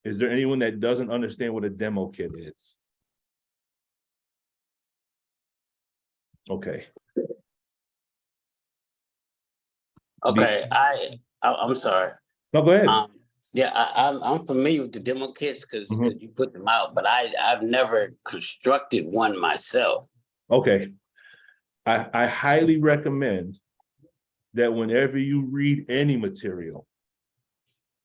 Is there anyone that doesn't understand what a demo kit is? Okay. Okay, I'm sorry. No, go ahead. Yeah, I'm familiar with the demo kits because you put them out, but I've never constructed one myself. Okay. I highly recommend that whenever you read any material,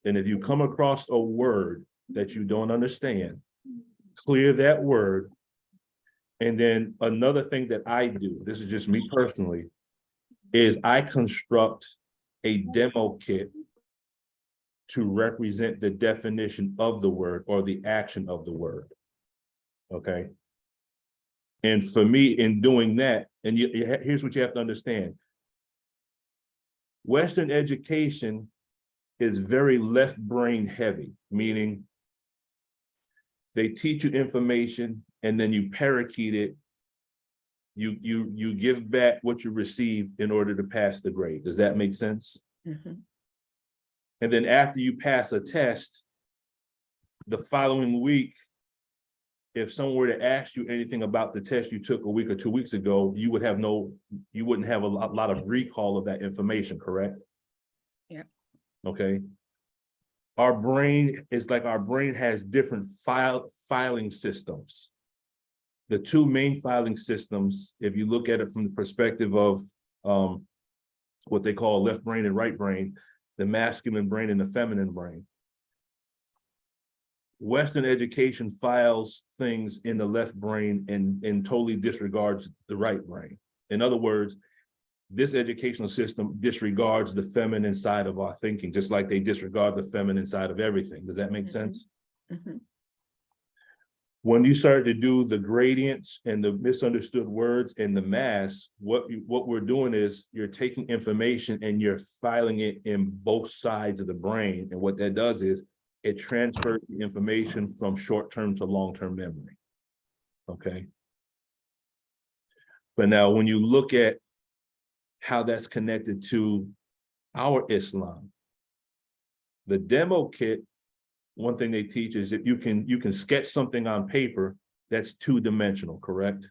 and if you come across a word that you don't understand, clear that word. And then another thing that I do, this is just me personally, is I construct a demo kit to represent the definition of the word or the action of the word. Okay. And for me, in doing that, and here's what you have to understand. Western education is very left brain heavy, meaning they teach you information and then you parakeet it. You give back what you received in order to pass the grade. Does that make sense? Mm-hmm. And then after you pass a test, the following week, if someone were to ask you anything about the test you took a week or 2 weeks ago, you wouldn't have a lot of recall of that information, correct? Yeah. Okay. Our brain has different filing systems. The two main filing systems, if you look at it from the perspective of what they call left brain and right brain, the masculine brain and the feminine brain. Western education files things in the left brain and totally disregards the right brain. In other words, this educational system disregards the feminine side of our thinking, just like they disregard the feminine side of everything. Does that make sense? Mm-hmm. When you start to do the gradients and the misunderstood words and the mass, what we're doing is you're taking information and you're filing it in both sides of the brain. And what that does is it transfers the information from short-term to long-term memory. Okay. But now when you look at how that's connected to our Islam, the demo kit, one thing they teach is that you can sketch something on paper that's two-dimensional, correct?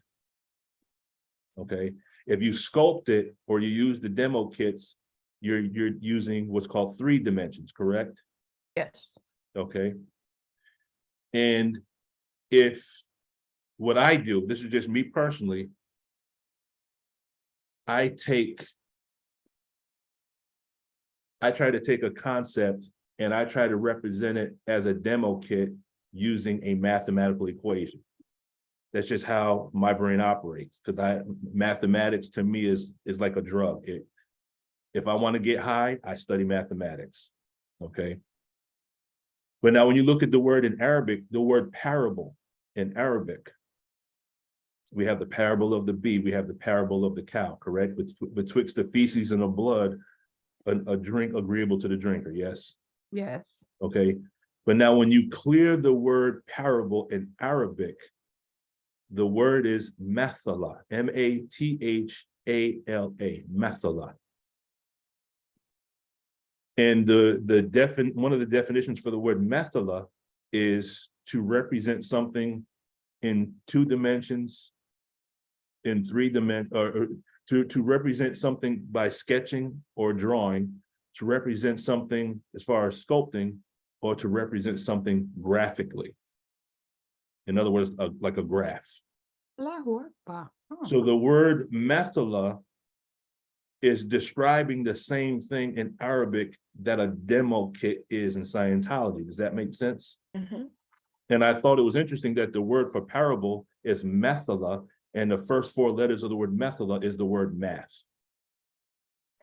Okay. If you sculpt it or you use the demo kits, you're using what's called 3 dimensions, correct? Yes. Okay. And if what I do, this is just me personally, I try to take a concept and I try to represent it as a demo kit using a mathematical equation. That's just how my brain operates, because mathematics to me is like a drug. If I want to get high, I study mathematics. Okay. But now when you look at the word in Arabic, the word parable in Arabic, we have the parable of the bee, we have the parable of the cow, correct? Betwixt the feces and the blood, a drink agreeable to the drinker, yes? Yes. Okay. But now when you clear the word parable in Arabic, the word is mathala, M-A-T-H-A-L-A, mathala. And one of the definitions for the word mathala is to represent something in 2 dimensions, in 3 dimensions, or to represent something by sketching or drawing, to represent something as far as sculpting, or to represent something graphically. In other words, like a graph. So the word mathala is describing the same thing in Arabic that a demo kit is in Scientology. Does that make sense? Mm-hmm. And I thought it was interesting that the word for parable is mathala, and the first 4 letters of the word mathala is the word math.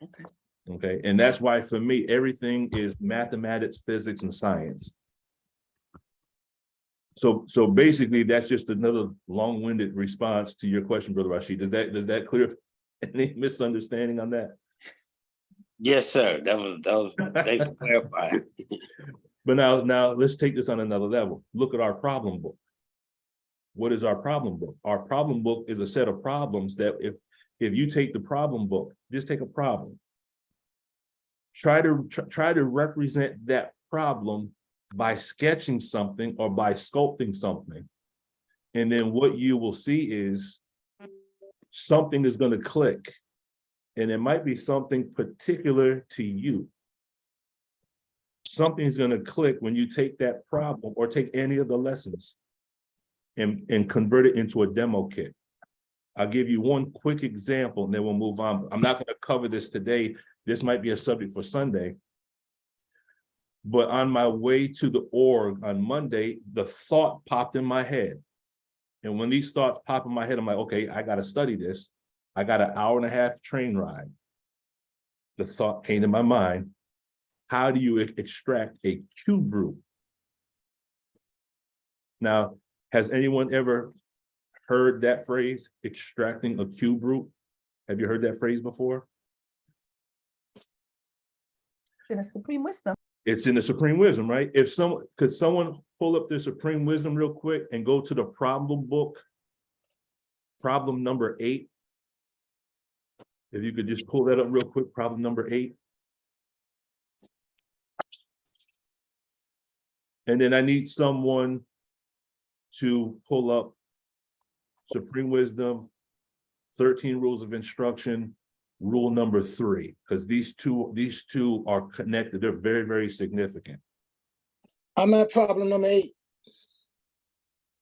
Okay. Okay, and that's why for me, everything is mathematics, physics, and science. So basically, that's just another long-winded response to your question, Brother Rashid. Does that clear any misunderstanding on that? Yes, sir. That was thanks for clarifying. But now let's take this on another level. Look at our problem book. What is our problem book? Our problem book is a set of problems that if you take the problem book, just take a problem. Try to represent that problem by sketching something or by sculpting something. And then what you will see is something is going to click. And it might be something particular to you. Something's going to click when you take that problem or take any of the lessons and convert it into a demo kit. I'll give you one quick example and then we'll move on. I'm not going to cover this today. This might be a subject for Sunday. But on my way to the org on Monday, the thought popped in my head. And when these thoughts pop in my head, I'm like, okay, I got to study this. I got an 1.5-hour train ride. The thought came to my mind. How do you extract a cube root? Now, has anyone ever heard that phrase, extracting a cube root? Have you heard that phrase before? In a supreme wisdom. It's in the Supreme Wisdom, right? If someone, could someone pull up the Supreme Wisdom real quick and go to the problem book, problem number 8. If you could just pull that up real quick, problem number 8. And then I need someone to pull up Supreme Wisdom, 13 Rules of Instruction, rule number 3, because these two are connected. They're very, very significant. I'm at problem number 8.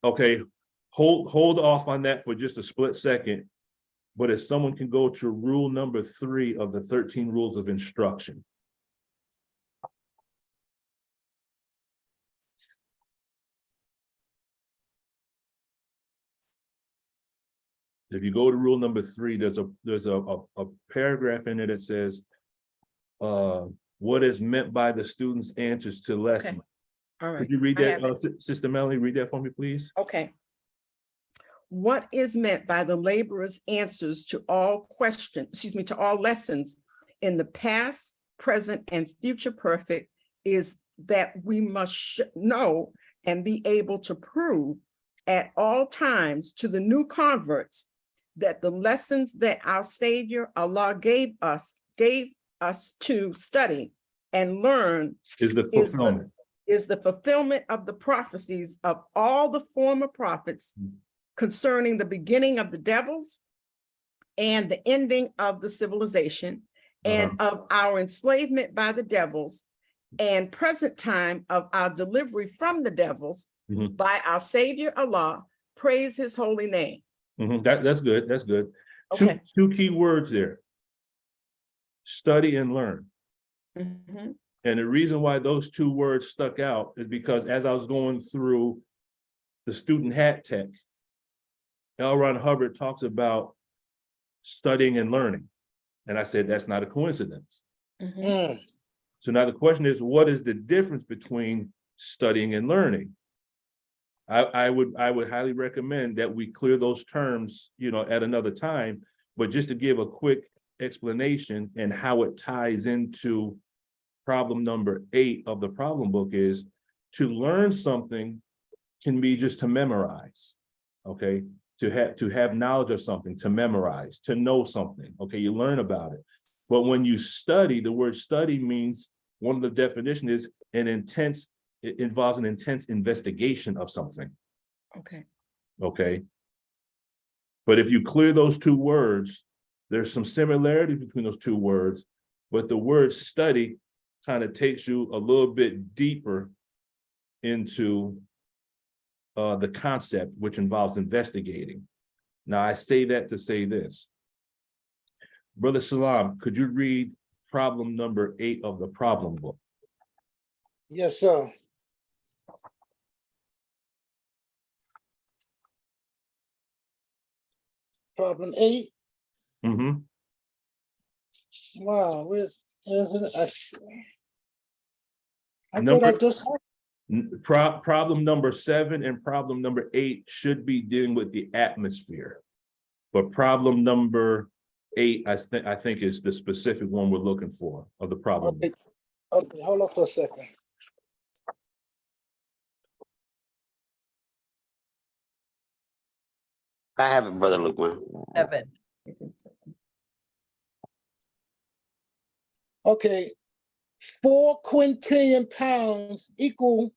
Okay, hold off on that for just a split second. But if someone can go to rule number 3 of the 13 Rules of Instruction. If you go to rule number 3, there's a paragraph in it that says, what is meant by the student's answers to lesson. Okay. All right. Could you read I that, have it. Sister Melanie, read that for me, please? Okay. What is meant by the laborer's answers to all questions, to all lessons in the past, present, and future perfect is that we must know and be able to prove at all times to the new converts that the lessons that our Savior Allah gave us to study and learn Is the fulfillment. is the fulfillment of the prophecies of all the former prophets concerning the beginning of the devils and the ending of the civilization and of our enslavement by the devils and present time of our delivery from the devils by our Savior Allah. Praise his holy name. That's good. That's good. Okay. Two key words there. Study and learn. Mhm. And the reason why those 2 words stuck out is because as I was going through the student hat tech, L. Ron Hubbard talks about studying and learning. And I said, that's not a coincidence. Mhm. So now the question is, what is the difference between studying and learning? I would highly recommend that we clear those terms, at another time, but just to give a quick explanation and how it ties into problem number 8 of the problem book is to learn something can be just to memorize, okay? To have knowledge of something, to memorize, to know something, okay? You learn about it. But when you study, the word study means, one of the definitions is it involves an intense investigation of something, Okay. okay? But if you clear those 2 words, there's some similarity between those 2 words, but the word study kind of takes you a little bit deeper into the concept, which involves investigating. Now, I say that to say this. Brother Salam, could you read problem number 8 of the problem book? Yes, sir. Problem 8. Wow, where's I thought I just Problem number 7 and problem number 8 should be dealing with the atmosphere. But problem number 8, I think is the specific one we're looking for of the problem. Okay, hold on for a second. I have it, Brother Luke. 7. It's in 7. Okay, 4 quintillion pounds equal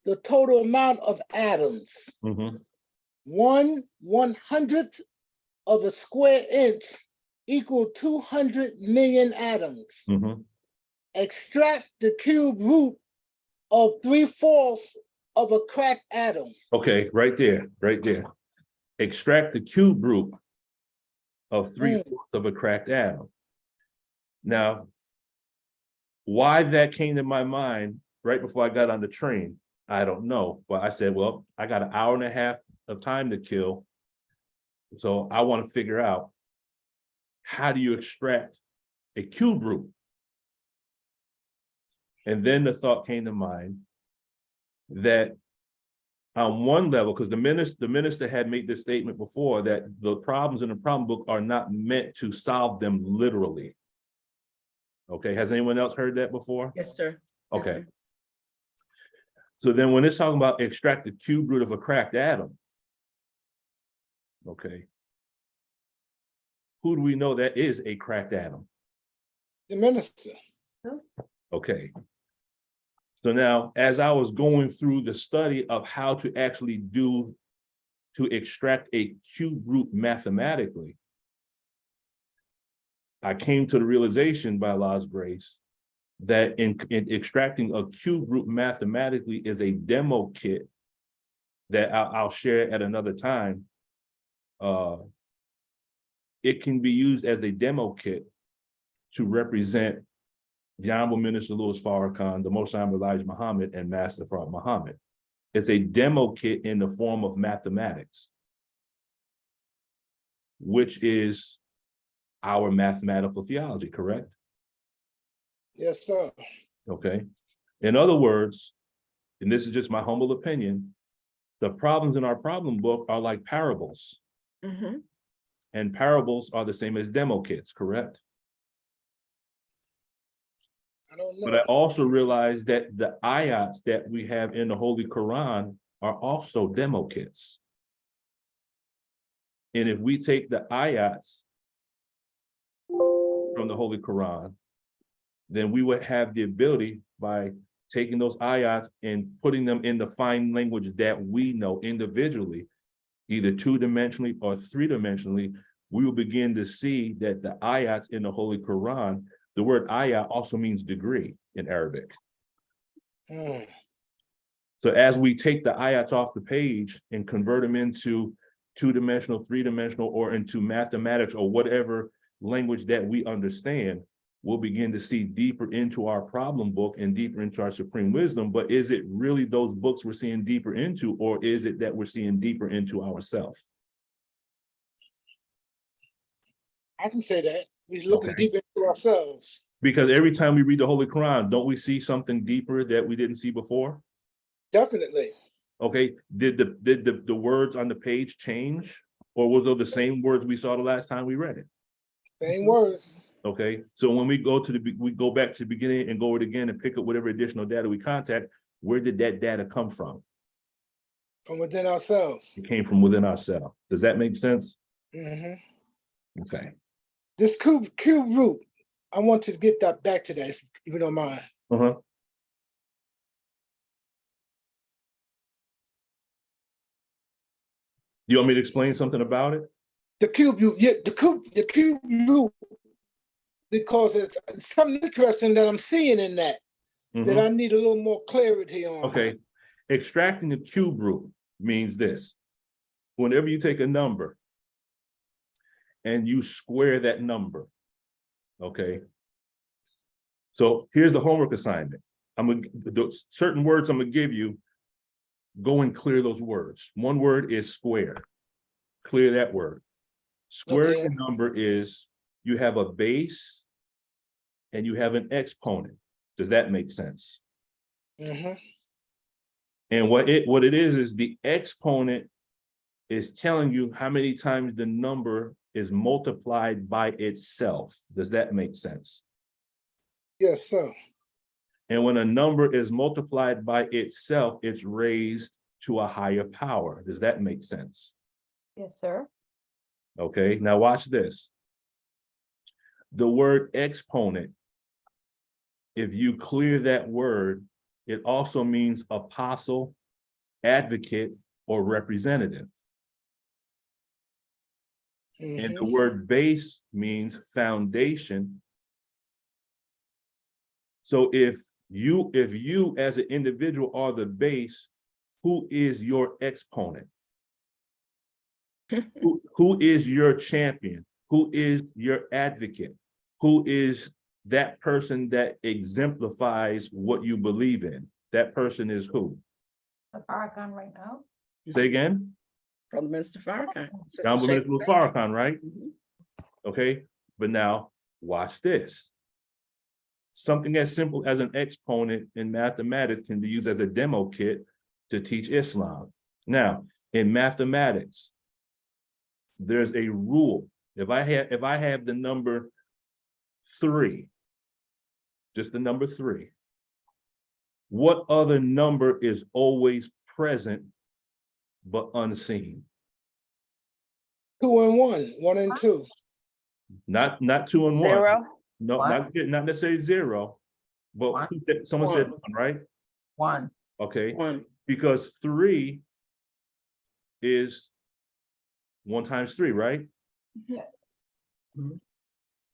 the total amount of atoms. Mm-hmm. 1/100th of a square inch equal 200 million atoms. Mm-hmm. Extract the cube root of 3/4 of a cracked atom. Okay, right there, right there. Extract the cube root of 3/4 of a cracked atom. Now, why that came to my mind right before I got on the train, I don't know. But I said, well, I got an hour and a half of time to kill. So I want to figure out, how do you extract a cube root? And then the thought came to mind that on one level, because the minister had made this statement before, that the problems in the problem book are not meant to solve them literally. Okay, has anyone else heard that before? Yes, sir. Yes, Okay. sir. So then when it's talking about extract the cube root of a cracked atom, okay, who do we know that is a cracked atom? The minister. Okay. So now, as I was going through the study of how to actually to extract a cube root mathematically, I came to the realization by Allah's grace that in extracting a cube root mathematically is a demo kit that I'll share at another time. It can be used as a demo kit to represent the Honorable Minister Louis Farrakhan, the Most Honorable Elijah Muhammad, and Master Farad Muhammad. It's a demo kit in the form of mathematics, which is our mathematical theology, correct? Yes, sir. Okay. In other words, and this is just my humble opinion, the problems in our problem book are like parables. Mm-hmm. And parables are the same as demo kits, correct? I don't know. But I also realized that the ayats that we have in the Holy Quran are also demo kits. And if we take the ayats from the Holy Quran, then we would have the ability, by taking those ayats and putting them in the fine language that we know individually, either two-dimensionally or three-dimensionally, we will begin to see that the ayats in the Holy Quran, the word ayat also means degree in Arabic. Mm. So as we take the ayats off the page and convert them into two-dimensional, three-dimensional, or into mathematics or whatever language that we understand, we'll begin to see deeper into our problem book and deeper into our supreme wisdom. But is it really those books we're seeing deeper into, or is it that we're seeing deeper into ourselves? I can say that. We're looking Okay. deep into ourselves. Because every time we read the Holy Quran, don't we see something deeper that we didn't see before? Definitely. Okay, did the words on the page change, or was those the same words we saw the last time we read it? Same words. Okay, so when we go back to the beginning and go over it again and pick up whatever additional data we contact, where did that data come from? From within ourselves. It came from within ourselves. Does that make sense? Mm-hmm. Okay. This cube root, I want to get that back to that, if you don't mind. Uh-huh. You want me to explain something about it? The cube root, yeah, the cube root, because it's something interesting that I'm seeing in that, that I need a little more clarity on. Okay. Extracting the cube root means this. Whenever you take a number and you square that number, okay? So here's the homework assignment. Certain words I'm gonna give you, go and clear those words. One word is square. Clear that word. Squaring Okay. a number is, you have a base and you have an exponent. Does that make sense? Mm-hmm. And what it is the exponent is telling you how many times the number is multiplied by itself. Does that make sense? Yes, sir. And when a number is multiplied by itself, it's raised to a higher power. Does that make sense? Yes, sir. Okay, now watch this. The word exponent, if you clear that word, It also means apostle, advocate, or representative. And the word base means foundation. So if you as an individual are the base, who is your exponent? Who is your champion? Who is your advocate? Who is that person that exemplifies what you believe in? That person is who? The Farrakhan right now. Say again? Brother Minister Farrakhan. Sister Down Shea- Minister Farrakhan, right? Mhm. Okay, but now watch this. Something as simple as an exponent in mathematics can be used as a demo kit to teach Islam. Now, in mathematics, there's a rule. If I have the number 3, just the number 3, what other number is always present but unseen? 2 and 1, 1 and 2. Not 2 and 1. Zero. No, One. not necessarily 0, but One. someone said One. 1, right? 1. Okay, One. because 3 is 1 times 3, right? Yes.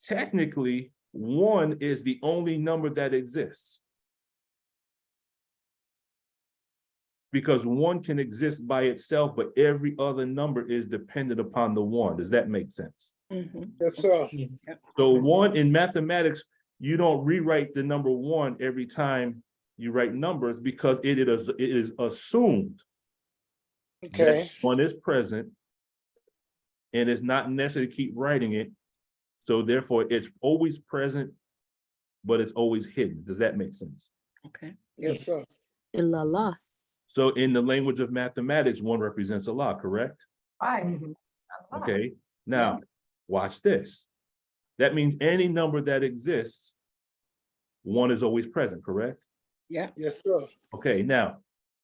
Technically, 1 is the only number that exists. Because 1 can exist by itself, but every other number is dependent upon the 1. Does that make sense? Mhm. Yes, sir. So 1 in mathematics, you don't rewrite the number 1 every time you write numbers because it is assumed Okay. that 1 is present and it's not necessary to keep writing it. So therefore it's always present, but it's always hidden. Does that make sense? Okay. Yes, sir. Illallah. So in the language of mathematics, 1 represents Allah, correct? Right. Mhm. Okay, now watch this. That means any number that exists, 1 is always present, correct? Yeah. Yes, sir. Okay, now,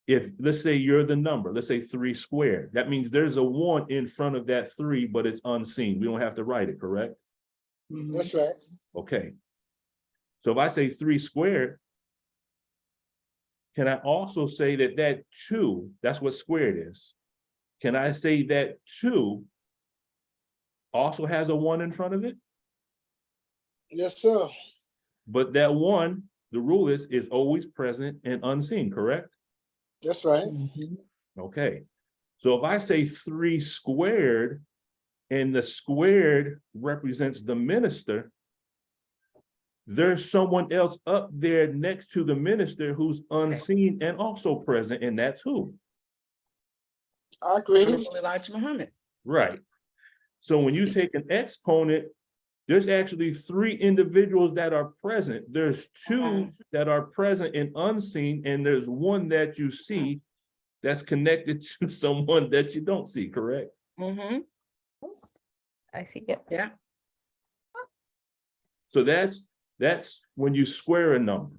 if let's say you're the number, let's say 3 squared, that means there's a 1 in front of that 3, but it's unseen. We don't have to write it, correct? That's right. Okay. So if I say 3 squared, can I also say that that 2, that's what squared is. Can I say that 2 also has a 1 in front of it? Yes, sir. But that 1, the rule is always present and unseen, correct? That's right. Okay. So if I say 3 squared and the squared represents the minister, there's someone else up there next to the minister who's unseen and also present, and that's who? I agree. Honorable Elijah Muhammad. Right. So when you take an exponent, there's actually 3 individuals that are present. There's 2 that are present and unseen, and there's 1 that you see that's connected to someone that you don't see, correct? Mm-hmm. Yes. I see it. Yeah. So that's when you square a number,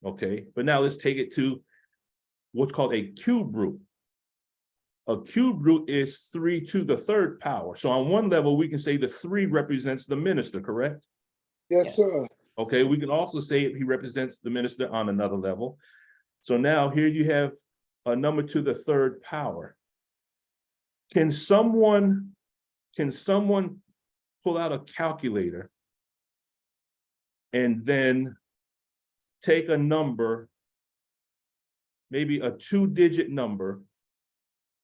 okay? But now let's take it to what's called a cube root. A cube root is 3 to the 3rd power. So on one level, we can say the 3 represents the minister, correct? Yes, sir. Okay, we can also say he represents the minister on another level. So now here you have a number to the 3rd power. Can someone pull out a calculator and then take a number, maybe a 2-digit number,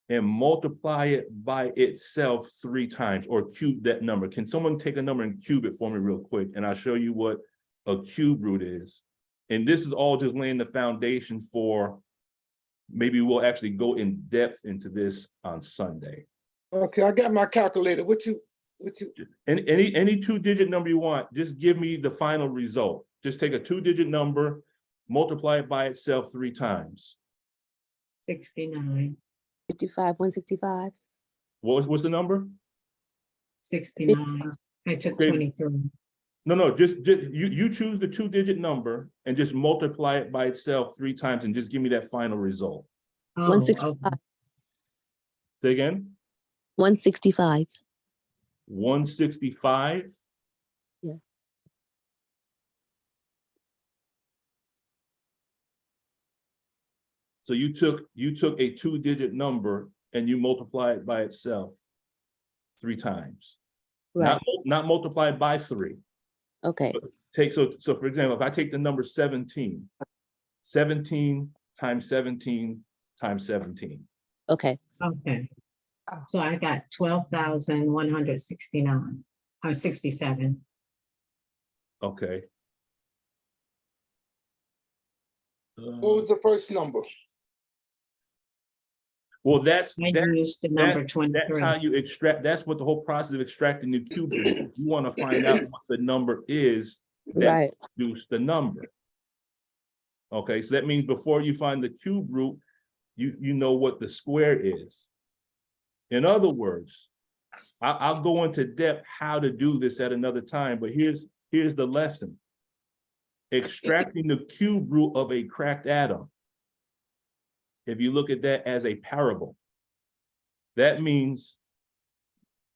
and multiply it by itself 3 times, or cube that number? Can someone take a number and cube it for me real quick? And I'll show you what a cube root is. And this is all just laying the foundation for, maybe we'll actually go in depth into this on Sunday. Okay, I got my calculator. What you? Any 2-digit number you want, just give me the final result. Just take a 2-digit number, multiply it by itself 3 times. 69, 55, 165. What's the number? 69. I took Okay. 23. No, just you choose the 2-digit number and just multiply it by itself 3 times and just give me that final result. Oh, 165. okay. Say again? 165. 165? Yes. So you took a 2-digit number and you multiply it by itself 3 times. Right. Not multiplied by 3. Okay. So for example, if I take the number 17, 17 times 17 times 17. Okay. Okay. So I got 12,169 or 67. Okay. What was the first number? Well, that's I used the number that's 23. how you extract. That's what the whole process of extracting the cube is. You want to find out what the number is that Right. produce the number. Okay, so that means before you find the cube root, you know what the square is. In other words, I'll go into depth how to do this at another time, but here's the lesson. Extracting the cube root of a cracked atom. If you look at that as a parable, that means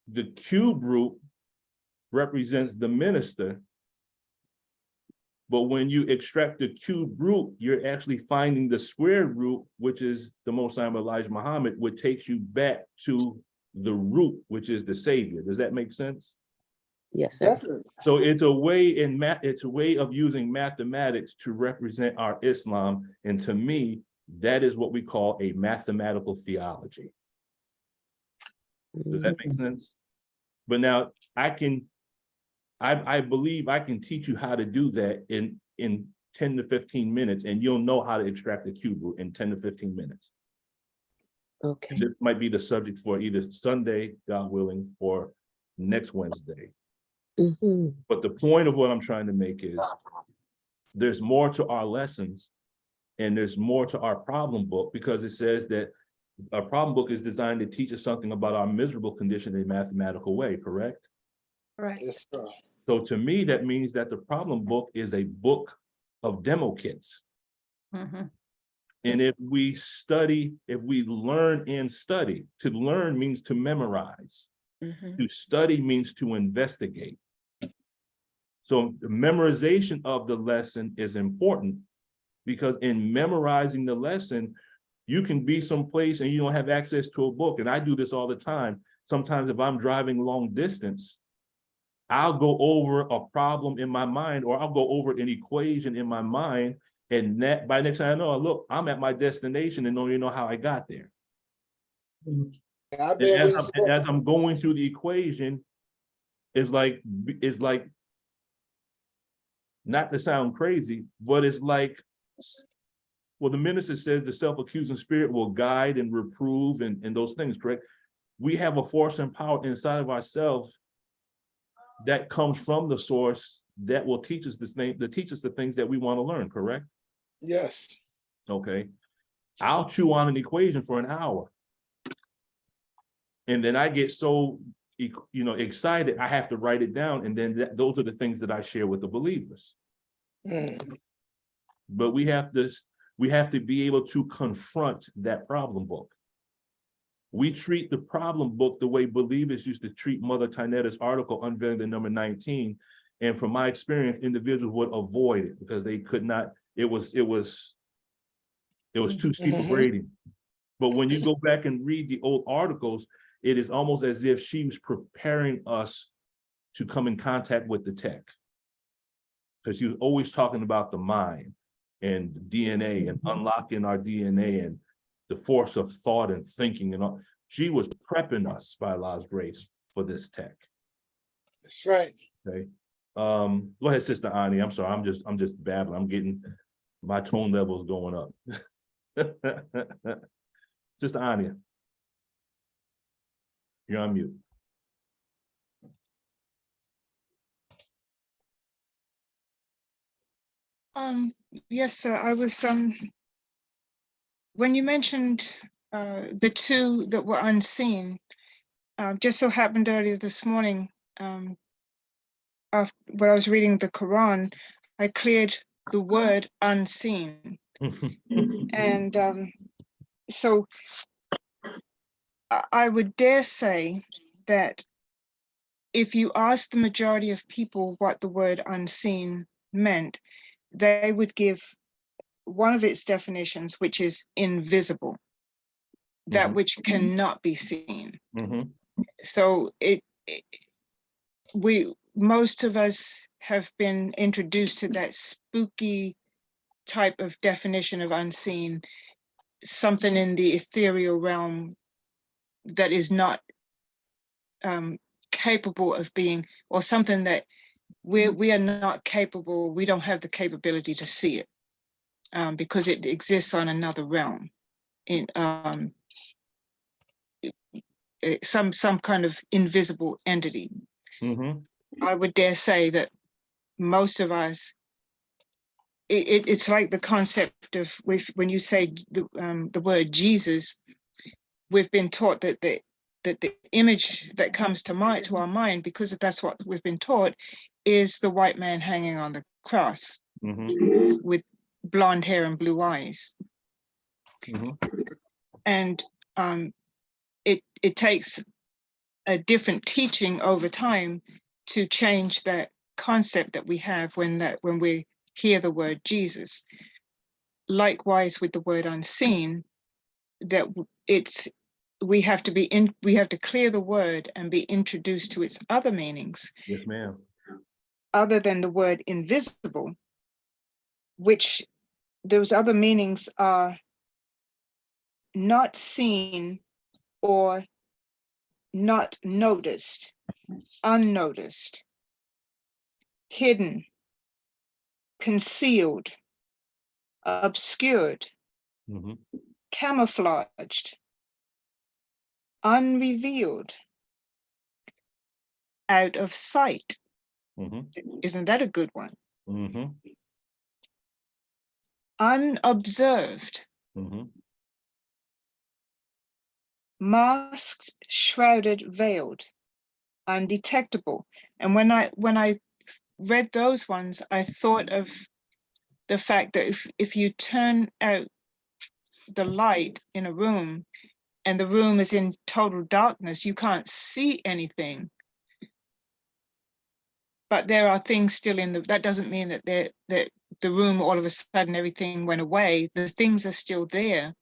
the cube root represents the minister, but when you extract the cube root, you're actually finding the square root, which is the Most High Elijah Muhammad, which takes you back to the root, which is the Savior. Does that make sense? Yes, sir. Definitely. So it's a way it's a way of using mathematics to represent our Islam, and to me, that is what we call a mathematical theology. Does that make sense? But now I believe I can teach you how to do that in 10 to 15 minutes, and you'll know how to extract the cube root in 10 to 15 minutes. Okay. And this might be the subject for either Sunday, God willing, or next Wednesday. Mm-hmm. But the point of what I'm trying to make is there's more to our lessons and there's more to our problem book, because it says that our problem book is designed to teach us something about our miserable condition in a mathematical way, correct? Right. Yes, sir. So to me, that means that the problem book is a book of demo kits. Mhm. And if we study, if we learn and study, to learn means to memorize. To study means to investigate. So the memorization of the lesson is important, because in memorizing the lesson, you can be someplace and you don't have access to a book. And I do this all the time. Sometimes if I'm driving long distance, I'll go over a problem in my mind, or I'll go over an equation in my mind. And that by next time I know, look, I'm at my destination and don't even know how I got there. Mm. I And bet when as I'm going through the equation, it's like, not to sound crazy, but it's like, well, the minister says the self-accusing spirit will guide and reprove and those things, correct? We have a force and power inside of ourselves that comes from the source that will teach us this thing, that teach us the things that we want to learn, correct? yes, Okay. I'll chew on an equation for an hour. And then I get so excited, I have to write it down. And then those are the things that I share with the believers. But we have to be able to confront that problem book. We treat the problem book the way believers used to treat Mother Dianetics' article unveiling the number 19. And from my experience, individuals would avoid it because they could not, it was too steep a grading. But when you go back and read the old articles, it is almost as if she was preparing us to come in contact with the tech. Because she was always talking about the mind and DNA and unlocking our DNA and the force of thought and thinking and all. She was prepping us by Allah's grace for this tech. that's right. Okay. Go ahead, Sister Ani. I'm sorry, I'm just babbling. I'm getting my tone levels going up. Sister Anya, you're on mute. Yes, sir. I was when you mentioned the two that were unseen, just so happened earlier this morning, when I was reading the Quran, I cleared the word unseen. And so I would dare say that if you ask the majority of people what the word unseen meant, they would give one of its definitions, which is invisible, that which cannot be seen. So most of us have been introduced to that spooky type of definition of unseen, something in the ethereal realm that is not capable of being, or something that we are not capable, we don't have the capability to see it, because it exists on another realm, in some kind of invisible entity. I would dare say that most of us, it's like the concept of, when you say the word Jesus, we've been taught that the image that comes to our mind, because that's what we've been taught, is the white man hanging on the cross with blonde hair and blue eyes. And it takes a different teaching over time to change that concept that we have when we hear the word Jesus. Likewise with the word unseen, that we have to clear the word and be introduced to its other meanings. Yes, ma'am. Other than the word invisible, which those other meanings are not seen or not noticed, unnoticed, hidden, concealed, obscured, camouflaged, unrevealed, out of sight. Isn't that a good one? Unobserved, masked, shrouded, veiled, undetectable. And when I read those ones, I thought of the fact that if you turn out the light in a room and the room is in total darkness, you can't see anything. But there are things still that doesn't mean that the room, all of a sudden, everything went away. The things are still there.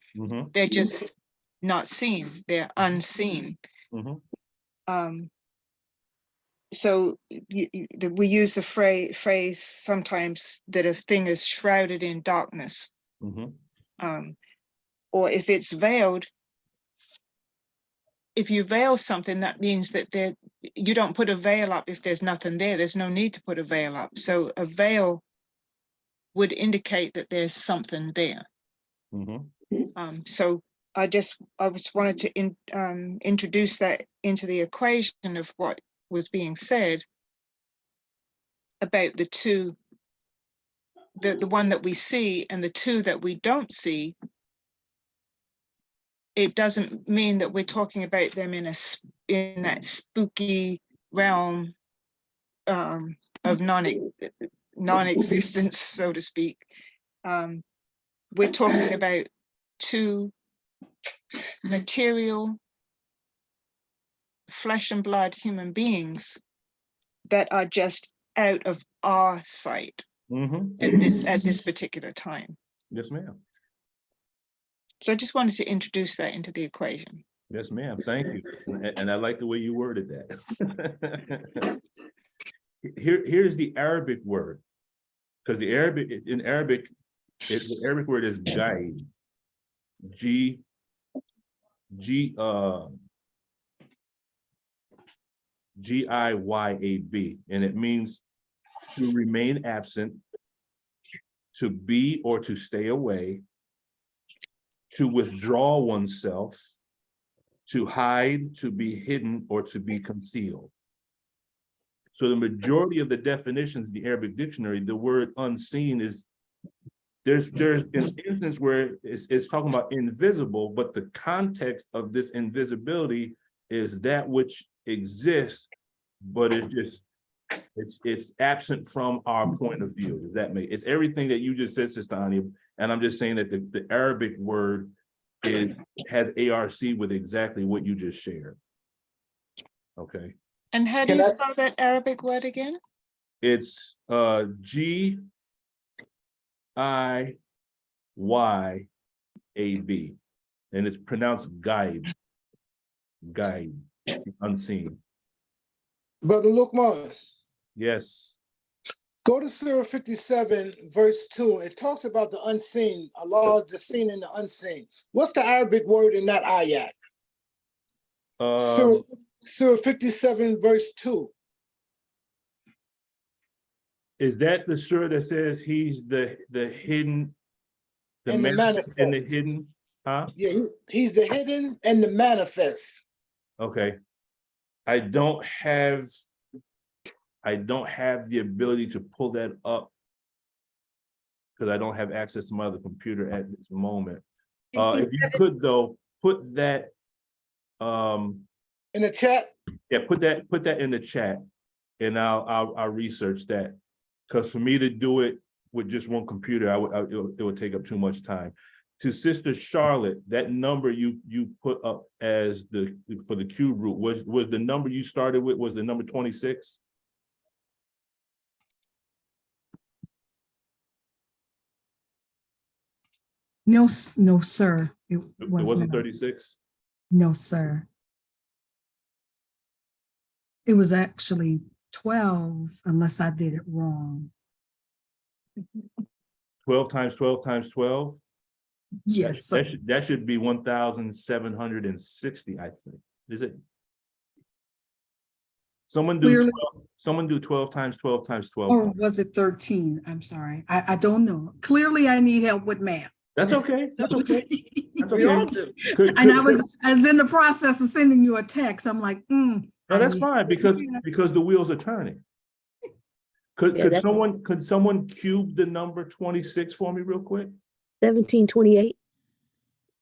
They're just not seen. They're unseen. So we use the phrase sometimes that a thing is shrouded in darkness. Or if it's veiled, if you veil something, that means that you don't put a veil up if there's nothing there. There's no need to put a veil up. So a veil would indicate that there's something there. So I just wanted to introduce that into the equation of what was being said about the two, the one that we see and the two that we don't see. It doesn't mean that we're talking about them in that spooky realm of non-existence, so to speak. We're talking about two material, flesh and blood human beings that are just out of our sight at this particular time. Yes, ma'am. So I just wanted to introduce that into the equation. Yes, ma'am. Thank you. And I like the way you worded that. Here's the Arabic word, because the Arabic word is guide. G-I-Y-A-B, and it means to remain absent, to be or to stay away, to withdraw oneself, to hide, to be hidden, or to be concealed. So the majority of the definitions in the Arabic dictionary, the word unseen is, there's an instance where it's talking about invisible, but the context of this invisibility is that which exists, but it's absent from our point of view. Does that make it's everything that you just said, Sister Anya, and I'm just saying that the Arabic word has ARC with exactly what you just shared. Okay. And how do you spell that Arabic word again? It's G-I-Y-A-B. Y A B, and it's pronounced guide, guide, unseen. Brother Lukman, Yes. go to Surah 57, verse 2. It talks about the unseen. Allah is the seen and the unseen. What's the Arabic word in that ayat? Surah 57, verse 2. Is that the surah that says he's the hidden, the And the manifest in the manifest. hidden? Huh? Yeah, he's the hidden and the manifest. Okay. I don't have the ability to pull that up because I don't have access to my other computer at this moment. If you could though, put that In the chat? yeah, put that in the chat, and I'll research that. Because for me to do it with just one computer, it would take up too much time. To Sister Charlotte, that number you put up as for the cube root was the number you started with, was the number 26? No, no, sir. It It was wasn't not. 36? No, sir. It was actually 12, unless I did it wrong. 12 times 12 times 12? Yes, sir. That should be 1,760, I think. Is it? Someone do 12 times 12 times 12. Or was it 13? I'm sorry. I don't know. Clearly, I need help with math. That's okay. That's okay. That's We all okay. do. And I was in the process of sending you a text. I'm like, No, that's fine because the wheels are turning. Could someone cube the number 26 for me real quick? 1728.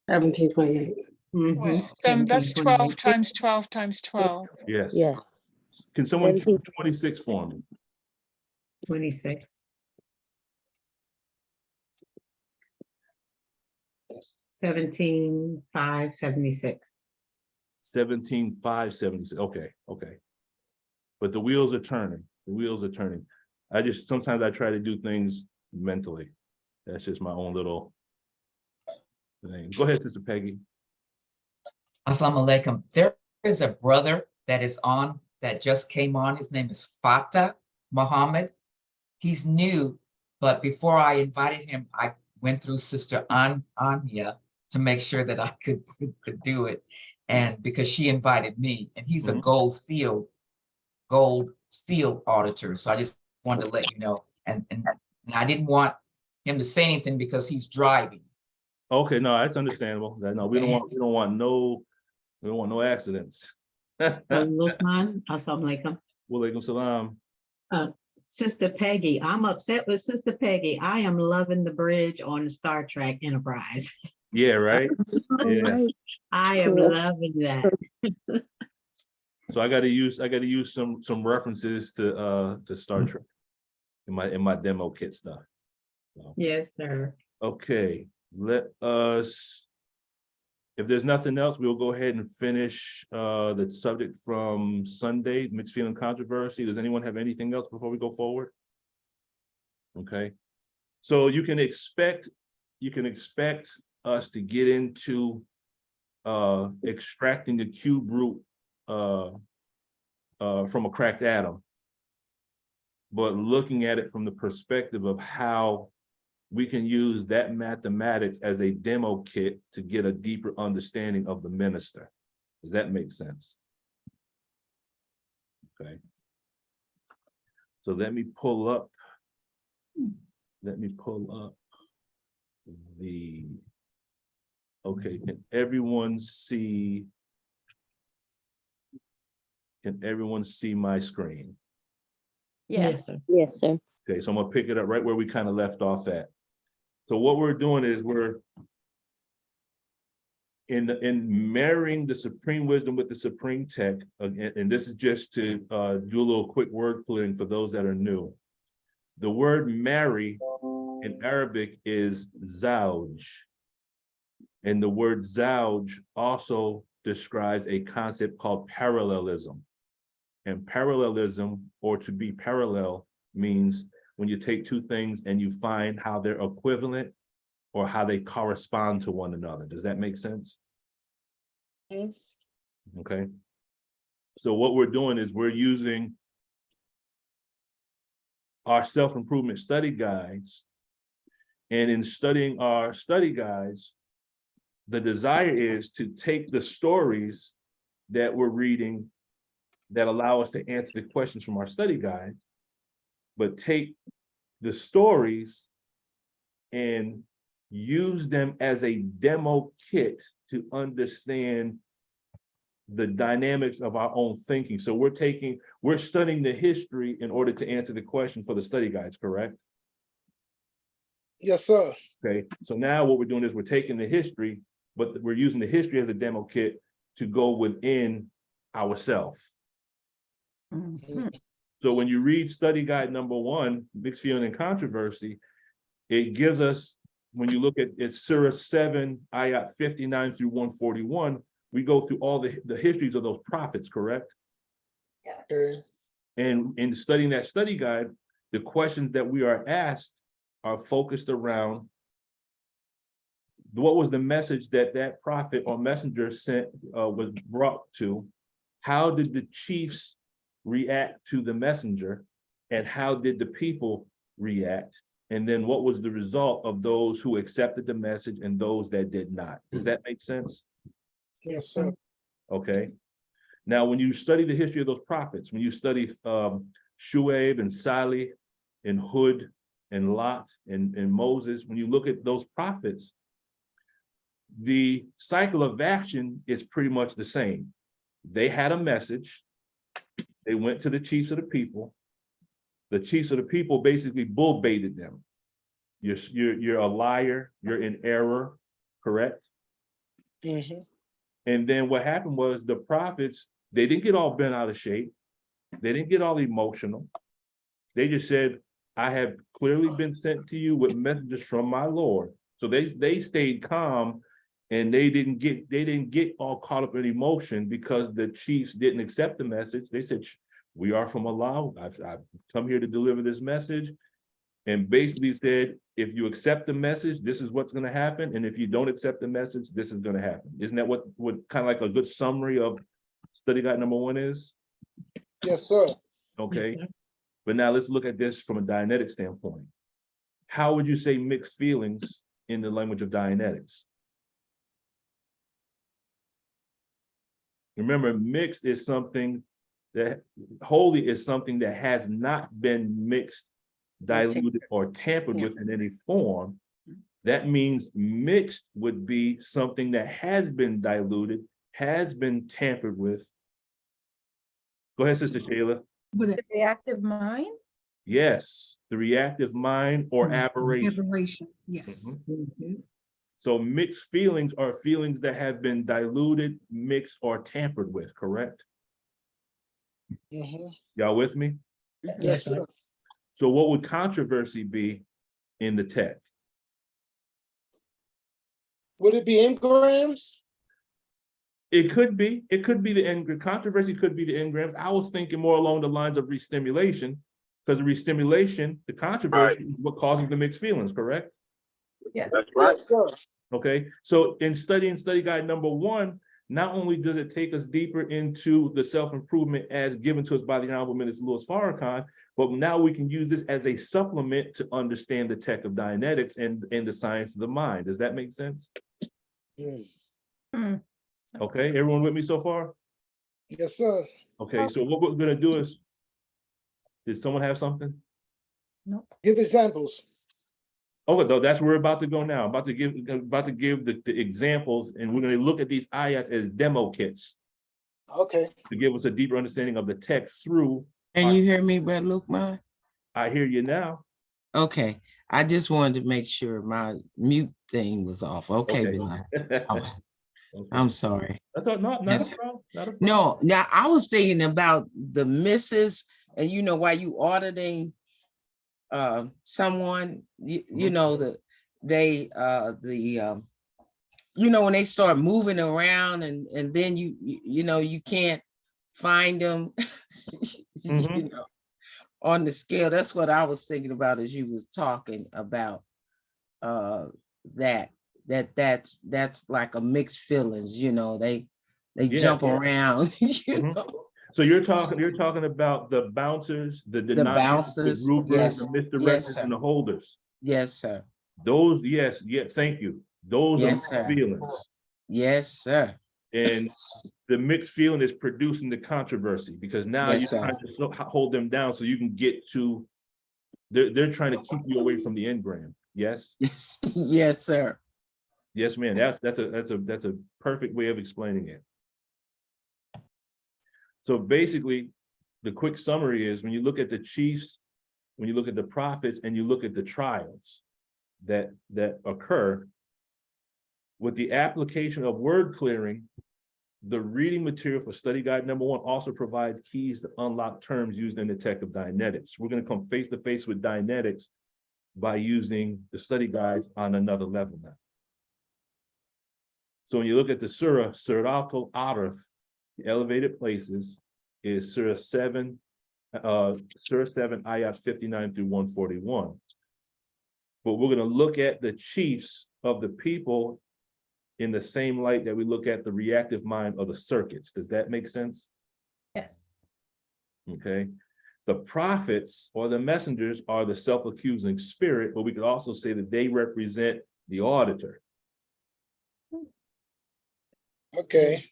1728. That's 12 times 12 times 12. Yes. Yeah. Can someone 17. cube 26 for me? 26. 17,576. 17,576. Okay. But the wheels are turning. The wheels are turning. Sometimes I try to do things mentally. That's just my own little thing. Go ahead, Sister Peggy. Assalamu alaikum. There is a brother that just came on. His name is Fatah Muhammad. He's new, but before I invited him, I went through Sister Anya to make sure that I could do it. And because she invited me, and he's a gold seal auditor. So I just wanted to let you know. And I didn't want him to say anything because he's driving. Okay, no, that's understandable. No, we don't want no accidents. Lukman, assalamu alaikum. Walaikum salam. Sister Peggy, I'm upset with Sister Peggy. I am loving the bridge on the Star Trek Enterprise. Yeah, right. Yeah. Right. I am loving that. So I got to use some references to Star Trek in my demo kit stuff. So, Yes, sir. okay, let us. If there's nothing else, we'll go ahead and finish the subject from Sunday, mixed feeling controversy. Does anyone have anything else before we go forward? Okay, so you can expect us to get into extracting the cube root from a cracked atom, but looking at it from the perspective of how we can use that mathematics as a demo kit to get a deeper understanding of the minister. Does that make sense? Okay. So let me pull up the, okay, can everyone see my screen? Yes, sir. Yes, sir. Okay, so I'm gonna pick it up right where we kind of left off at. So what we're doing is we're in marrying the supreme wisdom with the supreme tech, and this is just to do a little quick word pulling for those that are new. The word marry in Arabic is zauj, and the word zauj also describes a concept called parallelism. And parallelism, or to be parallel, means when you take two things and you find how they're equivalent, or how they correspond to one another. Does that make sense? Mhm. Okay. So what we're doing is we're using our self-improvement study guides. And in studying our study guides, the desire is to take the stories that we're reading that allow us to answer the questions from our study guide, but take the stories and use them as a demo kit to understand the dynamics of our own thinking. So we're studying the history in order to answer the question for the study guides, correct? Yes, sir. Okay, so now what we're doing is we're taking the history, but we're using the history as a demo kit to go within ourselves. Mhm. So when you read study guide number 1, mixed feeling and controversy, it gives us, when you look at it's Surah 7, ayat 59 through 141, we go through all the histories of those prophets, correct? Okay. And in studying that study guide, the questions that we are asked are focused around what was the message that that prophet or messenger sent, was brought to? How did the chiefs react to the messenger? And how did the people react? And then what was the result of those who accepted the message and those that did not? Does that make sense? Yes, sir. Okay. Now, when you study the history of those prophets, when you study Shuaib and Salih and Hud and Lot and Moses, when you look at those prophets, the cycle of action is pretty much the same. They had a message. They went to the chiefs of the people. The chiefs of the people basically bull baited them. You're a liar. You're in error, correct? Mm-hmm. And then what happened was the prophets, they didn't get all bent out of shape. They didn't get all emotional. They just said, I have clearly been sent to you with messages from my Lord. So they stayed calm, and they didn't get all caught up in emotion because the chiefs didn't accept the message. They said, we are from Allah. I've come here to deliver this message. And basically said, if you accept the message, this is what's going to happen. And if you don't accept the message, this is going to happen. Isn't that what kind of like a good summary of study guide number 1 is? Yes, sir. Okay. But now let's look at this from a Dianetic standpoint. How would you say mixed feelings in the language of Dianetics? Remember, mixed is something that, holy is something that has not been mixed, diluted, or tampered with in any form. That means mixed would be something that has been diluted, has been tampered with. Go ahead, Sister Shayla. With Reactive mind? Yes, the reactive mind or aberration. aberration, yes. Mhm. So mixed feelings are feelings that have been diluted, mixed, or tampered with, correct? Mm-hmm. Y'all with me? Yes, sir. So what would controversy be in the text? Would it be engrams? It could be the engram. Controversy could be the engrams. I was thinking more along the lines of restimulation, because the restimulation, the controversy, is what causes the mixed feelings, correct? Yes. Yes, sir. Okay, so in studying study guide number 1, not only does it take us deeper into the self-improvement as given to us by the Honorable Minister Louis Farrakhan, but now we can use this as a supplement to understand the tech of Dianetics and the science of the mind. Does that make sense? Mm. Okay, everyone with me so far? Yes, sir. Okay, so what we're gonna do is, did someone have something? Give examples. Okay, though, that's where we're about to go now. About to give the examples, and we're gonna look at these ayats as demo kits Okay. to give us a deeper understanding of the text through. Can you hear me, Brother Lukman? I hear you now. Okay, I just wanted to make sure my mute thing was off. Okay, Bilal. Okay. I'm sorry. That's all, not Yes. a problem. Not a problem. No, now I was thinking about the misses, and you know, while you auditing someone, you know, you know, when they start moving around and then you know, you can't find them, you know, on the scale. That's what I was thinking about as you was talking about that's like a mixed feelings, you know, they Yeah, jump yeah. around, you Mhm. know. So you're talking about the bouncers, the The deniers, the bouncers, groupers, yes, the misdirectors, yes, sir. and the holders. Yes, sir. Those, yes, thank you. Those are Yes, sir. feelings. Yes, sir. And the mixed feeling is producing the controversy because now Yes, you're sir. trying to hold them down so you can get to, they're trying to keep you away from the engram. Yes? Yes, yes, sir. Yes, man. That's a perfect way of explaining it. So basically, the quick summary is when you look at the chiefs, when you look at the prophets, and you look at the trials that occur, with the application of word clearing, the reading material for study guide number 1 also provides keys to unlock terms used in the tech of Dianetics. We're going to come face to face with Dianetics by using the study guides on another level now. So when you look at the Surah, Surah Al-Araf, the elevated places, is Surah 7, ayahs 59 through 141. But we're going to look at the chiefs of the people in the same light that we look at the reactive mind of the circuits. Does that make sense? Yes. Okay. The prophets or the messengers are the self-accusing spirit, but we could also say that they represent the auditor. Okay.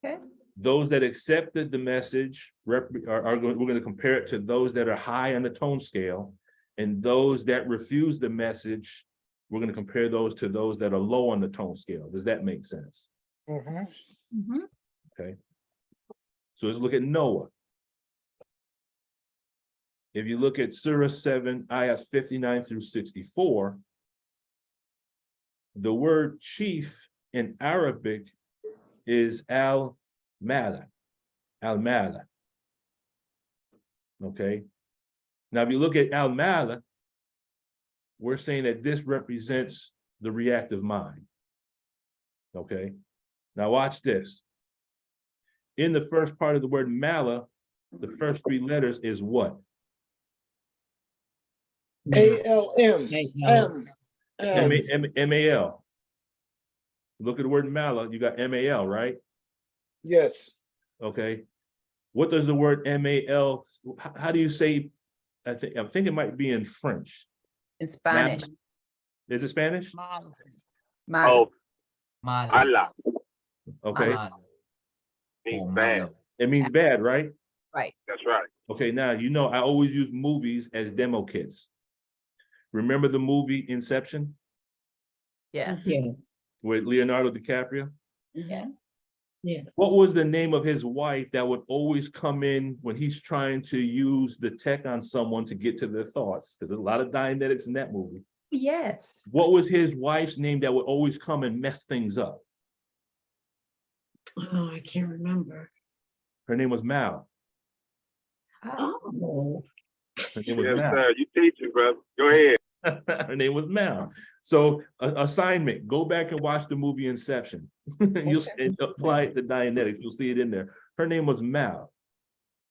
Okay. Those that accepted the message we're going to compare it to those that are high on the tone scale, and those that refuse the message, we're going to compare those to those that are low on the tone scale. Does that make sense? Mhm. Okay. So let's look at Noah. If you look at Surah 7, ayahs 59 through 64, the word chief in Arabic is al-mala, al-mala. Okay. Now, if you look at al-mala, we're saying that this represents the reactive mind. Okay. Now watch this. In the first part of the word mala, the first 3 letters is what? ALM. M-A-L. Look at the word mala, you got M-A-L, right? Yes. Okay. What does the word M-A-L, how do you say, I think it might be in French. In Spanish. Mala. Is it Spanish? Malo. Mala. Okay. Mala. Oh, mala. It means bad, right? Right. That's right. Okay, now, you know, I always use movies as demo kits. Remember the movie Inception Yes. Yes, with Leonardo DiCaprio? Yes. yes. What was the name of his wife that would always come in when he's trying to use the tech on someone to get to their thoughts? Because there's a lot of Dianetics in that movie. Yes. What was his wife's name that would always come and mess things up? Oh, I can't remember. Her name was Mal. Oh, Her name was Yes, Mal. sir. You teaching, brother. Go ahead. Her name was Mal. So assignment, go back and watch the movie Inception. You'll apply it to Dianetics. You'll see it in there. Her name was Mal.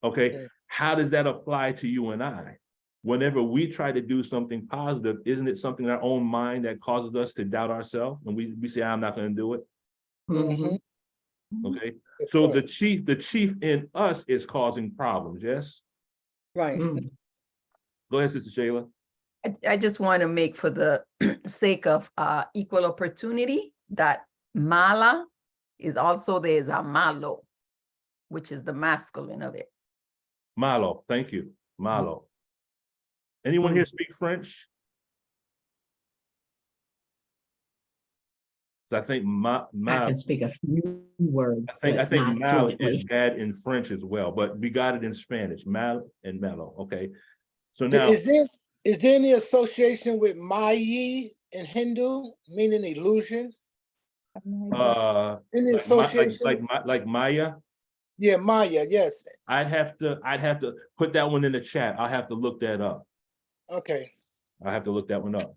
Okay. How does that apply to you and I? Whenever we try to do something positive, isn't it something in our own mind that causes us to doubt ourselves? And we say, I'm not going to do it. Okay. So the chief in us is causing problems. Yes. Right. Go ahead, Sister Shayla. I just want to make, for the sake of equal opportunity, that mala is also, there's a malo, which is the masculine of it. Malo. Thank you. Malo. Anyone here speak French? So I think I can speak a few words. I think not mal is fluently. bad in French as well, but we got it in Spanish, mal and mellow. Okay. So now, Is there any association with Mayi in Hindu, meaning illusion? Any association? like Maya, Yeah, Maya, yes. I'd have to put that one in the chat. I'll have to look that up. Okay. I have to look that one up.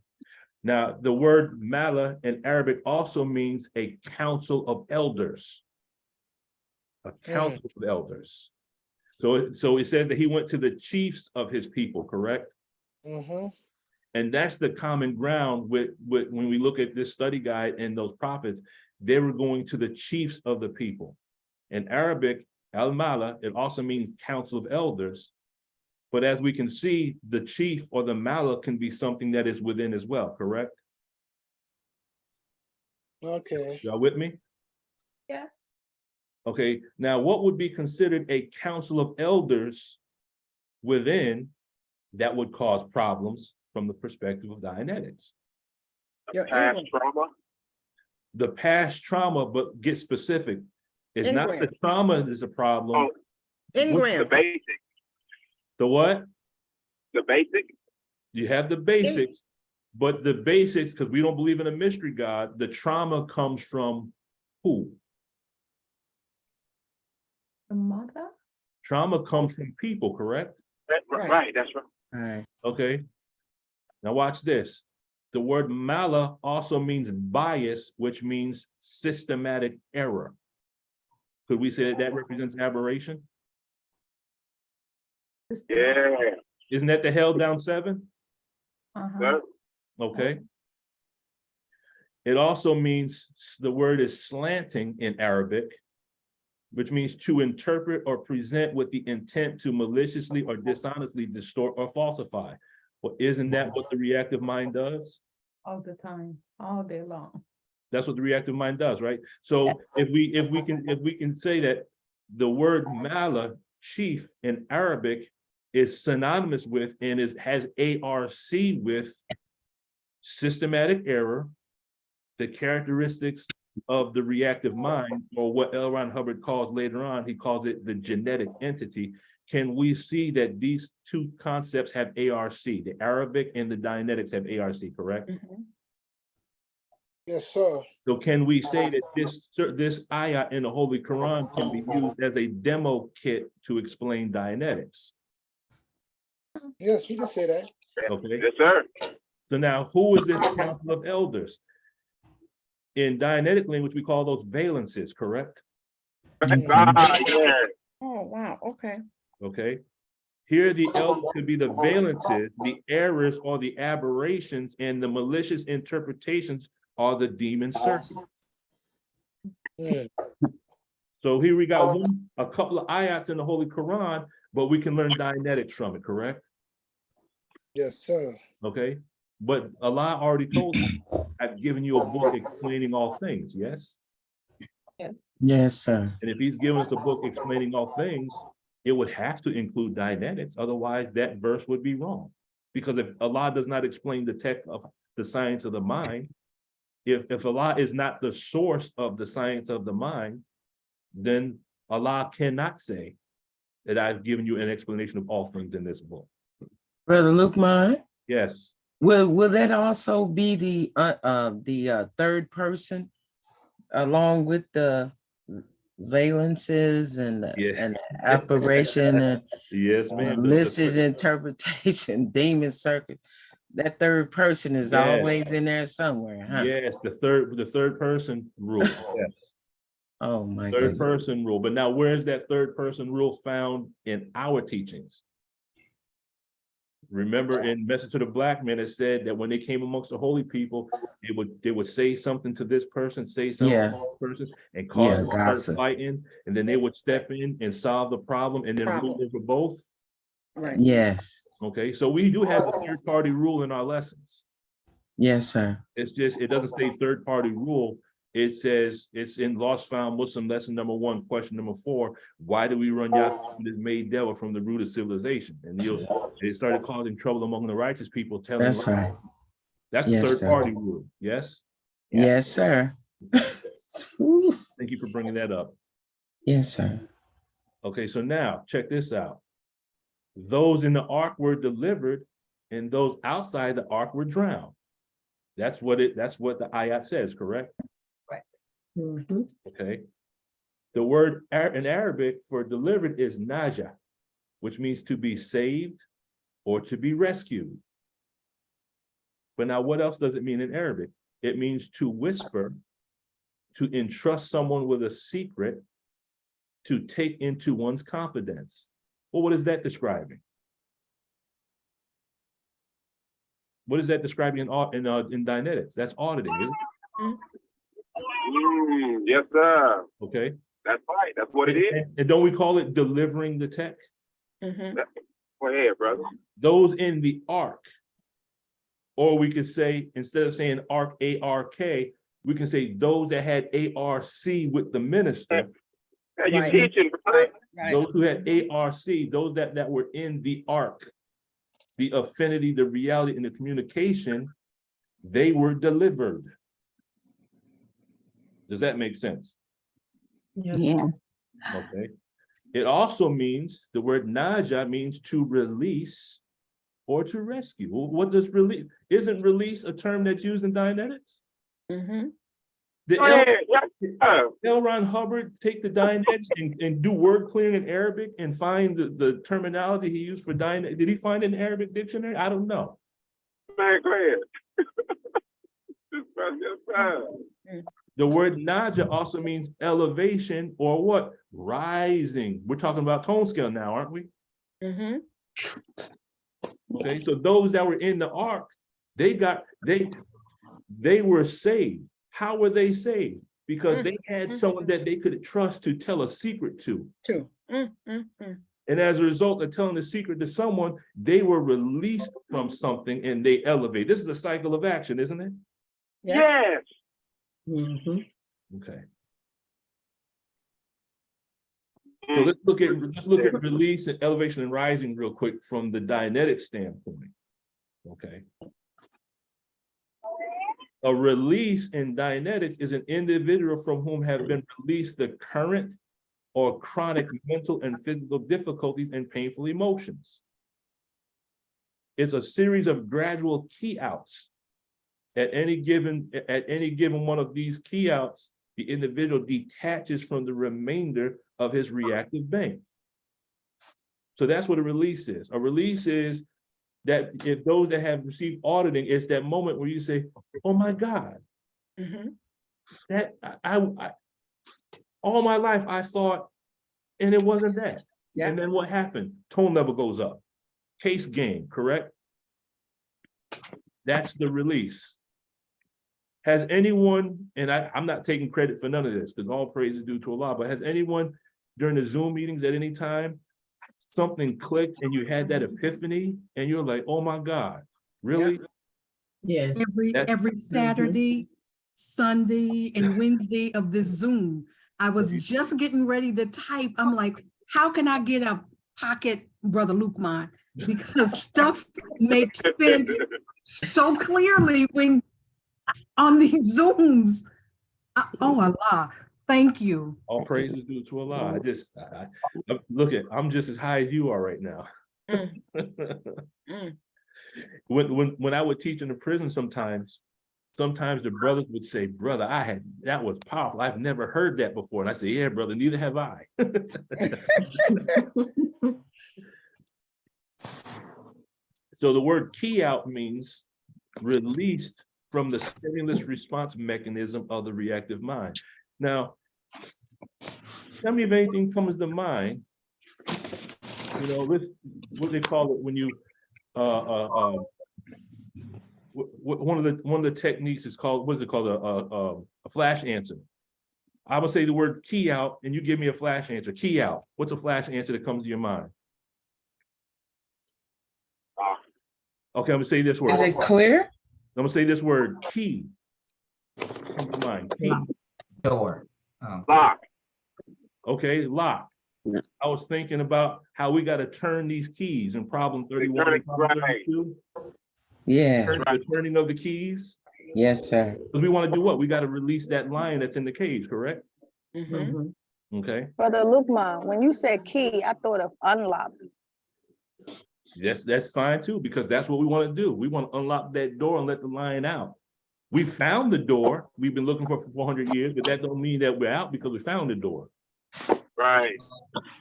Now, the word mala in Arabic also means a council of elders. A council of elders. So it says that he went to the chiefs of his people, correct? And that's the common ground with when we look at this study guide and those prophets, they were going to the chiefs of the people. In Arabic, al-mala, it also means council of elders. But as we can see, the chief or the mala can be something that is within as well, correct? Okay. Y'all with me? Yes. Okay, now what would be considered a council of elders within that would cause problems from the perspective of Dianetics? Your Past English. trauma. The past trauma, but get specific. It's not the Engram. trauma that's a problem. Oh, the Engrams. basic. The what? The basic. You have the basics, but the basics, because we don't believe in a mystery God, the trauma comes from who? The mother? Trauma comes from people, correct? Right. Right. That's right. All right. Okay. Now watch this. The word mala also means bias, which means systematic error. Could we say that that represents aberration? Yeah. Isn't that the held down 7? Uh-huh. Sir. Okay. It also means the word is slanting in Arabic, which means to interpret or present with the intent to maliciously or dishonestly distort or falsify. Well, isn't that what the reactive mind does? All the time, all day long. That's what the reactive mind does, right? So if we can say that the word mala, chief in Arabic, is synonymous with and has ARC with systematic error, the characteristics of the reactive mind, or what L. Ron Hubbard calls later on, he calls it the genetic entity. Can we see that these two concepts have ARC? The Arabic and the Dianetics have ARC, correct? Mhm. Yes, sir. So can we say that this ayah in the Holy Quran can be used as a demo kit to explain Dianetics? Yes, we can say that. Okay. Yes, sir. So now, who is this council of elders? In Dianetic language, we call those valences, correct? Ah, yeah. Oh, wow. Okay. Okay. Here, the elders could be the valences, the errors or the aberrations, and the malicious interpretations are the demon serpents. Mm. So here we got a couple of ayats in the Holy Quran, but we can learn Dianetics from it, correct? Yes, sir. Okay. But Allah already told us, I've given you a book explaining all things, yes? Yes. Yes, sir. And if he's given us a book explaining all things, it would have to include Dianetics. Otherwise, that verse would be wrong. Because if Allah does not explain the tech of the science of the mind, if Allah is not the source of the science of the mind, then Allah cannot say that I've given you an explanation of all things in this book. Brother Lukman, Yes. will that also be the third person along with the valences and Yeah. and operation and Yes, ma'am. malicious interpretation, demon circuit? That third person is Yes. always in there somewhere, huh? Yes, the third person rule. Yes. Oh my Third goodness. person rule. But now where is that third person rule found in our teachings? Remember in Message to the Black Man, it said that when they came amongst the holy people, they would say something to this person, say something Yeah. to this person, and cause Yeah, them to start gossip. fighting, and then they would step in and solve the problem and then rule over both. Right. Yes. Okay, so we do have the third party rule in our lessons. Yes, sir. It's just, it doesn't say third party rule. It says it's in Lost Found Muslim lesson number 1, question number 4. Why do we run Yahweh this made devil from the root of civilization? And they started causing trouble among the righteous people, telling That's lies. right. That's the Yes, third sir. party rule. Yes. Yes, sir. Ooh. Thank you for bringing that up. Yes, sir. Okay, so now check this out. Those in the ark were delivered, and those outside the ark were drowned. That's what the ayat says, correct? Mhm. Okay. The word in Arabic for delivered is naja, which means to be saved or to be rescued. But now what else does it mean in Arabic? It means to whisper, to entrust someone with a secret, to take into one's confidence. Well, what is that describing? What is that describing in Dianetics? That's auditing, isn't it? Yes, sir. Okay. That's right. That's what it is. And don't we call it delivering the tech? Mhm. Go ahead, brother. Those in the ark, or we could say, instead of saying ark, A-R-K, we can say those that had A-R-C with the minister. Hey, you Right. teaching, brother? Right. Those who had A-R-C, those that were in the ark, the affinity, the reality, and the communication, they were delivered. Does that make sense? Yeah. Okay. It also means, the word naja means to release or to rescue. Well, what does release? Isn't release a term that's used in Dianetics? Mhm. Did Go ahead. Yes, sir. L. Ron Hubbard take the Dianetics and do word clearing in Arabic and find the terminology he used for Dianetic? Did he find it in Arabic dictionary? I don't know. Man, go ahead. Yes, sir. The word naja also means elevation or what? Rising. We're talking about tone scale now, aren't we? Mhm. Okay, so those that were in the ark, they were saved. How were they saved? Because they had someone that they could trust to tell a secret to. Two. And as a result of telling the secret to someone, they were released from something and they elevate. This is a cycle of action, isn't it? Yeah. Yes. Mhm. Okay. So let's look at release and elevation and rising real quick from the Dianetic standpoint. Okay. A release in Dianetics is an individual from whom have been released the current or chronic mental and physical difficulties and painful emotions. It's a series of gradual key outs. At any given one of these key outs, the individual detaches from the remainder of his reactive bank. So that's what a release is. A release is that if those that have received auditing, it's that moment where you say, oh my God, that I all my life I thought, and it wasn't that. Yeah. And then what happened? Tone level goes up. Case game, correct? That's the release. Has anyone, and I'm not taking credit for none of this because all praise is due to Allah, but has anyone during the Zoom meetings at any time, something clicked and you had that epiphany and you're like, oh my God, really? Yes. Every Saturday, Sunday, and Wednesday of this Zoom, I was just getting ready to type. I'm like, how can I get a pocket, Brother Lukman? Because stuff makes sense so clearly when on these Zooms. Oh Allah, thank you. All praise is due to Allah. I'm just as high as you are right now. When I would teach in the prison sometimes the brothers would say, brother, that was powerful. I've never heard that before. And I say, yeah, brother, neither have I. So the word key out means released from the stimulus response mechanism of the reactive mind. Now, tell me if anything comes to mind, you know, what they call it when you, one of the techniques is called, what is it called, a flash answer. I would say the word key out and you give me a flash answer, key out. What's a flash answer that comes to your mind? Okay, I'm gonna say this word. Is it clear? I'm gonna say this word, key. Come to mind, key. Door. Oh. Lock. Okay, lock. I was thinking about how we got to turn these keys in problem 31 and problem 32. Yeah. The turning of the keys. Yes, sir. Because we want to do what? We got to release that lion that's in the cage, correct? Okay. Brother Lukman, when you said key, I thought of unlock. That's fine too, because that's what we want to do. We want to unlock that door and let the lion out. We found the door we've been looking for 400 years, but that don't mean that we're out because we found the door. Right.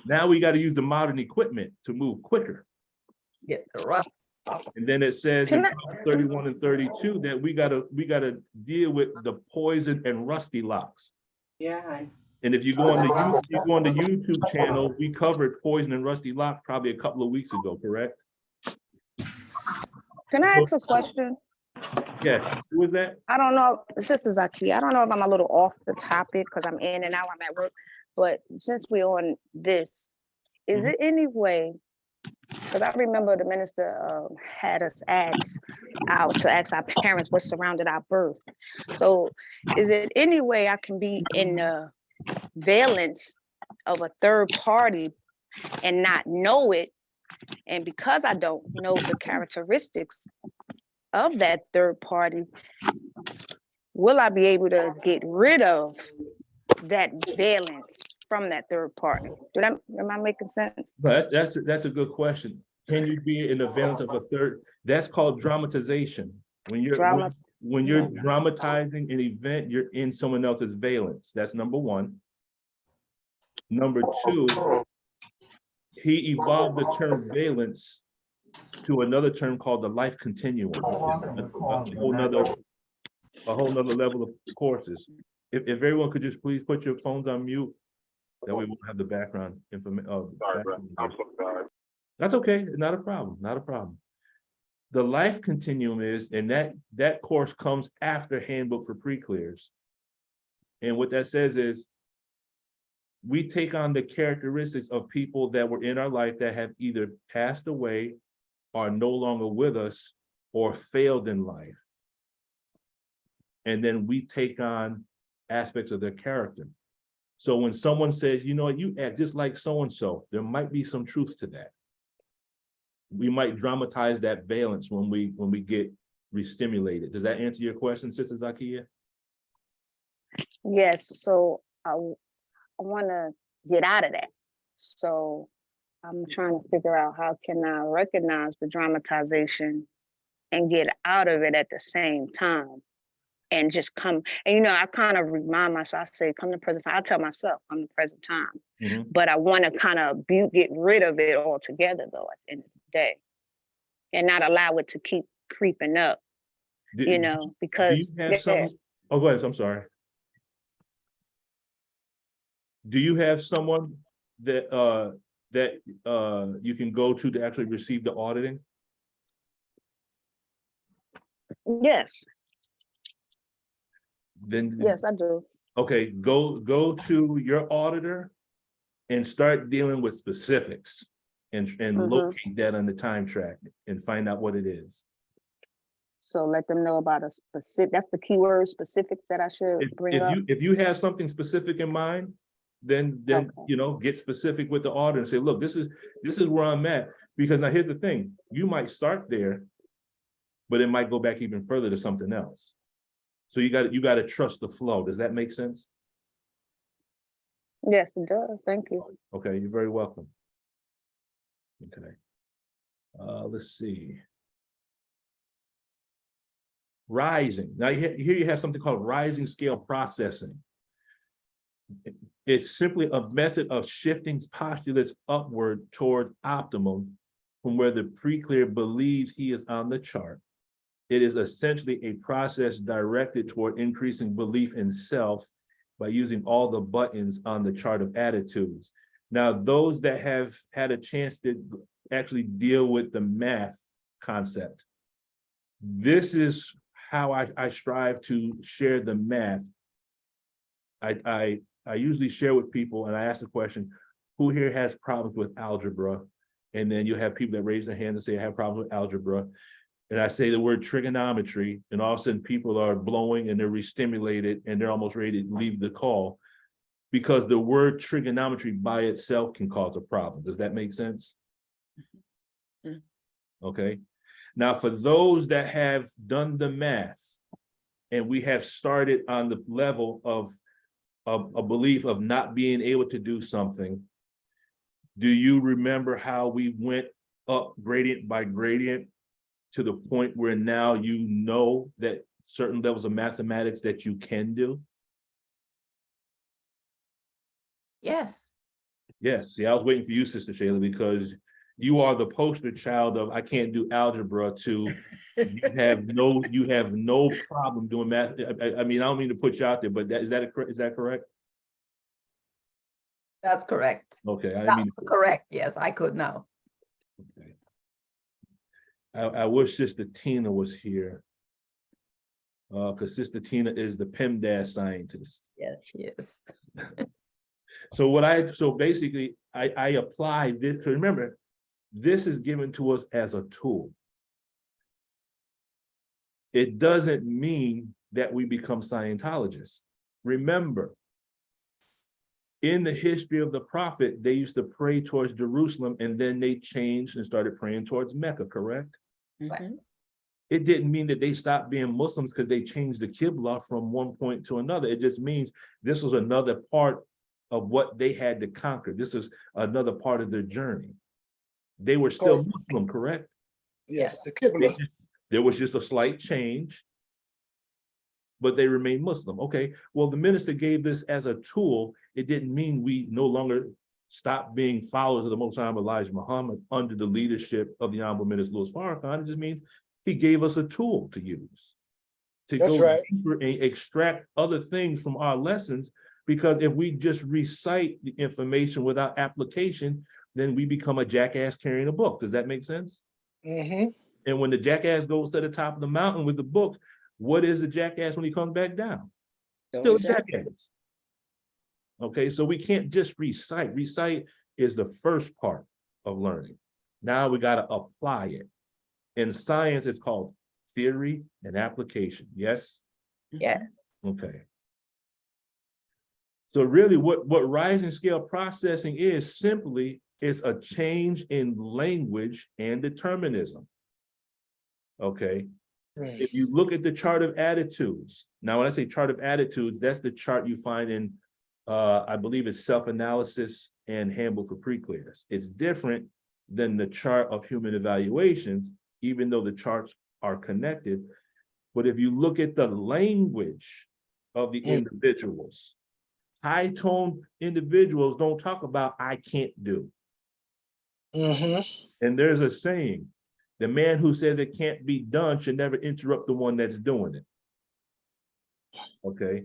Now we got to use the modern equipment to move quicker. Get the rust off. And then it says in 31 and 32 that we gotta deal with the poison and rusty locks. Yeah. And if you go on the YouTube channel, we covered poison and rusty lock probably a couple of weeks ago, correct? Can I So, ask a question? yes, who is that? I don't know, this is Zaki. I don't know if I'm a little off the topic because I'm in and out, I'm at work. But since we're on this, is Mhm. it any way, because I remember the minister had us ask our parents what surrounded our birth. So is it any way I can be in the valence of a third party and not know it? And because I don't know the characteristics of that third party, will I be able to get rid of that valence from that third party? Am I making sense? But that's a good question. Can you be in the valence of a third? That's called dramatization. When you're Drama. when you're dramatizing an event, you're in someone else's valence. That's number one. Number two, he evolved the term valence to another term called the life continuum, which is a whole nother level of courses. If everyone could just please put your phones on mute, that way we won't have the background information. Sorry, bro. I'm so sorry. That's okay, not a problem, not a problem. The life continuum is, and that course comes after Handbook for Pre-Clears. And what that says is, we take on the characteristics of people that were in our life that have either passed away, are no longer with us, or failed in life. And then we take on aspects of their character. So when someone says, you know what, you act just like so-and-so, there might be some truth to that. We might dramatize that valence when we get re-stimulated. Does that answer your question, Sister Zakia? Yes, so I want to get out of that. So I'm trying to figure out how can I recognize the dramatization and get out of it at the same time, and just come. And I kind of remind myself. I say, "Come to present time." I tell myself, "Come to present time," but I want to kind of get rid of it altogether, though, at the end of the day, and not allow it to keep creeping up. Because do you have some? Oh, go ahead. I'm sorry. Do you have someone that you can go to actually receive the auditing? Yes. Then yes, I do. Okay, go to your auditor and start dealing with specifics and locate that on the time track and find out what it is. So let them know about a specific, that's the keyword, specifics that I should bring up. If you have something specific in mind, then okay, get specific with the auditor and say, look, this is where I'm at. Because now here's the thing, you might start there, but it might go back even further to something else. So you got to trust the flow. Does that make sense? Yes, it does. Thank you. Okay, you're very welcome. Okay. Let's see. Rising. Now here you have something called rising scale processing. It's simply a method of shifting postulates upward toward optimum from where the pre-clear believes he is on the chart. It is essentially a process directed toward increasing belief in self by using all the buttons on the chart of attitudes. Now, those that have had a chance to actually deal with the math concept, this is how I strive to share the math. I usually share with people and I ask the question, who here has problems with algebra? And then you have people that raise their hand and say, I have problems with algebra. And I say the word trigonometry, and all of a sudden people are blowing and they're re-stimulated and they're almost ready to leave the call because the word trigonometry by itself can cause a problem. Does that make sense? Okay. Now, for those that have done the math and we have started on the level of a belief of not being able to do something, do you remember how we went up gradient by gradient to the point where now you know that certain levels of mathematics that you can do? Yes. Yes. See, I was waiting for you, Sister Shayla, because you are the poster child of I can't do algebra to you have no problem doing math. I mean, I don't mean to put you out there, but is that correct? That's correct. Okay, I That mean was correct. Yes, I could now. Okay. I wish Sister Tina was here. Because Sister Tina is the PEMDAS scientist. Yeah, she is. So basically I apply this, because remember, this is given to us as a tool. It doesn't mean that we become Scientologists. Remember, in the history of the prophet, they used to pray towards Jerusalem and then they changed and started praying towards Mecca, correct? Right. It didn't mean that they stopped being Muslims because they changed the Qibla from one point to another. It just means this was another part of what they had to conquer. This is another part of their journey. They were still Muslim, correct? Yes, the Qibla. There was just a slight change, but they remained Muslim. Okay, well, the minister gave this as a tool. It didn't mean we no longer stop being followers of the Most High Elijah Muhammad under the leadership of the Honorable Minister Louis Farrakhan. It just means he gave us a tool to use to That's go right. deeper and extract other things from our lessons. Because if we just recite the information without application, then we become a jackass carrying a book. Does that make sense? Mm-hmm. And when the jackass goes to the top of the mountain with the book, what is the jackass when he comes back down? Still a jackass. Okay, so we can't just recite. Recite is the first part of learning. Now we got to apply it. In science, it's called theory and application. Yes? Yes. Okay. So really what rising scale processing is simply is a change in language and determinism. Okay. If you look at the chart of attitudes, now when I say chart of attitudes, that's the chart you find in, I believe it's Self-Analysis and Handbook for Pre-Clears. It's different than the chart of human evaluations, even though the charts are connected. But if you look at the language of the individuals, high-tone individuals don't talk about I can't do. And there's a saying, the man who says it can't be done should never interrupt the one that's doing it. Okay.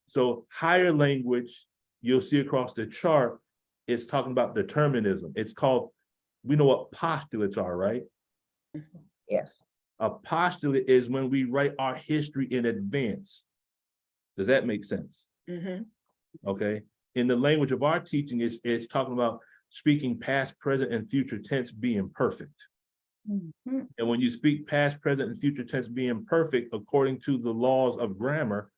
So higher language, you'll see across the chart, it's talking about determinism. It's called, we know what postulates are, right? Yes. A postulate is when we write our history in advance. Does that make sense? Okay. In the language of our teaching, it's talking about speaking past, present, and future tense being perfect. And when you speak past, present, and future tense being perfect, according to the laws of grammar,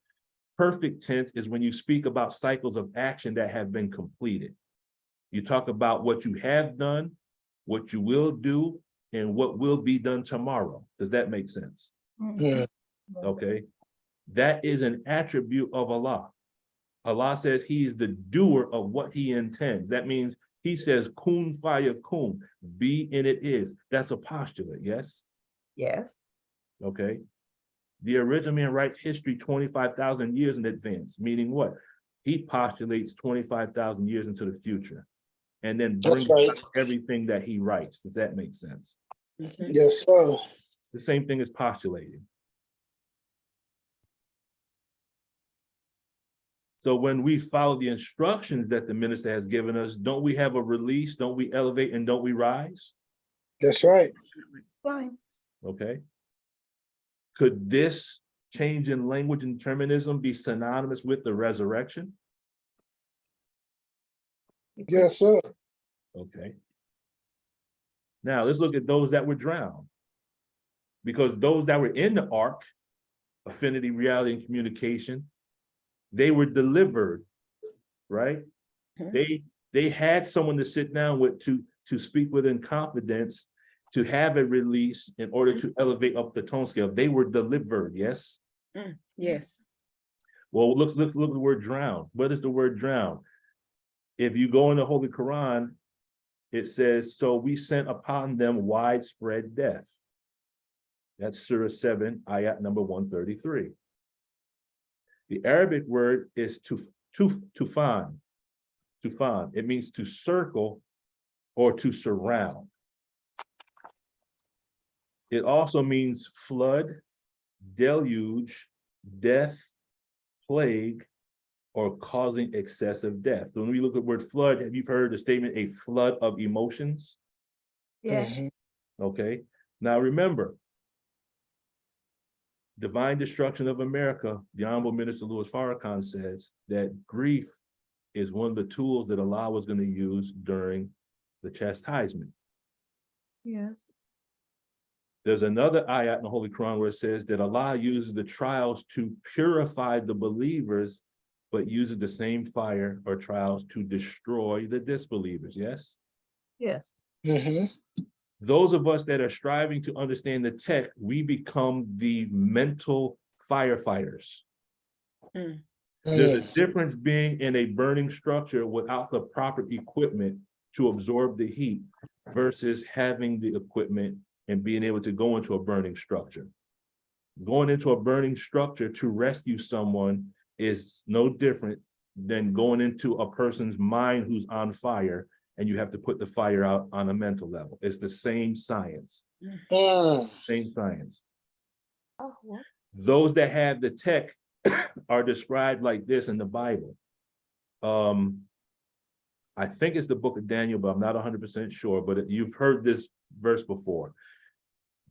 perfect tense is when you speak about cycles of action that have been completed. You talk about what you have done, what you will do, and what will be done tomorrow. Does that make sense? Okay. That is an attribute of Allah. Allah says he is the doer of what he intends. That means he says, kun fayakun, be and it is. That's a postulate, yes? Yes. Okay. The original man writes history 25,000 years in advance, meaning what? He postulates 25,000 years into the future and then brings everything that he writes. Does that make sense? Yes, sir. The same thing as postulating. So when we follow the instructions that the minister has given us, don't we have a release? Don't we elevate and don't we rise? That's right. Fine. Okay. Could this change in language and determinism be synonymous with the resurrection? Yes, sir. Okay. Now let's look at those that were drowned. Because those that were in the ark, affinity, reality, and communication, they were delivered, right? They had someone to sit down with to speak with in confidence, to have a release in order to elevate up the tone scale. They were delivered, yes? Yes. Well, look at the word drown. What is the word drown? If you go in the Holy Quran, it says, so we sent upon them widespread death. That's Surah 7, ayat number 133. The Arabic word is tufan. Tufan. It means to circle or to surround. It also means flood, deluge, death, plague, or causing excessive death. So when we look at the word flood, have you heard the statement, a flood of emotions? Yes. Okay. Now remember, Divine Destruction of America, the Honorable Minister Louis Farrakhan says that grief is one of the tools that Allah was going to use during the chastisement. Yes. There's another ayat in the Holy Quran where it says that Allah uses the trials to purify the believers, but uses the same fire or trials to destroy the disbelievers, yes? Yes. Those of us that are striving to understand the text, we become the mental firefighters. There's a difference being in a burning structure without the proper equipment to absorb the heat versus having the equipment and being able to go into a burning structure. Going into a burning structure to rescue someone is no different than going into a person's mind who's on fire, and you have to put the fire out on a mental level. It's the same science. Same science. Oh, what? Those that have the tech are described like this in the Bible. I think it's the book of Daniel, but I'm not 100% sure, but you've heard this verse before.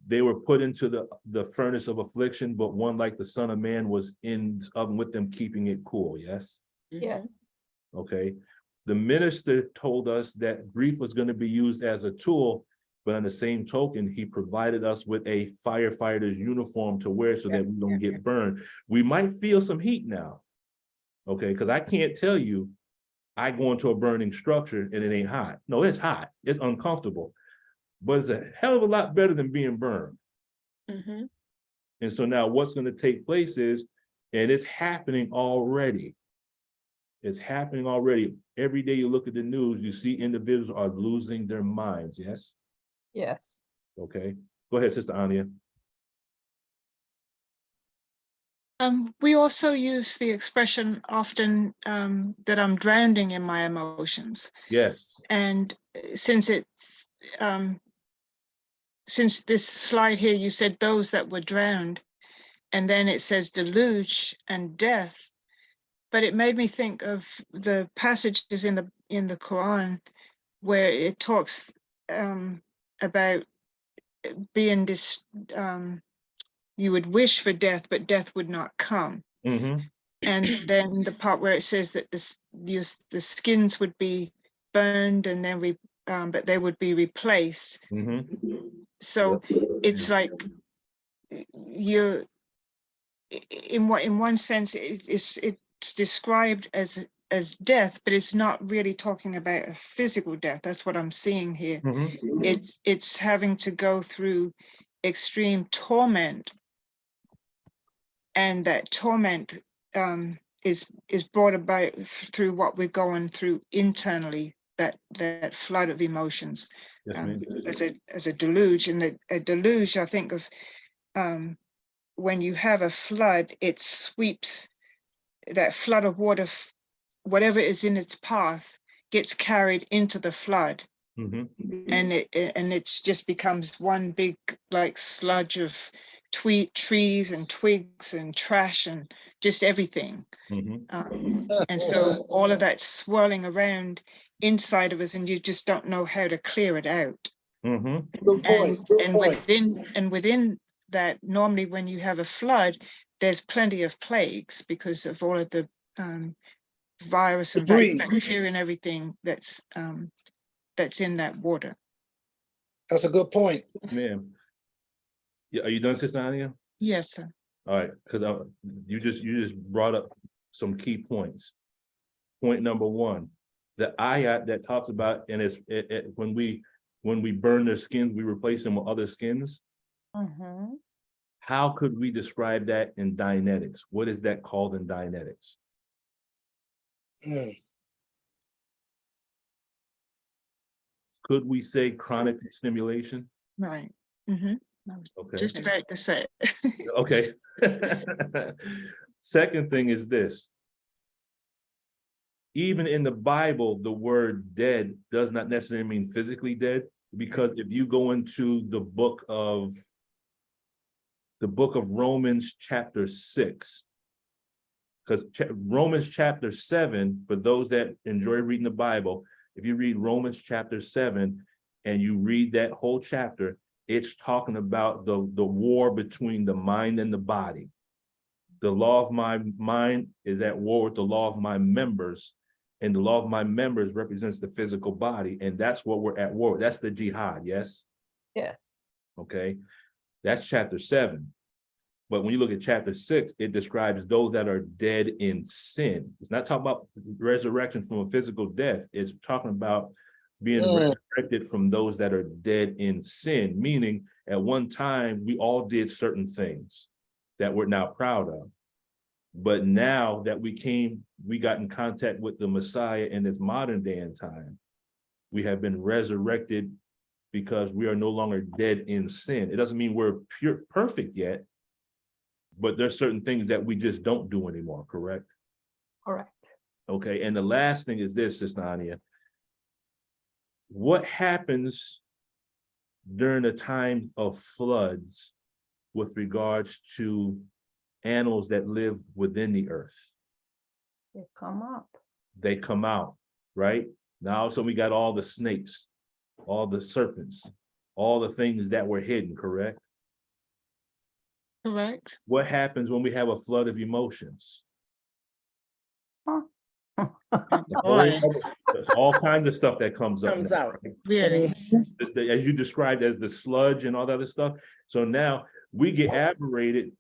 They were put into the furnace of affliction, but one like the Son of Man was in oven with them, keeping it cool, yes? Yeah. Okay. The minister told us that grief was going to be used as a tool, but on the same token, he provided us with a firefighter's uniform to wear so that we don't get burned. We might feel some heat now, okay? Because I can't tell you I go into a burning structure and it ain't hot. No, it's hot. It's uncomfortable, but it's a hell of a lot better than being burned. And so now what's going to take place is, and it's happening already. It's happening already. Every day you look at the news, you see individuals are losing their minds, yes? Yes. Okay. Go ahead, Sister Anya. We also use the expression often that I'm drowning in my emotions. Yes. And since this slide here, you said those that were drowned, and then it says deluge and death. But it made me think of the passages in the Quran where it talks about being this, you would wish for death, but death would not come. And then the part where it says that the skins would be burned and then but they would be replaced. So it's like you're in one sense it's described as death, but it's not really talking about a physical death. That's what I'm seeing here. It's having to go through extreme torment, and that torment is brought about through what we're going through internally, that flood of emotions. As a deluge. And a deluge, I think of when you have a flood, it sweeps that flood of water, whatever is in its path gets carried into the flood. And it just becomes one big like sludge of trees and twigs and trash and just everything. And so all of that swirling around inside of us, and you just don't know how to clear it out. And within that, normally when you have a flood, there's plenty of plagues because of all of the virus and bacteria and everything that's in that water. That's a good point. Ma'am. Yeah, are you done, Sister Anya? Yes, sir. All right, because you just brought up some key points. Point number one, the ayat that talks about, and it's when we burn their skins, we replace them with other skins. How could we describe that in Dianetics? What is that called in Dianetics? Could we say chronic stimulation? Right. I was just about to say it. Okay. Second thing is this. Even in the Bible, the word dead does not necessarily mean physically dead, because if you go into the book of Romans chapter 6, because Romans chapter 7, for those that enjoy reading the Bible, if you read Romans chapter 7 and you read that whole chapter, it's talking about the war between the mind and the body. The law of my mind is at war with the law of my members, and the law of my members represents the physical body, and that's what we're at war with. That's the jihad, yes? Yes. Okay, that's chapter 7. But when you look at chapter 6, it describes those that are dead in sin. It's not talking about resurrection from a physical death. It's talking about being resurrected from those that are dead in sin, meaning at one time we all did certain things that we're now proud of. But now that we got in contact with the Messiah in this modern day and time, we have been resurrected because we are no longer dead in sin. It doesn't mean we're perfect yet, but there's certain things that we just don't do anymore, correct? Correct. Okay, and the last thing is this, Sister Ania. What happens during the time of floods with regards to animals that live within the earth? They come up. They come out, right? Now, so we got all the snakes, all the serpents, all the things that were hidden, correct? Correct. What happens when we have a flood of emotions? Boy, There's all kinds of stuff that comes up. Comes now, out. right? really. As you described as the sludge and all that other stuff. So now we get aberrated.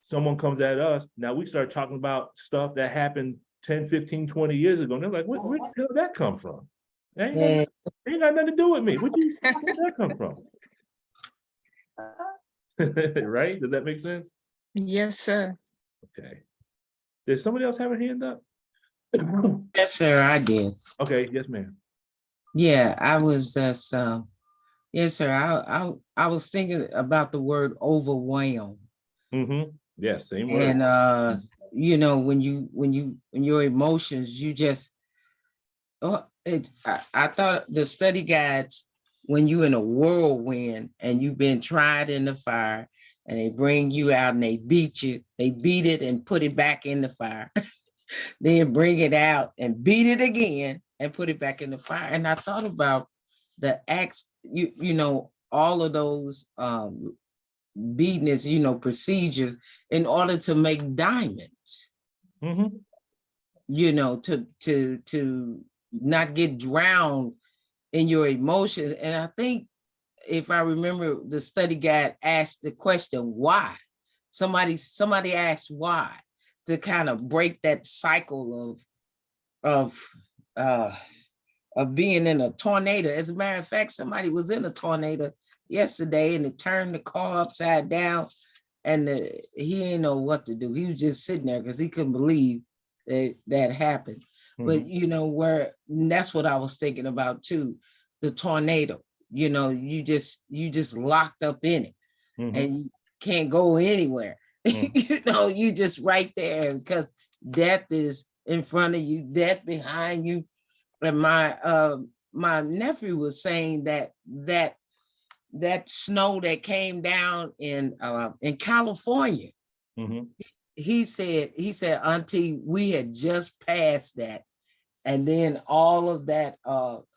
Someone comes at us. Now we start talking about stuff that happened 10, 15, 20 years ago. And they're like, where the hell did that come from? That ain't got nothing to do with me. Where did that come from? Right? Does that make sense? Yes, sir. Okay. Did somebody else have a hand up? Yes, sir, I did. Okay, yes, ma'am. Yeah, I was just, yes, sir, I was thinking about the word overwhelm. Yes, same word. And you know, when your emotions, you just, I thought the study guides, when you in a whirlwind and you've been tried in the fire and they bring you out and they beat you, they beat it and put it back in the fire. Then bring it out and beat it again and put it back in the fire. And I thought about the acts, you know, all of those beatings, you know, procedures in order to make diamonds. You know, to not get drowned in your emotions. And I think, if I remember, the study guide asked the question, why? Somebody asked why, to kind of break that cycle of being in a tornado. As a matter of fact, somebody was in a tornado yesterday and it turned the car upside down, and he didn't know what to do. He was just sitting there because he couldn't believe that happened. But you know, that's what I was thinking about too, the tornado. You know, you just locked up in it, and you can't go anywhere. You know, you just right there because death is in front of you, death behind you. And my nephew was saying that snow that came down in California. He said, Auntie, we had just passed that. And then all of that,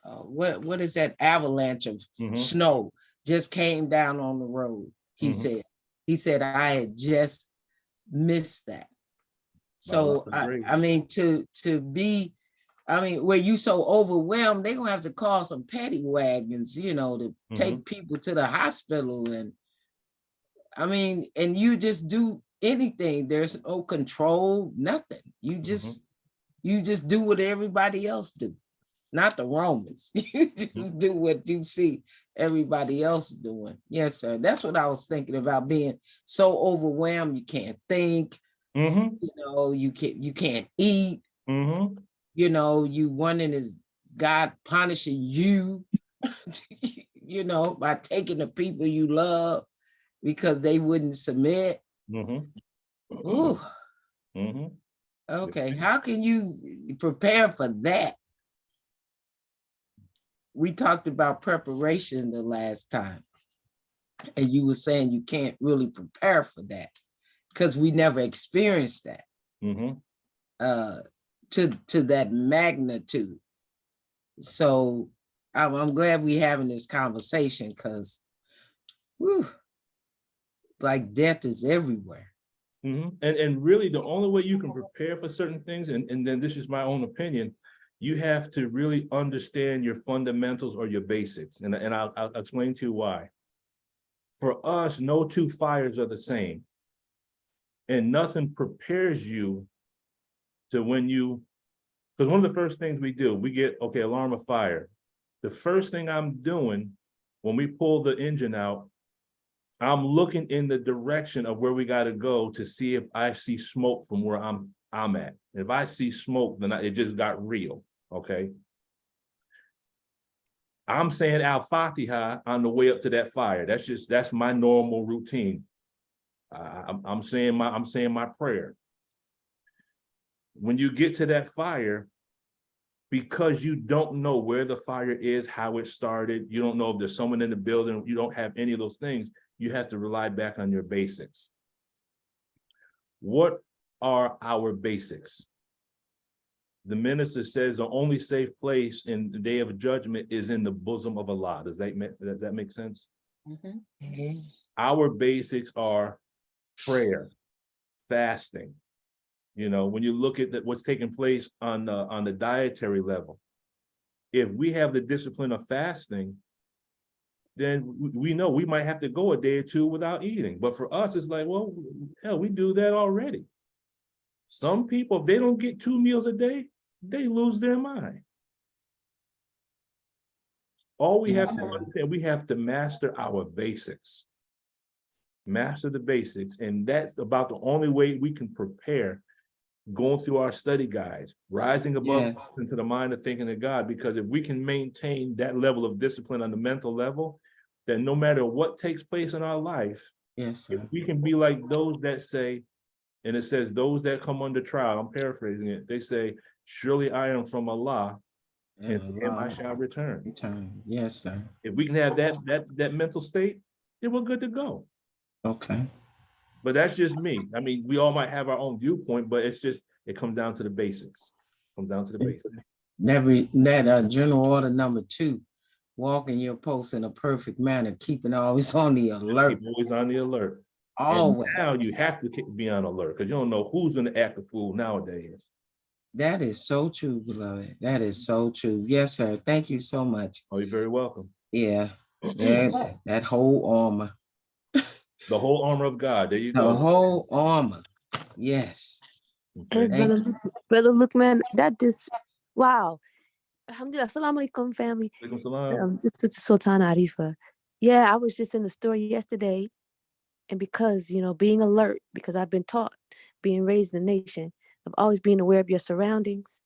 what is that avalanche of snow just came down on the road. He said, I had just missed that. So I mean, to be, I mean, where you so overwhelmed, they're gonna have to call some paddy wagons, you know, to take people to the hospital. And I mean, and you just do anything. There's no control, nothing. You just do what everybody else do. Not the Romans. You just do what you see everybody else doing. Yes, sir. That's what I was thinking about, being so overwhelmed you can't think. You know, you can't eat. You know, you wondering, is God punishing you? You know, by taking the people you love because they wouldn't submit. Ooh. Okay, how can you prepare for that? We talked about preparation the last time, and you were saying you can't really prepare for that because we never experienced that to that magnitude. So I'm glad we're having this conversation, because whew, like death is everywhere. And really the only way you can prepare for certain things, and then this is my own opinion, you have to really understand your fundamentals or your basics. And I'll explain to you why. For us, no two fires are the same. And nothing prepares you to when you, because one of the first things we do, we get, okay, alarm of fire. The first thing I'm doing when we pull the engine out, I'm looking in the direction of where we got to go to see if I see smoke from where I'm at. If I see smoke, then it just got real, okay? I'm saying Al-Fatiha on the way up to that fire. That's my normal routine. I'm saying my prayer. When you get to that fire, because you don't know where the fire is, how it started, you don't know if there's someone in the building, you don't have any of those things, you have to rely back on your basics. What are our basics? The minister says the only safe place in the day of judgment is in the bosom of Allah. Does that make sense? Our basics are prayer, fasting. You know, when you look at what's taking place on the dietary level, if we have the discipline of fasting, then we know we might have to go a day or two without eating. But for us, it's like, well, hell, we do that already. Some people, if they don't get 2 meals a day, they lose their mind. All we have to understand, we have to master our basics. Master the basics, and that's about the only way we can prepare. Going through our study guides, rising above into the mind of thinking of God, because if we can maintain that level of discipline on the mental level, then no matter what takes place in our life, if we can be like those that say, and it says those that come under trial, I'm paraphrasing it, they say, surely I am from Allah, and to him I shall return. Yes, sir. If we can have that mental state, then we're good to go. Okay. But that's just me. I mean, we all might have our own viewpoint, but it comes down to the basics. Comes down to the basics. That general order number 2, walking your post in a perfect manner, keeping always on the alert. Keep always on the alert. Always. And now you have to be on alert because you don't know who's going to act a fool nowadays. That is so true, beloved. That is so true. Yes, sir. Thank you so much. Oh, you're very welcome. Yeah. That whole armor. The whole armor of God. There you go. The whole armor. Yes. Hey, brother Lukman, that just, wow. Alhamdulillah, assalamu alaikum, family. This is Sultana Arifa. Yeah, I was just in the store yesterday, and because, being alert, because I've been taught, being raised in the nation, of always being aware of your surroundings.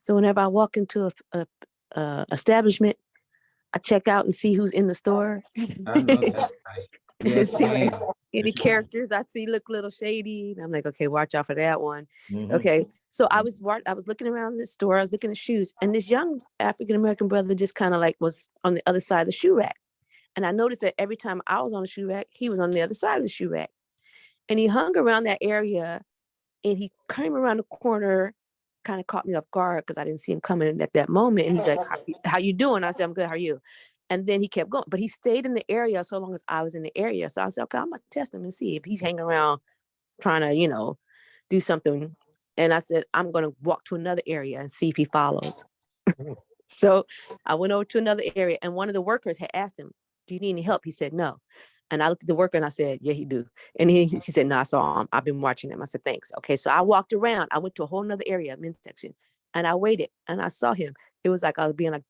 So whenever I walk into a establishment, I check out and see who's in the store. I know that's right. Yes, See like any characters I see look a little shady. And I'm like, okay, watch out for that one. Okay. So I was looking around the store, I was looking at shoes, and this young African-American brother just kind of like was on the other side of the shoe rack. And I noticed that every time I was on the shoe rack, he was on the other side of the shoe rack. And he hung around that area, and he came around the corner, kind of caught me off guard because I didn't see him coming at that moment. And he's like, how you doing? I said, I'm good. How are you? And then he kept going, but he stayed in the area so long as I was in the area. So I said, okay, I'm gonna test him and see if he's hanging around trying to, do something. And I said, I'm gonna walk to another area and see if he follows. So I went over to another area, and one of the workers had asked him, do you need any help? He said, no. And I looked at the worker and I said, yeah, he do. And she said, no, I saw him. I've been watching him. I said, thanks. Okay. So I walked around. I went to a whole nother area, men's section, and I waited and I saw him. It was like I was being like,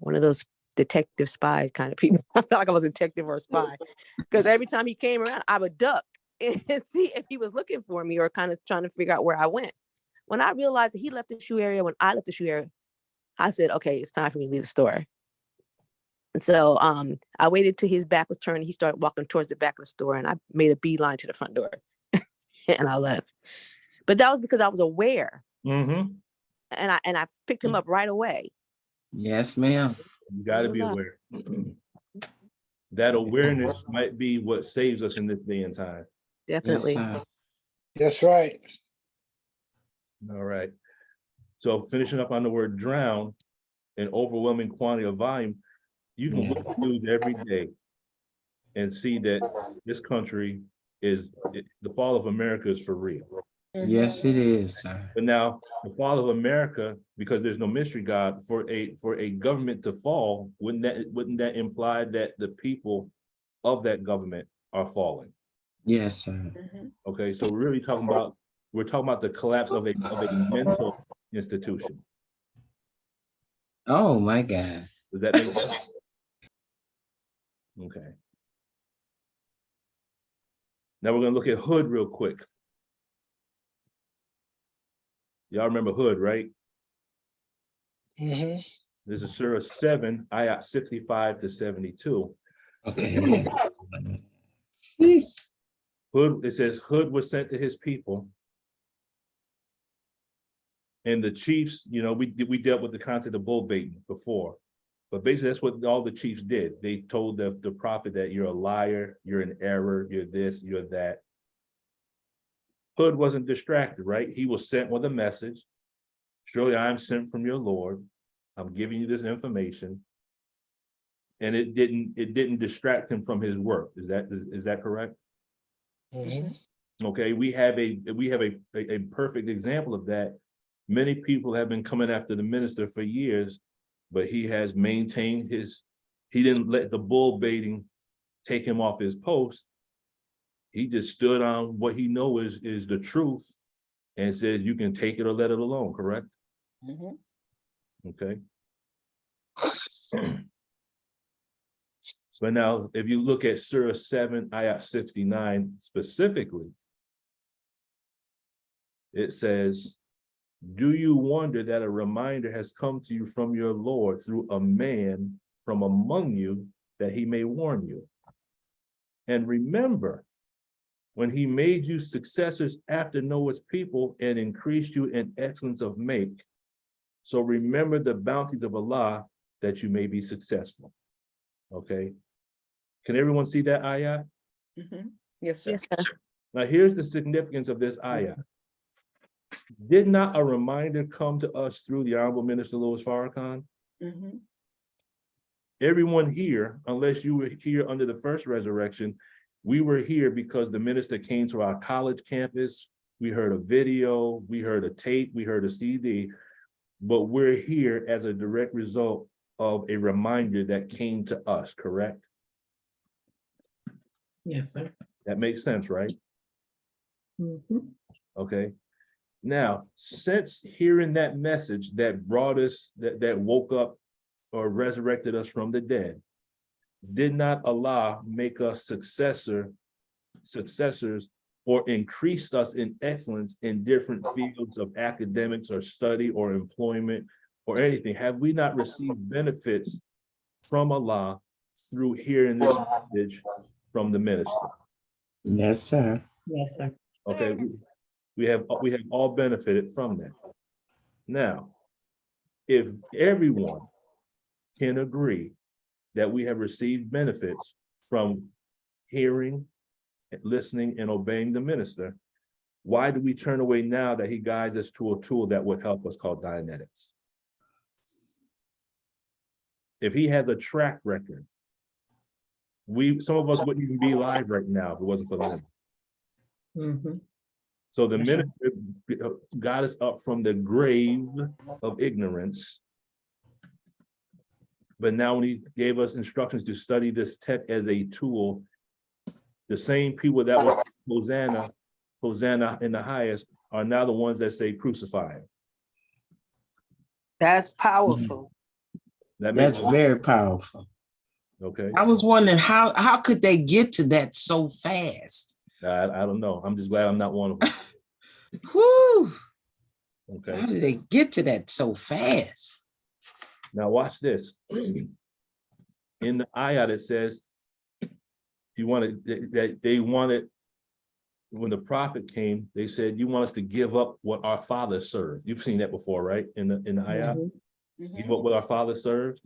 one of those detective spies kind of people. I felt like I was a detective or a spy, because every time he came around, I would duck and see if he was looking for me or kind of trying to figure out where I went. When I realized that he left the shoe area, when I left the shoe area, I said, okay, it's time for me to leave the store. And so I waited till his back was turned. He started walking towards the back of the store, and I made a beeline to the front door and I left. But that was because I was aware. And I picked him up right away. Yes, ma'am. You got to be aware. That awareness might be what saves us in this day and time. Definitely. Yes, that's right. All right. So finishing up on the word drown, an overwhelming quantity of volume, you can look at the news every day, and see that this country the fall of America is for real. Yes, it is, sir. But now the fall of America, because there's no mystery God, for a government to fall, wouldn't that imply that the people of that government are falling? Yes, sir. Okay, so we're really talking about the collapse of a mental institution. Oh my God. Does that make sense? Okay. Now we're gonna look at Hood real quick. Y'all remember Hood, right? Mhm. This is Surah 7, ayat 65 to 72. Okay. Jeez. Hood, it says, Hood was sent to his people. And the chiefs, you know, we dealt with the concept of bull baiting before. But basically, that's what all the chiefs did. They told the prophet that you're a liar, you're in error, you're this, you're that. Hood wasn't distracted, right? He was sent with a message. Surely I am sent from your Lord. I'm giving you this information. And it didn't distract him from his work. Is that correct? Mhm. Okay, we have a perfect example of that. Many people have been coming after the minister for years, but he has maintained he didn't let the bull baiting take him off his post. He just stood on what he knows is the truth and said, you can take it or let it alone, correct? Okay. But now, if you look at Surah 7, ayat 69 specifically, it says, do you wonder that a reminder has come to you from your Lord through a man from among you that he may warn you? And remember, when he made you successors after Noah's people and increased you in excellence of make. So remember the bounties of Allah that you may be successful. Okay. Can everyone see that ayah? Yes, sir. Yes, sir. Now here's the significance of this ayah. Did not a reminder come to us through the Honorable Minister Louis Farrakhan? Everyone here, unless you were here under the first resurrection, we were here because the minister came to our college campus. We heard a video, we heard a tape, we heard a CD, but we're here as a direct result of a reminder that came to us, correct? Yes, sir. That makes sense, right? Okay. Now, since hearing that message that brought us, that woke up or resurrected us from the dead, did not Allah make us successors or increased us in excellence in different fields of academics or study or employment or anything? Have we not received benefits from Allah through hearing this message from the minister? Yes, sir. Yes, sir. Okay, we have all benefited from that. Now, if everyone can agree that we have received benefits from hearing, listening, and obeying the minister, why do we turn away now that he guides us to a tool that would help us called Dianetics? If he has a track record, some of us wouldn't even be live right now if it wasn't for them. So the minister got us up from the grave of ignorance. But now when he gave us instructions to study this text as a tool, the same people that was Hosanna, Hosanna in the highest, are now the ones that say crucify him. That's powerful. That's very powerful. Okay. I was wondering how could they get to that so fast? I don't know. I'm just glad I'm not one of them. Whew. Okay. How did they get to that so fast? Now watch this. In the ayat it says, they wanted, when the prophet came, they said, you want us to give up what our father served. You've seen that before, right? In the ayat, give up what our father served.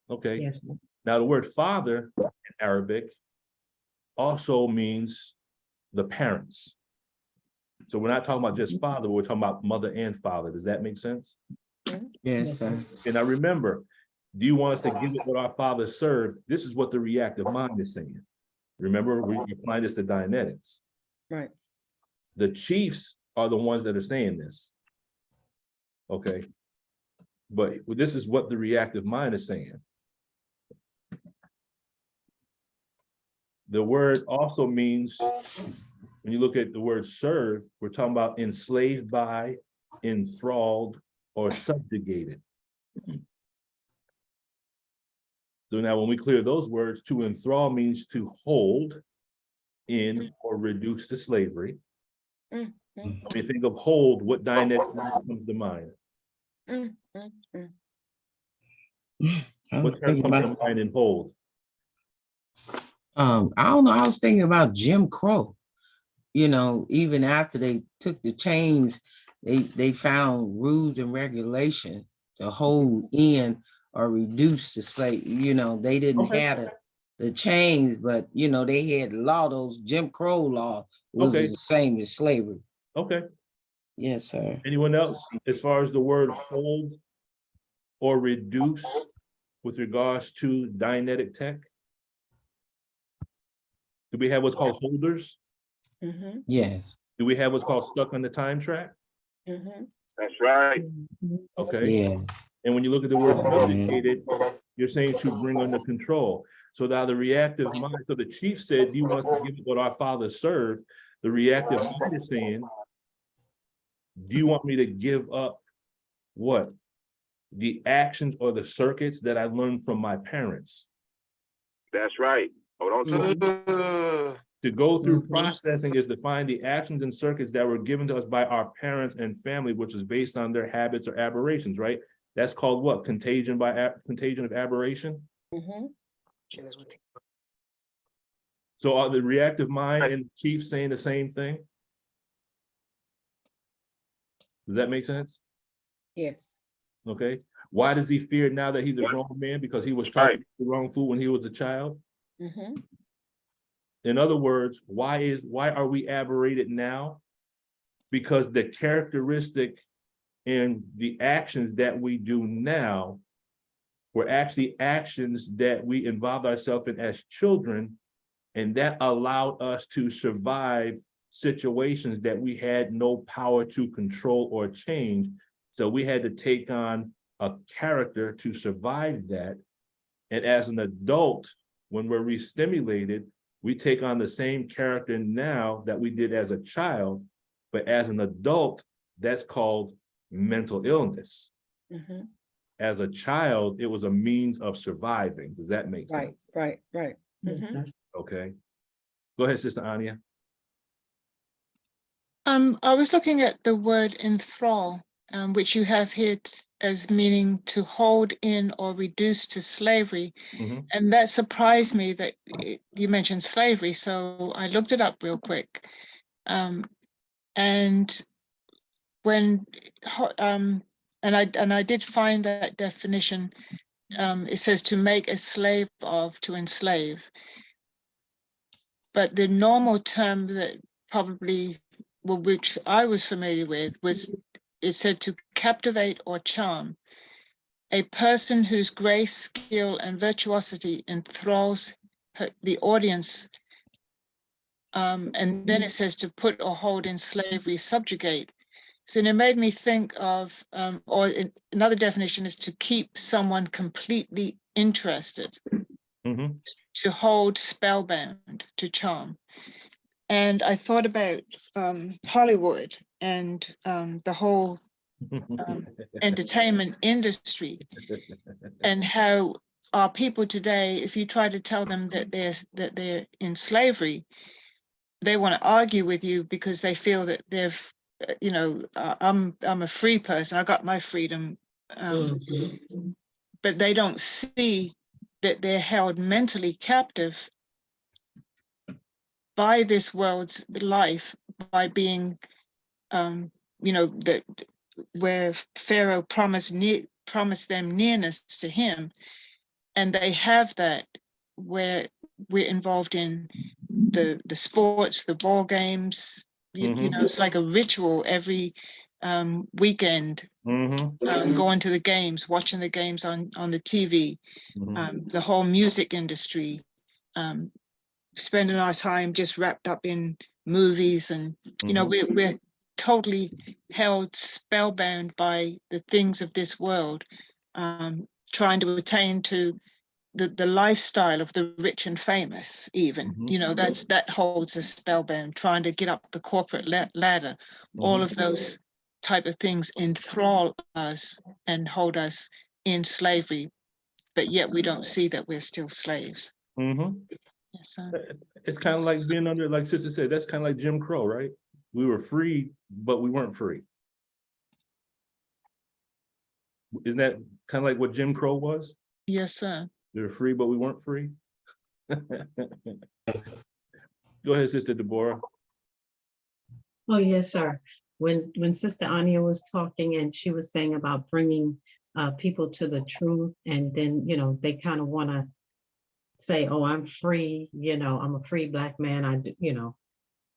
Okay. Yes. Now the word father in Arabic also means the parents. So we're not talking about just father, we're talking about mother and father. Does that make sense? Yes, sir. And now remember, do you want us to give it what our father served? This is what the reactive mind is saying. Remember, we applying this to Dianetics. Right. The chiefs are the ones that are saying this. Okay. But this is what the reactive mind is saying. The word also means, when you look at the word serve, we're talking about enslaved by, enthralled, or subjugated. So now when we clear those words, to enthrall means to hold in or reduce to slavery. When you think of hold, what Dianetic comes to mind? What term comes to mind in hold? I don't know. I was thinking about Jim Crow. You know, even after they took the chains, they found rules and regulations to hold in or reduce the slave. You know, they didn't have the chains, but you know, they had law. Those Jim Crow law was the same as slavery. Okay. Yes, sir. Anyone else, as far as the word hold or reduce with regards to Dianetic tech? Do we have what's called holders? Yes. Do we have what's called stuck on the time track? That's right. Okay. Yeah. And when you look at the word subjugated, you're saying to bring under control. So now the reactive mind, so the chief said, you want to give what our fathers served. The reactive mind is saying, do you want me to give up what? The actions or the circuits that I learned from my parents? That's right. Hold on to it. To go through processing is to find the actions and circuits that were given to us by our parents and family, which is based on their habits or aberrations, right? That's called what? Contagion by contagion of aberration. So are the reactive mind and chief saying the same thing? Does that make sense? Yes. Okay. Why does he fear now that he's a grown man? Because he was taught the wrong food when he was a child. In other words, why are we aberrated now? Because the characteristic and the actions that we do now were actually actions that we involved ourselves in as children, and that allowed us to survive situations that we had no power to control or change. So we had to take on a character to survive that. And as an adult, when we're re-stimulated, we take on the same character now that we did as a child, but as an adult, that's called mental illness. As a child, it was a means of surviving. Does that make sense? Right. Okay. Go ahead, Sister Anya. I was looking at the word enthrall, which you have here as meaning to hold in or reduce to slavery. And that surprised me that you mentioned slavery. So I looked it up real quick. And when, and I did find that definition. It says to make a slave of, to enslave. But the normal term that probably, well, which I was familiar with, was it said to captivate or charm. A person whose grace, skill, and virtuosity enthralls the audience. And then it says to put or hold in slavery, subjugate. So it made me think of, another definition is to keep someone completely interested, to hold spellbound, to charm. And I thought about Hollywood and the whole entertainment industry, and how our people today, if you try to tell them that they're in slavery, they want to argue with you because they feel that they've, I'm a free person. I got my freedom, but they don't see that they're held mentally captive by this world's life, by being, that where Pharaoh promised them nearness to him, and they have that where we're involved in the sports, the ball games. You know, it's like a ritual every weekend, going to the games, watching the games on the TV, the whole music industry. spending our time just wrapped up in movies, and you know, we're totally held spellbound by the things of this world, trying to attain to the lifestyle of the rich and famous. Even you know, that holds us spellbound, trying to get up the corporate ladder. All of those type of things enthrall us and hold us in slavery, but yet we don't see that we're still slaves. Yes, sir. It's kind of like being under, like Sister said, that's kind of like Jim Crow, right? We were free, but we weren't free. Isn't that kind of like what Jim Crow was? Yes, sir. We were free, but we weren't free. Go ahead, Sister Deborah. Oh, yes, sir. When Sister Anya was talking and she was saying about bringing people to the truth, and then, you know, they kind of want to say, oh, I'm free, you know, I'm a free Black man, I do, you know,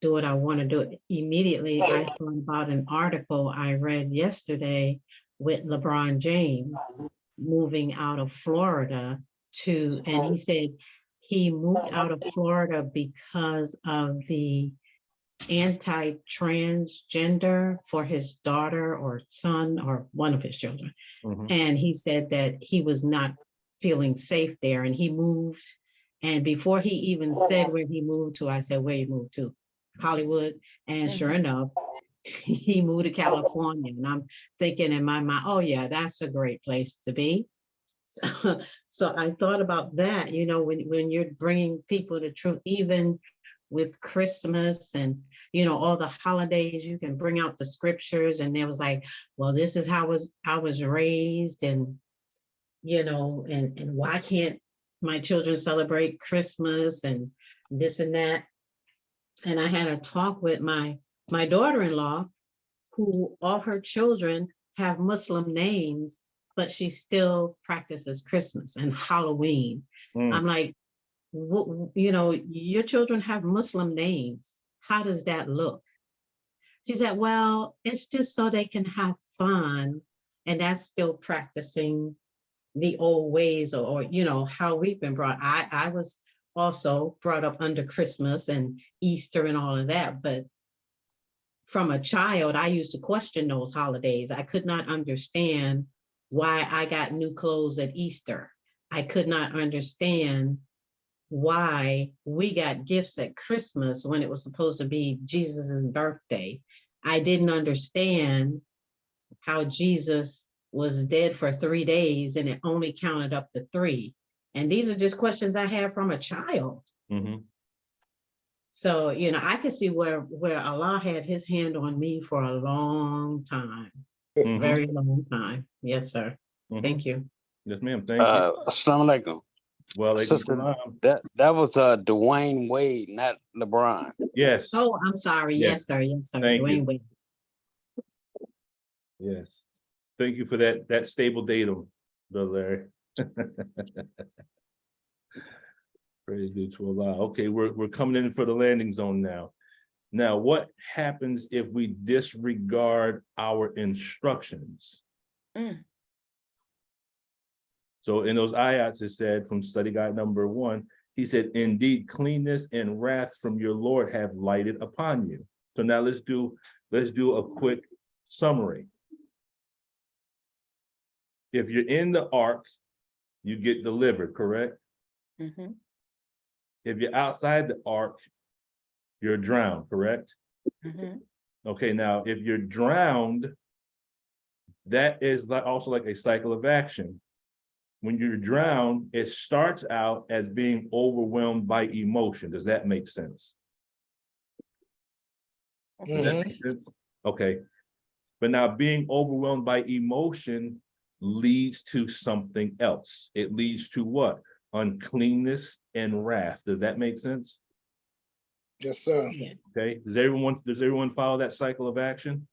do what I want to do. Immediately, I thought about an article I read yesterday with LeBron James moving out of Florida and he said he moved out of Florida because of the anti-transgender for his daughter or son or one of his children. And he said that he was not feeling safe there, and he moved. And before he even said where he moved to, I said, where you moved to? Hollywood. And sure enough, he moved to California. And I'm thinking in my mind, oh yeah, that's a great place to be. So I thought about that, you know, when you're bringing people to truth, even with Christmas and, you know, all the holidays, you can bring out the scriptures, and there was like, well, this is how I was raised, and, you know, and why can't my children celebrate Christmas and this and that. And I had a talk with my daughter-in-law, who all her children have Muslim names, but she still practices Christmas and Halloween. I'm like, you know, your children have Muslim names. How does that look? She said, well, it's just so they can have fun. And that's still practicing the old ways, or you know, how we've been brought. I was also brought up under Christmas and Easter and all of that. But from a child, I used to question those holidays. I could not understand why I got new clothes at Easter. I could not understand why we got gifts at Christmas when it was supposed to be Jesus's birthday. I didn't understand how Jesus was dead for 3 days and it only counted up to 3. And these are just questions I have from a child. So, you know, I could see where Allah had his hand on me for a long time, very long time. Yes, sir. Thank you. Yes, ma'am. Thank you. Assalamu alaikum. Well, Sister, that was Dwayne Wade, not LeBron. Yes. Oh, I'm sorry. Yes, sir. Yes, sir. Thank you. Dwayne Wade. Yes. Thank you for that stable datum, Brother Larry. Praise be to Allah. Okay, we're coming in for the landing zone now. Now, what happens if we disregard our instructions? So in those ayats, it said from study guide number 1, he said, indeed, cleanness and wrath from your Lord have lighted upon you. So now let's do a quick summary. If you're in the ark, you get delivered, correct? If you're outside the ark, you're drowned, correct? Okay, now if you're drowned, that is also like a cycle of action. When you're drowned, it starts out as being overwhelmed by emotion. Does that make sense? Does that make sense? Okay. But now being overwhelmed by emotion leads to something else. It leads to what? Uncleanness and wrath. Does that make sense? Yes, sir. Okay. Does everyone follow that cycle of action?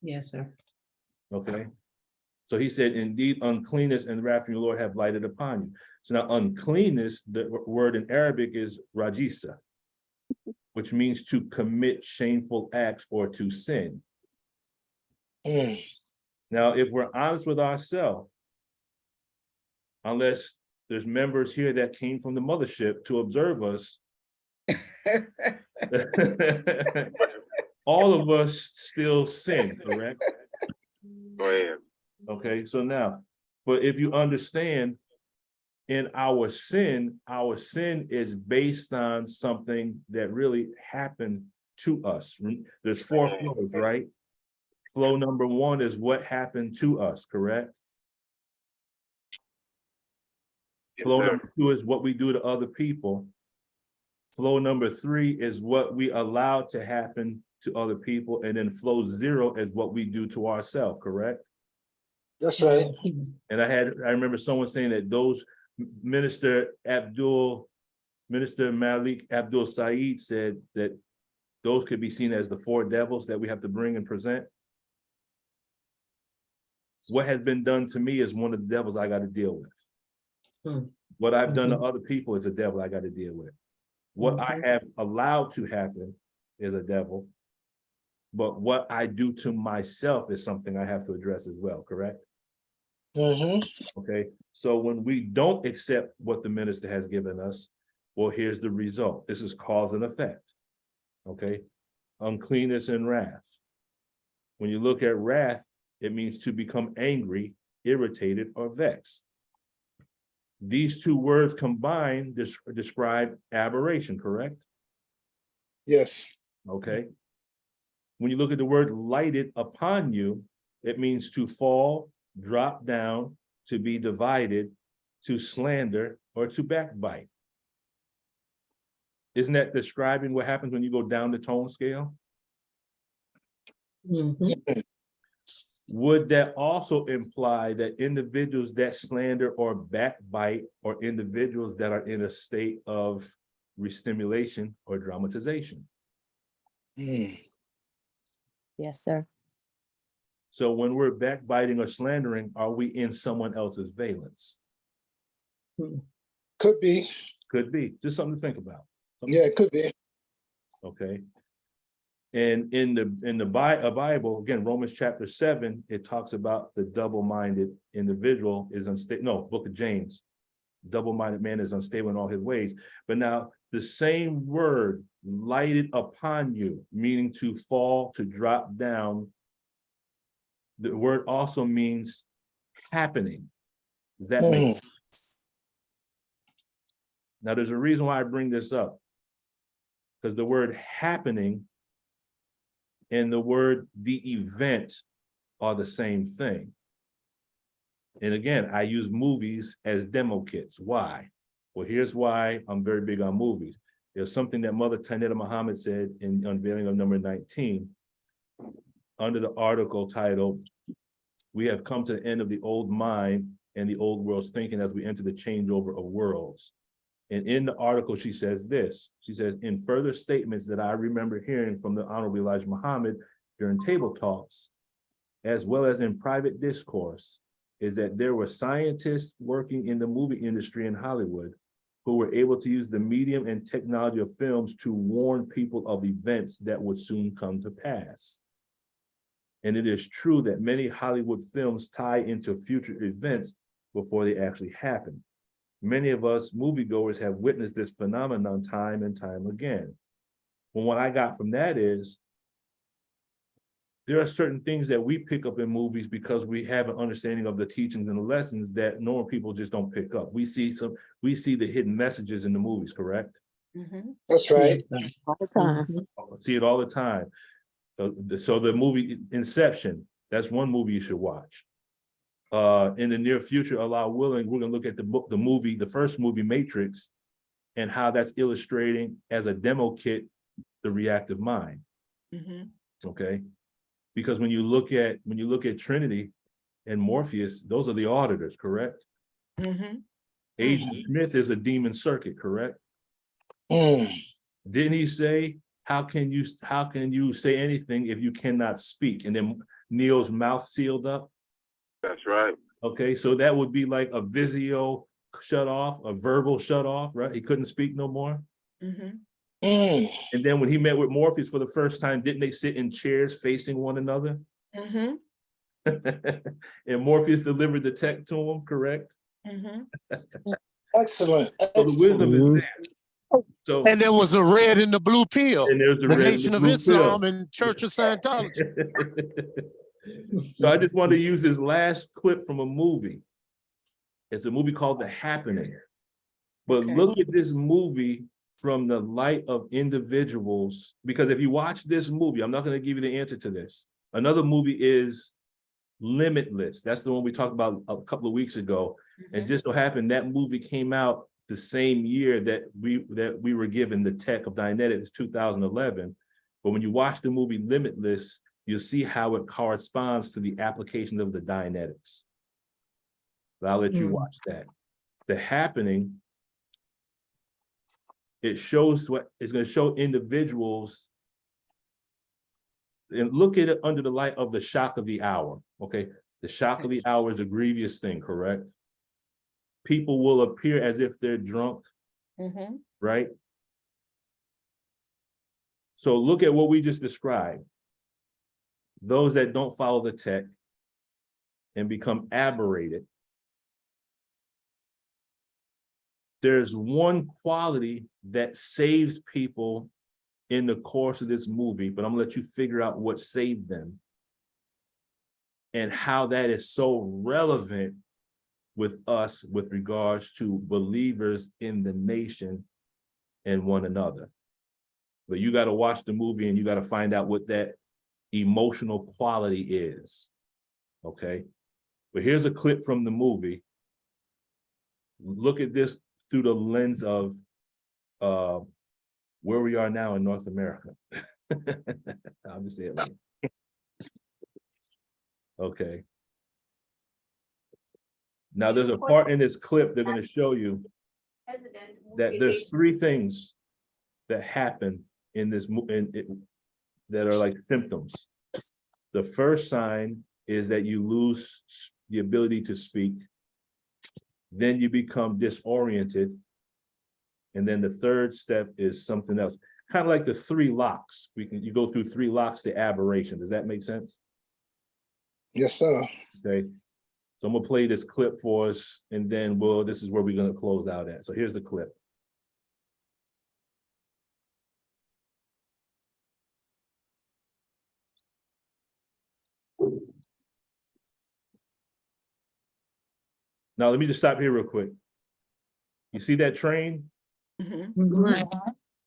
Yes, sir. Okay. So he said, indeed, uncleanness and wrath from your Lord have lighted upon you. So now uncleanness, the word in Arabic is rajisa, which means to commit shameful acts or to sin. Now, if we're honest with ourselves, unless there's members here that came from the mothership to observe us, All of us still sin, correct? Go ahead. Okay, so now, but if you understand, in our sin is based on something that really happened to us. There's 4 flows, right? Flow number 1 is what happened to us, correct? Yes, Flow sir. number 2 is what we do to other people. Flow number 3 is what we allow to happen to other people. And then flow 0 is what we do to ourselves, correct? That's right. And I remember someone saying that those Minister Malik Abdul Said said that those could be seen as the 4 devils that we have to bring and present. What has been done to me is one of the devils I got to deal with. What I've done to other people is a devil I got to deal with. What I have allowed to happen is a devil, but what I do to myself is something I have to address as well, correct? Okay, so when we don't accept what the minister has given us, well, here's the result. This is cause and effect. Okay, uncleanness and wrath. When you look at wrath, it means to become angry, irritated, or vexed. These 2 words combined describe aberration, correct? Yes. Okay. When you look at the word lighted upon you, it means to fall, drop down, to be divided, to slander, or to backbite. Isn't that describing what happens when you go down the tone scale? Would that also imply that individuals that slander or backbite are individuals that are in a state of restimulation or dramatization? Yes, sir. So when we're backbiting or slandering, are we in someone else's valence? Could be. Could be. Just something to think about. Yeah, it could be. Okay. And in the Bible, again, Romans chapter 7, it talks about the double-minded individual is unstable. No, book of James, double-minded man is unstable in all his ways. But now the same word, lighted upon you, meaning to fall, to drop down, the word also means happening. Does that make sense? Now, there's a reason why I bring this up, because the word happening and the word the event are the same thing. And again, I use movies as demo kits. Why? Well, here's why I'm very big on movies. There's something that Mother Dianetics Muhammad said in unveiling of number 19, under the article titled, "We have come to the end of the old mind and the old world's thinking as we enter the changeover of worlds." And in the article, she says this. She says, in further statements that I remember hearing from the Honorable Elijah Muhammad during table talks, as well as in private discourse, is that there were scientists working in the movie industry in Hollywood who were able to use the medium and technology of films to warn people of events that would soon come to pass. And it is true that many Hollywood films tie into future events before they actually happen. Many of us moviegoers have witnessed this phenomenon time and time again. Well, what I got from that is, there are certain things that we pick up in movies because we have an understanding of the teachings and the lessons that normal people just don't pick up. We see the hidden messages in the movies, correct? That's right. All the time. See it all the time. So the movie Inception, that's one movie you should watch. In the near future, Allah willing, we're gonna look at the first movie, Matrix, and how that's illustrating as a demo kit, the reactive mind. Okay. Because when you look at Trinity and Morpheus, those are the auditors, correct? Agent Smith is a demon circuit, correct? Didn't he say, how can you say anything if you cannot speak? And then Neo's mouth sealed up. That's right. Okay, so that would be like a visio shut off, a verbal shut off, right? He couldn't speak no more. And then when he met with Morpheus for the first time, didn't they sit in chairs facing one another? And Morpheus delivered the tech to him, correct? Excellent. So the wisdom is there. So, And there was a red and the blue pill. and there's the The red and Nation the of blue Islam pill. and Church of Scientology. So I just want to use this last clip from a movie. It's a movie called The Happening. But look at this movie from the light of individuals, because if you watch this movie, I'm not going to give you the answer to this. Another movie is Limitless. That's the one we talked about a couple of weeks ago. And just so happened that movie came out the same year that we were given the tech of Dianetics, 2011. But when you watch the movie Limitless, you'll see how it corresponds to the application of the Dianetics. But I'll let you watch that. The Happening, it shows what it's going to show individuals, and look at it under the light of the shock of the hour. Okay, the shock of the hour is a grievous thing, correct? People will appear as if they're drunk, right? So look at what we just described. Those that don't follow the tech and become aberrated. There's one quality that saves people in the course of this movie, but I'm gonna let you figure out what saved them and how that is so relevant with us with regards to believers in the nation and one another. But you got to watch the movie and you got to find out what that emotional quality is, okay? But here's a clip from the movie. Look at this through the lens of where we are now in North America. I'll just say it like that. Okay. Now there's a part in this clip they're going to show you that there's three things that happen in this that are like symptoms. The first sign is that you lose the ability to speak. Then you become disoriented. And then the third step is something else, kind of like the three locks. You go through three locks to aberration. Does that make sense? Yes, sir. Okay. So I'm gonna play this clip for us, and then this is where we're gonna close out at. So here's the clip. Now let me just stop here real quick. You see that train?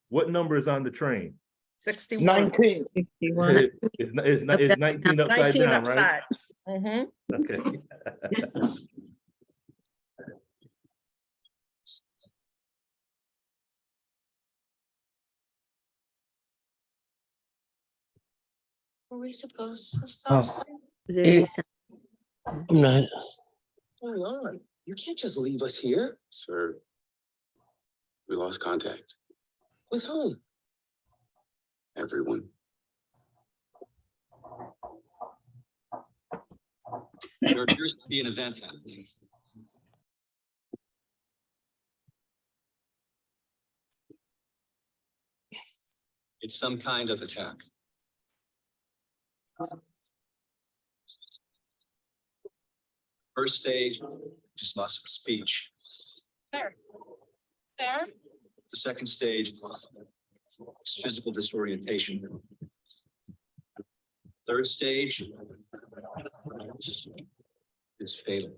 What number is on the train? 61. 19. 61. It's 19 upside 19 down, upside. right? Okay. Were we supposed to stop? Is there any sound? No. Hold on. You can't just leave us here. Sir, we lost contact. With whom? Everyone. There appears to be an event happening. It's some kind of attack. First stage, just loss of speech. There. The second stage is physical disorientation. Third stage is fatal.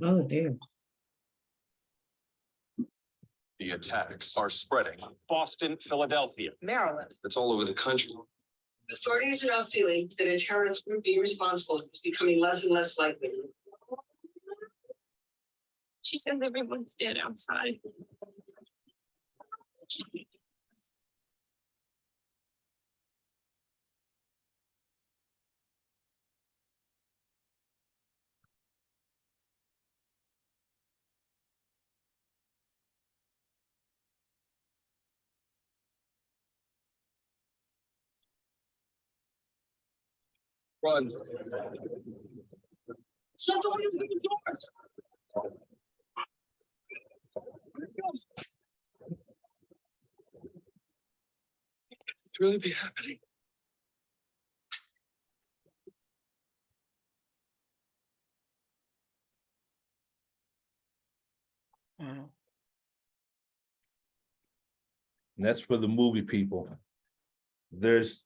Oh, dear. The attacks are spreading. Boston, Philadelphia. Maryland. It's all over the country. Authorities are now feeling that a terrorist group being responsible is becoming less and less likely. She says everyone's dead outside. Run. Shut the windows and the doors. It's really be happening. Wow. And that's for the movie people. There's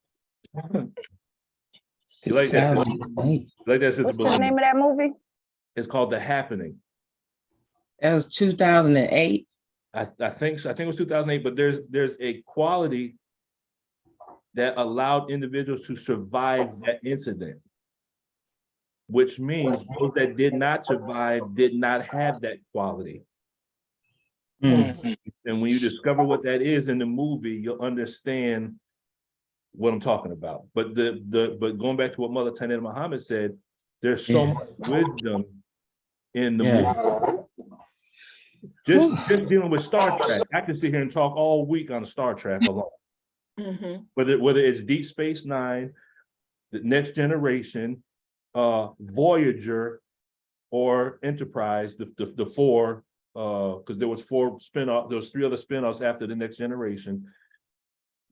you like that? You like that, Sister What's the Belinda? name of that movie? It's called The Happening. That was 2008. I think so. I think it was 2008, but there's a quality that allowed individuals to survive that incident, which means those that did not survive did not have that quality. Mm. And when you discover what that is in the movie, you'll understand what I'm talking about. But but going back to what Mother Dianetic Muhammad said, there's so much wisdom in the movie. Just dealing with Star Trek, I can sit here and talk all week on Star Trek alone. Whether it's Deep Space Nine, the Next Generation, Voyager, or Enterprise, the four, because there was four spinoff, there was three other spinoffs after the Next Generation.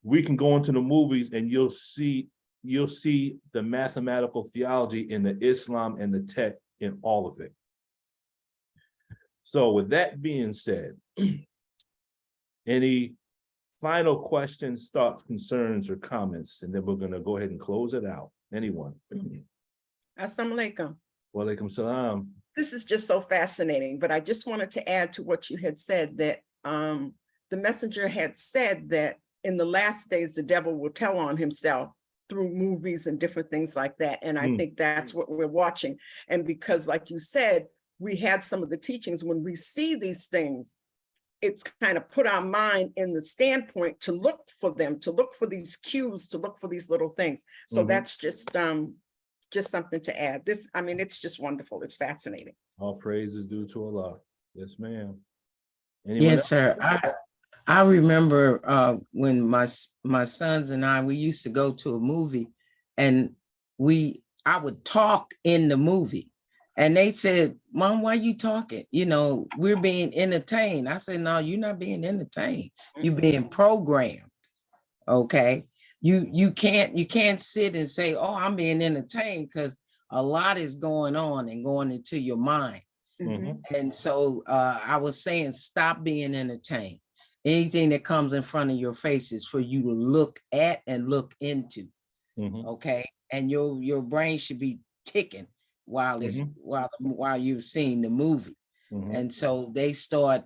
We can go into the movies and you'll see the mathematical theology in the Islam and the tech in all of it. So with that being said, any final questions, thoughts, concerns, or comments, and then we're going to go ahead and close it out. Anyone? Assalamu alaikum. Wa alaikum salam. This is just so fascinating, but I just wanted to add to what you had said that the messenger had said that in the last days, the devil will tell on himself through movies and different things like that. And I think that's what we're watching. And because, like you said, we had some of the teachings, when we see these things, it's kind of put our mind in the standpoint to look for them, to look for these cues, to look for these little things. So that's just something to add. This, I mean, it's just wonderful. It's fascinating. All praise is due to Allah. Yes, ma'am. Yes, sir. I remember when my sons and I, we used to go to a movie, and I would talk in the movie, and they said, "Mom, why you talking? You know, we're being entertained." I said, "No, you're not being entertained. You're being programmed." Okay. You can't sit and say, "Oh, I'm being entertained," because a lot is going on and going into your mind. And so I was saying, stop being entertained. Anything that comes in front of your face is for you to look at and look into. Okay. And your brain should be ticking while it's while you're seeing the movie. And so they start,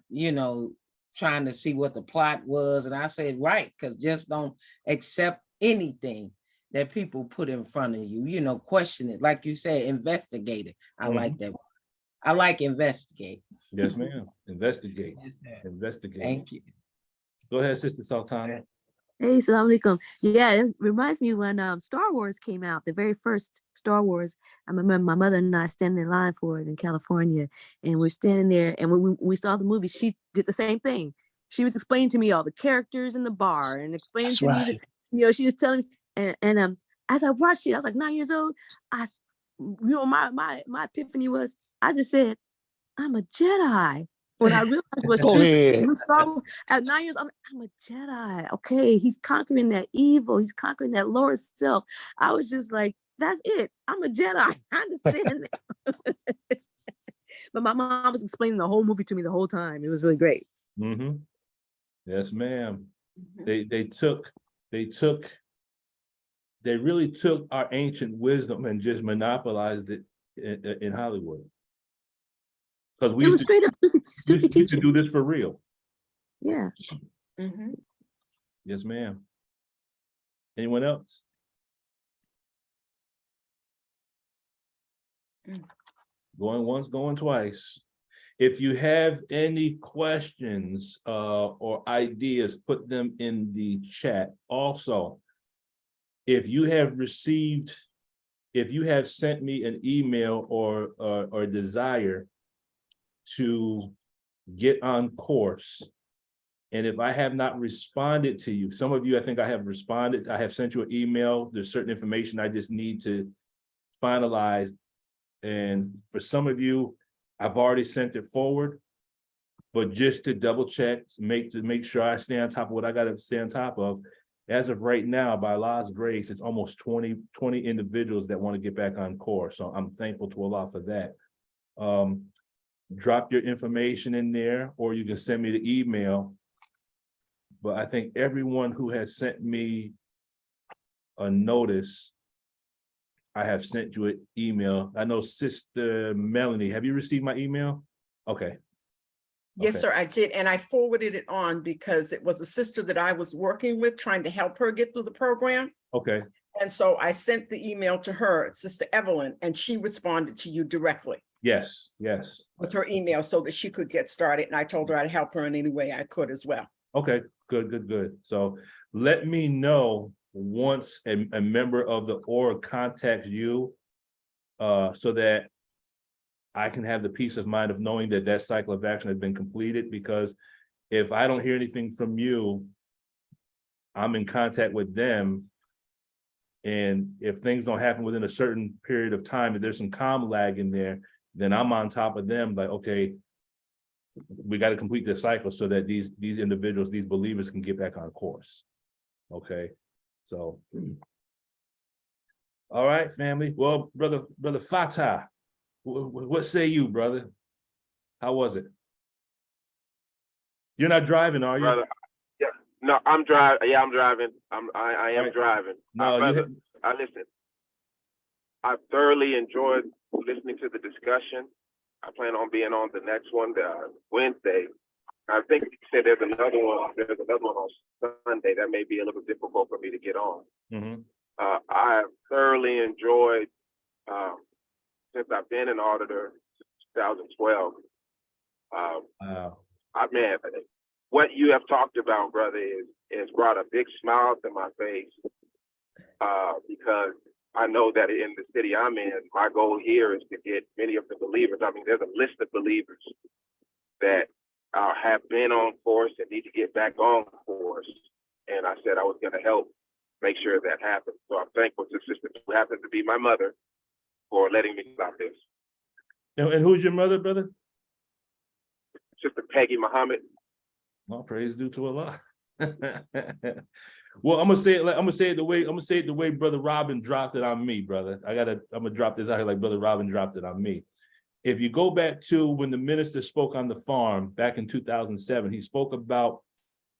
trying to see what the plot was. And I said, right, because just don't accept anything that people put in front of you, question it. Like you said, investigate it. I like that word. I like investigate. Yes, ma'am. Investigate. Yes, sir. Investigate. Thank you. Go ahead, Sister Sultana. Hey, salam alaikum. Yeah, it reminds me when Star Wars came out, the very first Star Wars. I remember my mother and I standing in line for it in California, and we're standing there, and when we saw the movie, she did the same thing. She was explaining to me all the characters in the bar and explaining to me that, she was telling me, and as I watched it, I was like 9 years old. My epiphany was, I just said, I'm a Jedi. When I realized what at 9 years, I'm a Jedi. Okay, he's conquering that evil. He's conquering that lower self. I was just like, that's it. I'm a Jedi. I understand that. But my mom was explaining the whole movie to me the whole time. It was really great. Yes, ma'am. They really took our ancient wisdom and just monopolized it in Hollywood. Because we used to do this for real. Yeah. Yes, ma'am. Anyone else? Going once, going twice. If you have any questions or ideas, put them in the chat. Also, if you have sent me an email or desire to get on course, and if I have not responded to you, some of you, I think I have responded. I have sent you an email. There's certain information I just need to finalize. And for some of you, I've already sent it forward, but just to double check, to make sure I stay on top of what I got to stay on top of. As of right now, by Allah's grace, it's almost 20 individuals that want to get back on course. So I'm thankful to Allah for that. drop your information in there, or you can send me the email. But I think everyone who has sent me a notice, I have sent you an email. I know Sister Melanie, have you received my email? Okay. Yes, Okay. sir, I did. And I forwarded it on because it was a sister that I was working with, trying to help her get through the program. Okay. And so I sent the email to her, Sister Evelyn, and she responded to you directly Yes, yes. with her email so that she could get started. And I told her I'd help her in any way I could as well. Okay, good, good, good. So let me know once a member of the org contacts you, so that I can have the peace of mind of knowing that that cycle of action has been completed. Because if I don't hear anything from you, I'm in contact with them. And if things don't happen within a certain period of time, if there's some comm lag in there, then I'm on top of them, like, okay, we got to complete this cycle so that these individuals, these believers can get back on course. Okay, so. All right, family. Well, brother Fatah, what say you, brother? How was it? You're not driving, are you? Brother, yeah, no, I'm driving. Yeah, I'm driving. I am Right. driving. No, brother, I listen. I thoroughly enjoyed listening to the discussion. I plan on being on the next one, Wednesday. I think you said there's another one. There's another one on Sunday that may be a little difficult for me to get on. I have thoroughly enjoyed, since I've been an auditor since 2012. Wow. Man, what you have talked about, brother, is brought a big smile to my face, because I know that in the city I'm in, my goal here is to get many of the believers. I mean, there's a list of believers that have been on course and need to get back on course. And I said I was going to help make sure that happens. So I'm thankful to Sister who happens to be my mother for letting me about this. And who's your mother, brother? Sister Peggy Muhammad. Well, praise due to Allah. Well, I'm gonna say it the way Brother Robin dropped it on me, brother. I'm gonna drop this out here like Brother Robin dropped it on me. If you go back to when the minister spoke on the farm back in 2007, he spoke about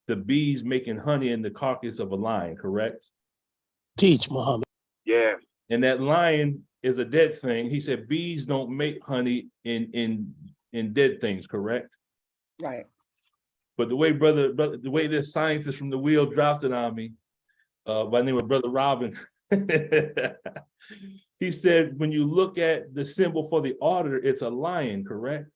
the bees making honey in the carcass of a lion, correct? Teach, Muhammad. Yeah. And that lion is a dead thing. He said bees don't make honey in dead things, correct? Right. But the way the way this scientist from the wheel dropped it on me, by the name of Brother Robin, he said, when you look at the symbol for the auditor, it's a lion, correct?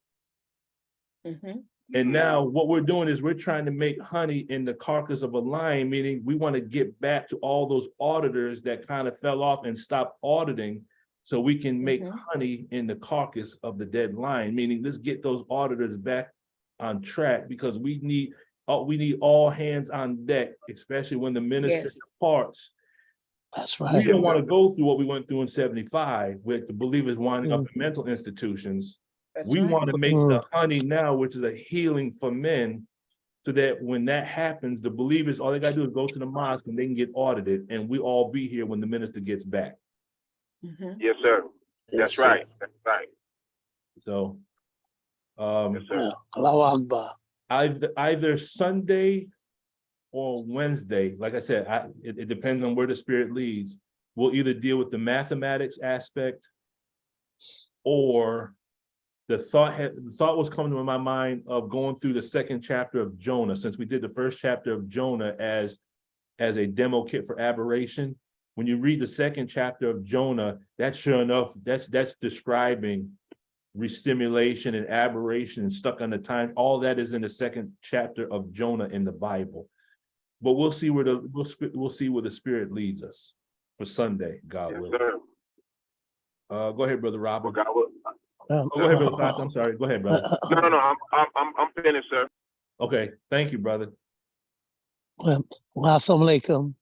And now what we're doing is we're trying to make honey in the carcass of a lion, meaning we want to get back to all those auditors that kind of fell off and stopped auditing, so we can make honey in the carcass of the dead lion, meaning let's get those auditors back on track, because we need all hands on deck, especially when the minister departs. That's right. We don't want to go through what we went through in 75 with the believers winding up in mental institutions. We want to make the honey now, which is a healing for men, so that when that happens, the believers, all they got to do is go to the mosque and they can get audited, and we all be here when the minister gets back. Yes, sir. That's right. That's right. So, yes, sir. Allahu Akbar. Either Sunday or Wednesday, like I said, it depends on where the Spirit leads. We'll either deal with the mathematics aspect, or the thought was coming to my mind of going through the second chapter of Jonah, since we did the first chapter of Jonah as a demo kit for aberration. When you read the second chapter of Jonah, that's sure enough, that's describing restimulation and aberration and stuck on the time. All that is in the second chapter of Jonah in the Bible. But we'll see where the Spirit leads us for Sunday, God willing. Go ahead, Brother Robert. God will. Go ahead, Brother Fox. I'm sorry. Go ahead, brother. No. I'm finished, sir. Okay, thank you, brother. Well, assalamu alaikum.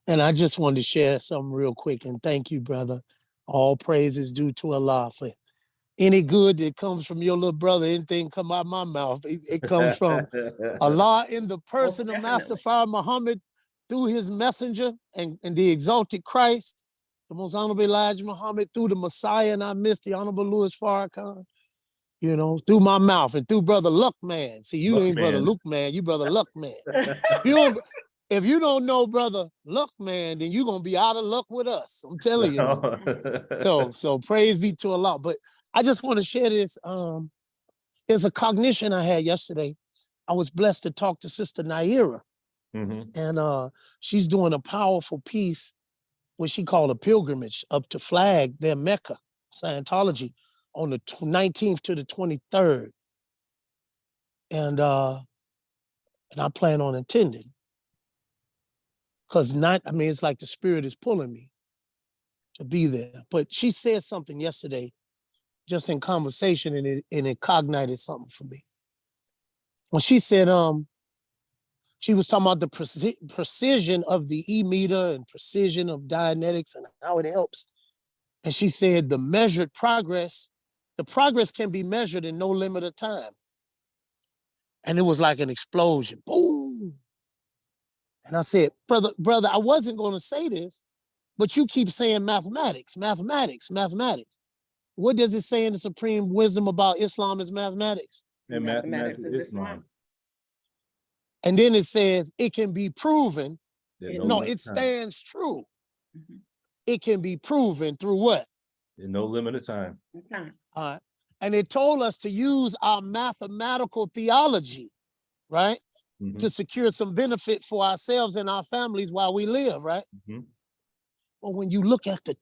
And I just wanted to share something real quick, and thank you, brother. All praise is due to Allah. For any good that comes from your little brother, anything come out of my mouth, it comes from Allah in the person of Master Fard Muhammad through his messenger and the exalted Christ, the most honorable Elijah Muhammad, through the Messiah in our midst, the honorable Louis Farrakhan. you know, through my mouth and through Brother Luck Man. See, you ain't Brother Luckman. Luke Man, you Brother Luck Man. If you don't know Brother Luck Man, then you're gonna be out of luck with us. I'm telling you now. So praise be to Allah. But I just want to share this. There's a cognition I had yesterday. I was blessed to talk to Sister Naira, and she's doing a powerful piece, what she called a pilgrimage up to flag their Mecca, Scientology, on the 19th to the 23rd. And I plan on attending. Because it's like the spirit is pulling me to be there. But she said something yesterday, just in conversation, and it cognited something for me. When she said, she was talking about the precision of the e-meter and precision of Dianetics and how it helps. And she said the measured progress, the progress can be measured in no limit of time. And it was like an explosion, boom. And I said, brother, I wasn't going to say this, but you keep saying mathematics, mathematics, mathematics. What does it say in the Supreme Wisdom about Islam is mathematics? And mathematics is Islam. And then it says it can be proven. No, it stands true. It can be proven through what? In no limit of time. And it told us to use our mathematical theology, right? To secure some benefit for ourselves and our families while we live, right? But when you look at the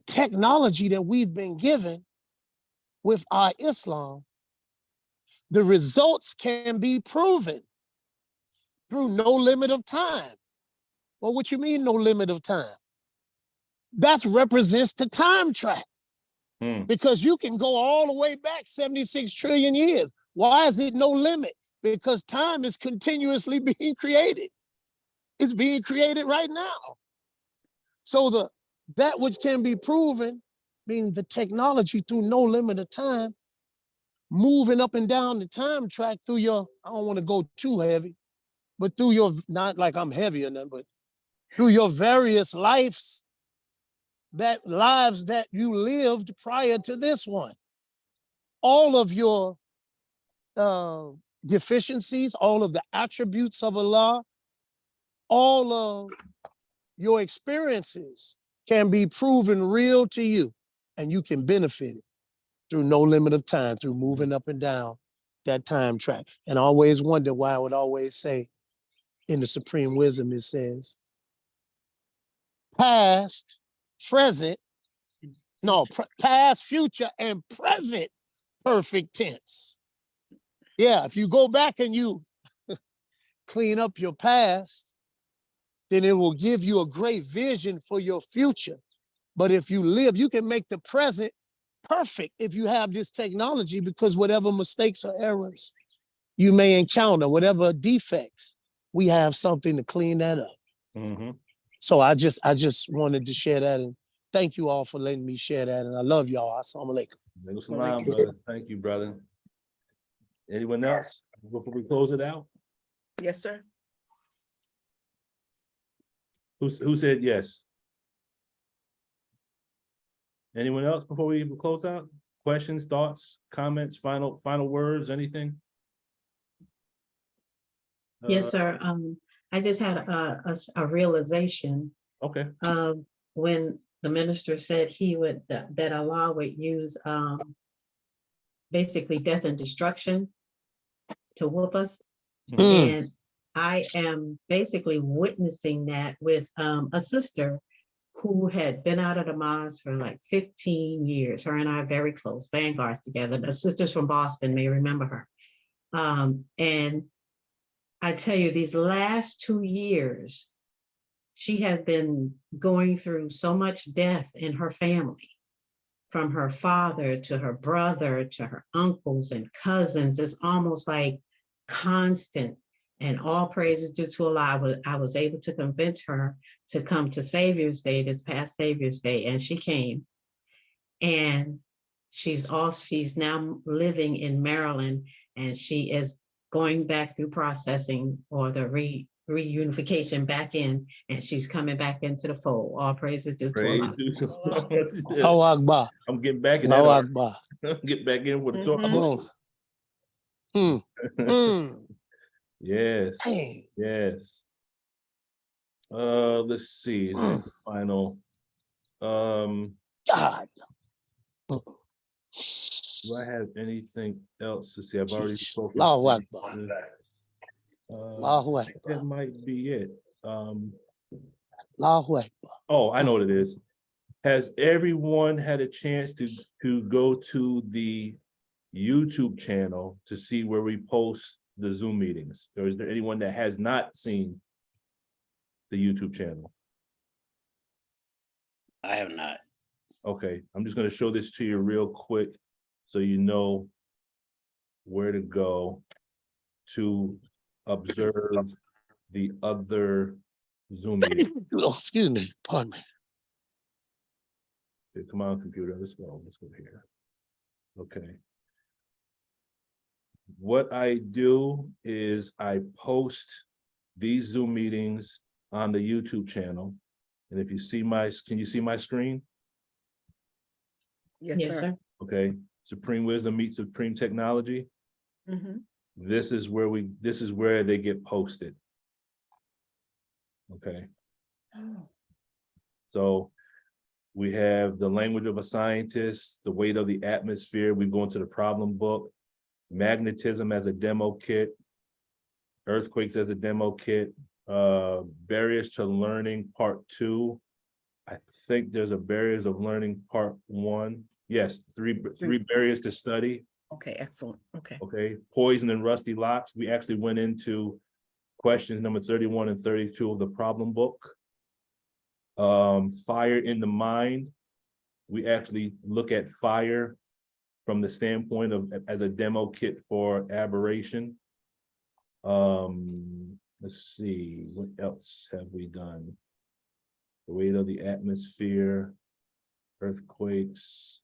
technology that we've been given with our Islam, the results can be proven through no limit of time. Well, what you mean no limit of time? That represents the time track. Because you can go all the way back 76 trillion years. Why is it no limit? Because time is continuously being created. It's being created right now. So that which can be proven, meaning the technology through no limit of time, moving up and down the time track through your, I don't want to go too heavy, but through your, not like I'm heavy or nothing, but through your various lives that you lived prior to this one. All of your deficiencies, all of the attributes of Allah, all of your experiences can be proven real to you, and you can benefit it through no limit of time, through moving up and down that time track. And I always wonder why I would always say in the Supreme Wisdom, it says, past, future, and present perfect tense. Yeah, if you go back and you clean up your past, then it will give you a great vision for your future. But if you live, you can make the present perfect if you have this technology, because whatever mistakes or errors you may encounter, whatever defects, we have something to clean that up. So I just wanted to share that, and thank you all for letting me share that. And I love y'all. Assalamu alaikum. Salam, brother. Thank you, brother. Anyone else before we close it out? Yes, sir. Who said yes? Anyone else before we close out? Questions, thoughts, comments, final words, anything? Yes, sir. I just had a realization. Okay. Of when the minister said that Allah would use basically death and destruction to whoop us. And I am basically witnessing that with a sister who had been out of the mosque for like 15 years. Her and I are very close, vanguards together. The sisters from Boston may remember her. And I tell you, these last 2 years, she had been going through so much death in her family, from her father to her brother to her uncles and cousins. It's almost like constant. And all praises due to Allah. I was able to convince her to come to Savior's Day, this past Savior's Day, and she came. And she's now living in Maryland, and she is going back through processing or the reunification back in, and she's coming back into the fold. All praises due to Allah. Allahu Akbar. I'm getting back in that. Allahu Akbar. Get back in with the Torah. Yes. Dang. Yes. Let's see. Is there a final? God. Do I have anything else to say? I've already spoken. Allahu Akbar. Allahu Akbar. That might be it. Allahu Akbar. Oh, I know what it is. Has everyone had a chance to go to the YouTube channel to see where we post the Zoom meetings? Or is there anyone that has not seen the YouTube channel? I have not. Okay, I'm just going to show this to you real quick so you know where to go to observe the other Zoom meeting. Oh, excuse me, pardon me. Okay, come on, computer, let's go here. Okay. What I do is I post these Zoom meetings on the YouTube channel. And if you see can you see my screen? Yes, sir. Okay, Supreme Wisdom meets Supreme Technology. This is where they get posted. Okay. So we have the language of a scientist, the weight of the atmosphere. We go into the problem book, magnetism as a demo kit, earthquakes as a demo kit, barriers to learning part 2. I think there's a barriers of learning part 1. Yes, three barriers to study. Okay, excellent. Okay. Okay, poison and rusty locks. We actually went into questions number 31 and 32 of the problem book. Fire in the mind. We actually look at fire from the standpoint of as a demo kit for aberration. Let's see, what else have we done? The weight of the atmosphere, earthquakes.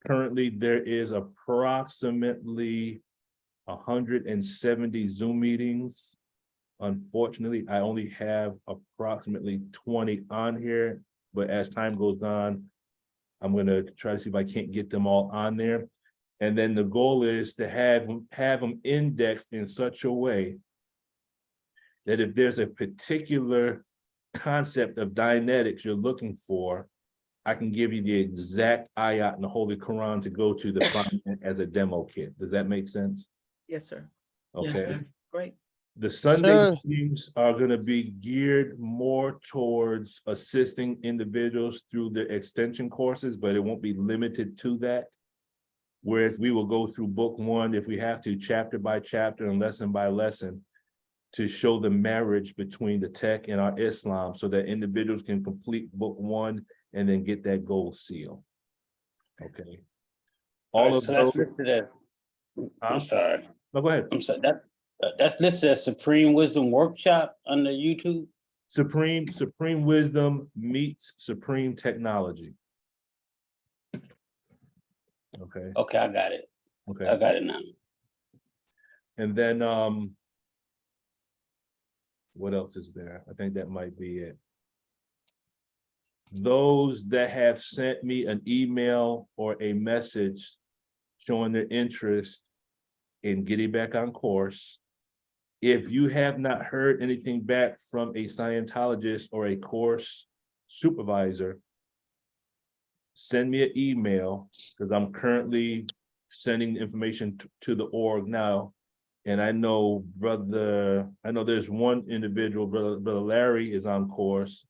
Currently, there is approximately 170 Zoom meetings. Unfortunately, I only have approximately 20 on here, but as time goes on, I'm gonna try to see if I can't get them all on there. And then the goal is to have them indexed in such a way that if there's a particular concept of Dianetics you're looking for, I can give you the exact ayat in the Holy Quran to go to find it as a demo kit. Does that make sense? Yes, sir. Okay. Yes, sir. Great. The Sunday meetings are going to be geared more towards assisting individuals through their extension courses, but it won't be limited to that. Whereas we will go through book 1, if we have to, chapter by chapter and lesson by lesson, to show the marriage between the tech and our Islam so that individuals can complete book 1 and then get that gold seal. Okay. All of so those. that's listed as, I'm sorry. No, go ahead. I'm sorry. That's listed as Supreme Wisdom Workshop under YouTube. Supreme Wisdom meets Supreme Technology. Okay. Okay, I got it. Okay. I got it now. And then what else is there? I think that might be it. Those that have sent me an email or a message showing their interest in getting back on course, if you have not heard anything back from a Scientologist or a course supervisor, send me an email, because I'm currently sending information to the org now. And I know there's one individual, brother Larry is on course,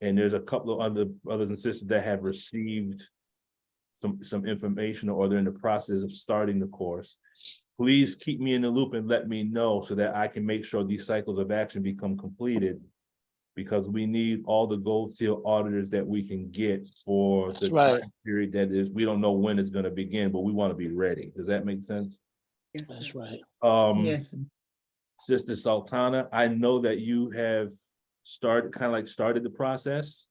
and there's a couple of other brothers and sisters that have received some information or they're in the process of starting the course. Please keep me in the loop and let me know so that I can make sure these cycles of action become completed, because we need all the gold seal auditors that we can get for the time period that is, we don't know when it's going to begin, but we want to be ready. Does that make sense? Yes, that's right. Yes. Sister Sultana, I know that you have started the process.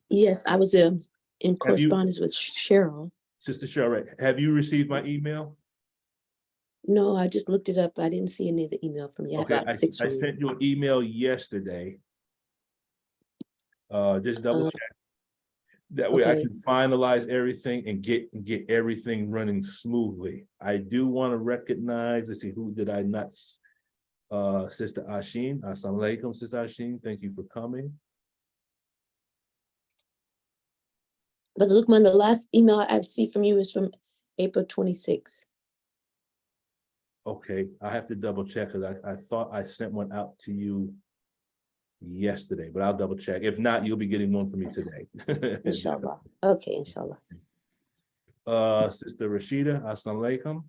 Yes, I was in correspondence with Cheryl. Sister Cheryl, have you received my email? No, I just looked it up. I didn't see any of the email from you. I Okay, got I 6 from you. sent you an email yesterday. Just double check. That way I okay. can finalize everything and get everything running smoothly. I do want to recognize, let's see, who did I not? Sister Ashin, Assalamu alaikum, Sister Ashin, thank you for coming. But look, man, the last email I've seen from you is from April 26th. Okay, I have to double check because I thought I sent one out to you yesterday, but I'll double check. If not, you'll be getting one from me today. Inshallah. Okay, inshallah. Sister Rashida, Assalamu alaikum.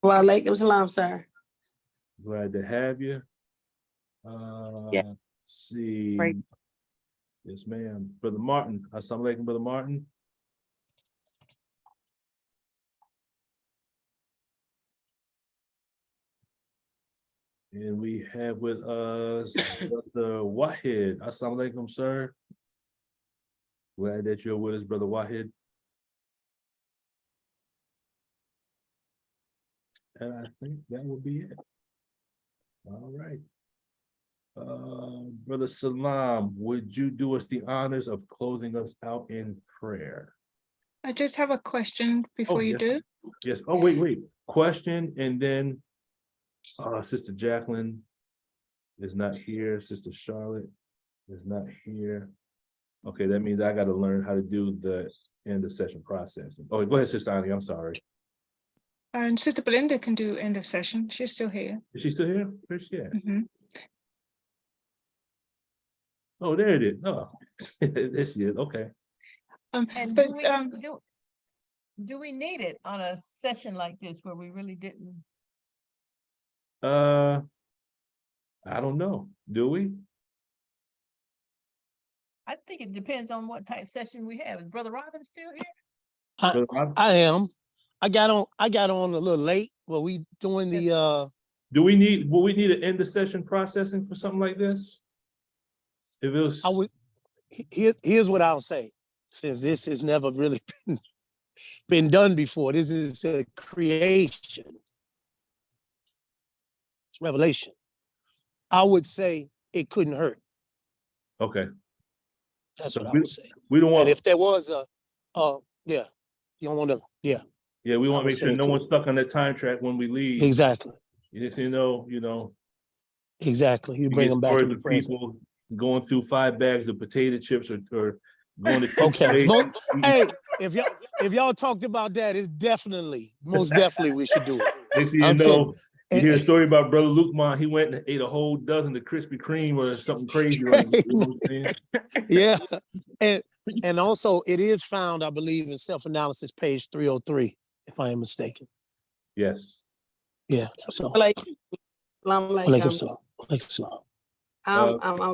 Wa alaikum salam, sir. Glad to have you. Yeah. Let's see. Right. Yes, ma'am. Brother Martin, Assalamu alaikum, Brother Martin. And we have with us Brother Wahid. Assalamu alaikum, sir. Glad that you're with us, Brother Wahid. And I think that will be it. All right. Brother Salam, would you do us the honors of closing us out in prayer? I just have a question before you yes. do. Yes. Oh, wait. Question, and then Sister Jacqueline is not here. Sister Charlotte is not here. Okay, that means I got to learn how to do the end of session processing. Oh, go ahead, Sister Annie. I'm sorry. And Sister Belinda can do end of session. She's still here. Is she still here? Where's she at? Mhm. Oh, there it is. Oh, there she is. Okay. And But do we need it on a session like this where we really didn't? I don't know. Do we? I think it depends on what type of session we have. Is Brother Robin still here? Brother Rob? I am. I got on a little late. Well, we doing the will we need an end of session processing for something like this? If it was here's what I'll say, since this has never really been done before. This is a creation. It's revelation. I would say it couldn't hurt. okay. That's what I would say. We don't want. And if there was yeah, you don't want to, yeah. Yeah, we want to would make sure say no it one's stuck on that time track when we leave. Exactly. You know. Exactly. You bring them back into the present. People going through 5 bags of potato chips or going to okay. Hey, if y'all talked about that, it's most definitely we should do it. Next thing you know, you hear a story about Brother Lukman. He went and ate a whole dozen of Krispy Kreme or something crazy like that. You know what I'm saying? Yeah. And also it is found, I believe, in self-analysis page 303, if I am mistaken. Yes. Yeah. So I'm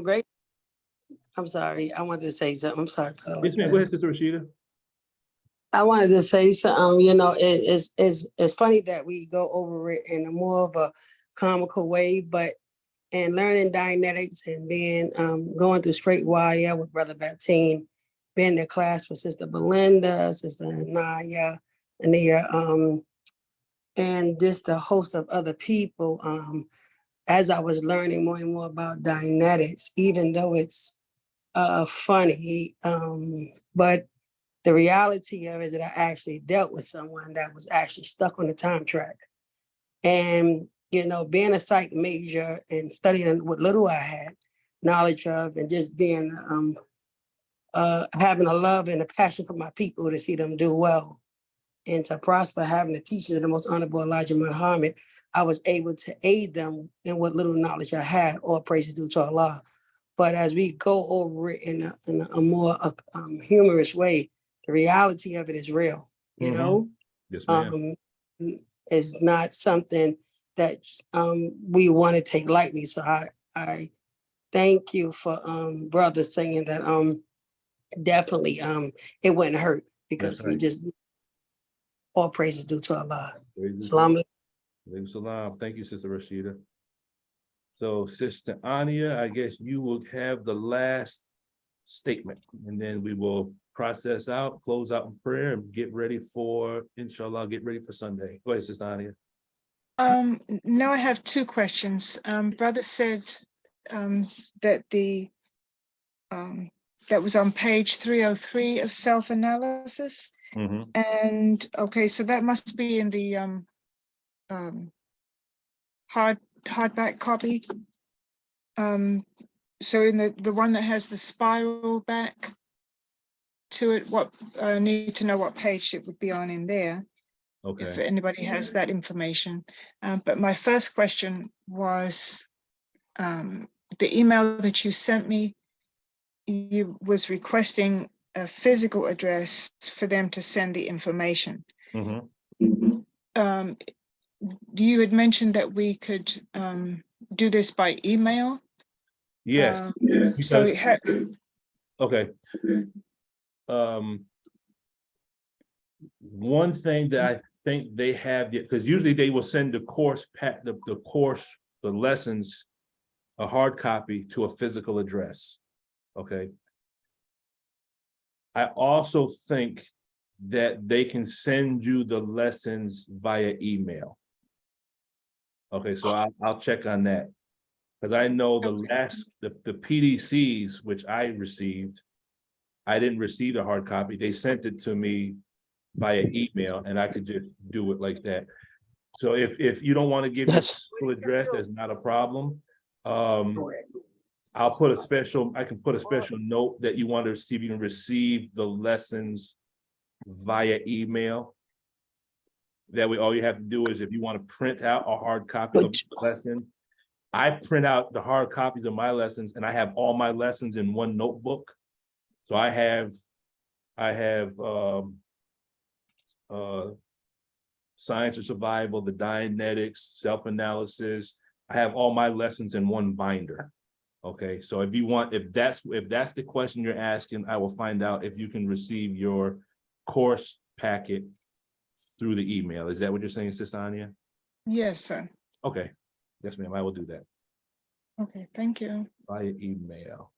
great. I'm sorry. I wanted to say something. I'm sorry. Yes, ma'am. Go ahead, Sister Rashida. I wanted to say something. It's funny that we go over it in a more of a comical way, but in learning Dianetics and being going through straight wire with Brother Baptine, being in the class with Sister Belinda, Sister Anaya, and just a host of other people. As I was learning more and more about Dianetics, even though it's funny, but the reality of it is that I actually dealt with someone that was actually stuck on the time track. And, being a psych major and studying what little I had knowledge of, and just being, having a love and a passion for my people to see them do well and to prosper, having the teachers of the most honorable Elijah Muhammad, I was able to aid them in what little knowledge I had. All praises due to Allah. But as we go over it in a more humorous way, the reality of it is real. Yes, ma'am. It's not something that we want to take lightly. So I thank you for brother saying that definitely it wouldn't hurt, because we just all praises due to Allah. Salam. Salam. Thank you, Sister Rashida. So, Sister Ania, I guess you will have the last statement, and then we will process out, close out in prayer, and get ready for, inshallah, get ready for Sunday. Go ahead, Sister Ania. Now I have two questions. Brother said that that was on page 303 of self-analysis. And okay, so that must be in the hardback copy. So in the one that has the spiral back to it, what I need to know what page it would be on in there. If Okay. anybody has that information. But my first question was the email that you sent me, you was requesting a physical address for them to send the information. You had mentioned that we could do this by email. Yes. So it had. Okay. One thing that I think they have, because usually they will send the course the lessons, a hard copy to a physical address. Okay. I also think that they can send you the lessons via email. Okay, so I'll check on that. Because I know the PDCs, which I received, I didn't receive a hard copy. They sent it to me via email, and I could just do it like that. So if you don't want to give your full address, that's not a problem. I can put a special note that you want to see if you can receive the lessons via email. That way, all you have to do is if you want to print out a hard copy of the lesson, I print out the hard copies of my lessons, and I have all my lessons in one notebook. So I have Science of Survival, the Dianetics, self-analysis. I have all my lessons in one binder. Okay, so if that's the question you're asking, I will find out if you can receive your course packet through the email. Is that what you're saying, Sister Ania? Yes, sir. Okay, yes, ma'am, I will do that. Okay, thank you. Via email.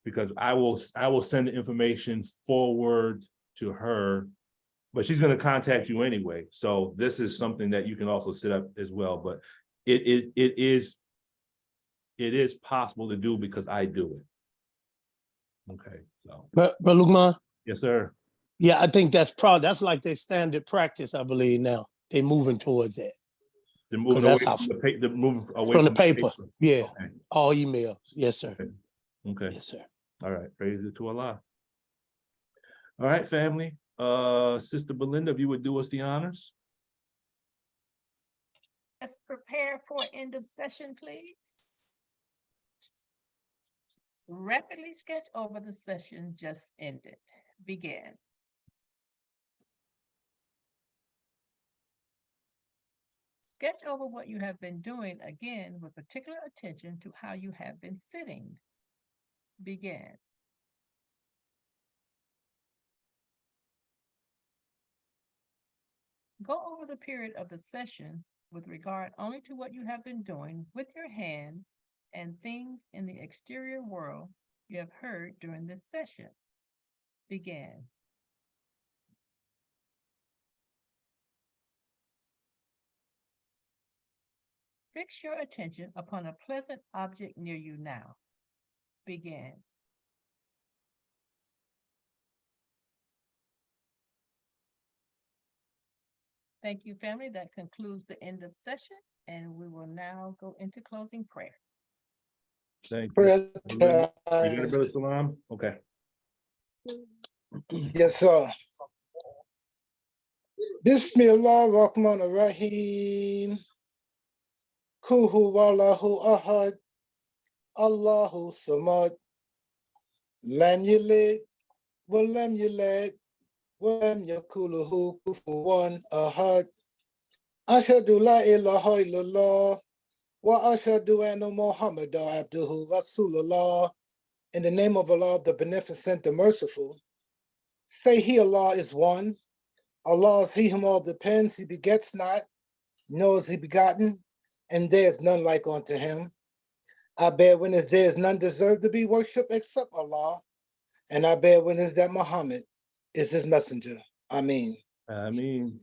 Because I will send the information forward to her, but she's going to contact you anyway. So this is something that you can also set up as well. But it is possible to do because I do it. Okay, so. But Lukman? Yes, sir. Yeah, I think that's like their standard practice, I believe now. They're moving towards that. They're moving away from the paper. Yeah, okay. All emails. Yes, sir. Okay. Yes, sir. All right, praise it to Allah. All right, family. Sister Belinda, if you would do us the honors. Let's prepare for end of session, please. Rapidly sketch over the session just ended. Begin. Sketch over what you have been doing, again, with particular attention to how you have been sitting. Begin. Go over the period of the session with regard only to what you have been doing with your hands and things in the exterior world you have heard during this session. Begin. Fix your attention upon a pleasant object near you now. Begin. Thank you, family. That concludes the end of session, and we will now go into closing prayer. Thank you. You got it, Brother Salam? Okay. Yes, sir. Bismillah Rahman Rahim. Kuhu Wallahu Ahad. Allahu Samad. Lam Yalid. Walam Yalid. Walam Yakuluhu Kufuwan Ahad. Ashhadu la ilaha illallah. Wa ashhadu anna Muhammadan abduhu Rasulullah. In the name of Allah, the Beneficent, the Merciful. Say He, Allah, is one. Allah is He whom all depends. He begets not, nor is He begotten, and there is none like unto him. I bear witness there is none deserved to be worshipped except Allah, and I bear witness that Muhammad is his messenger. Ameen. Ameen.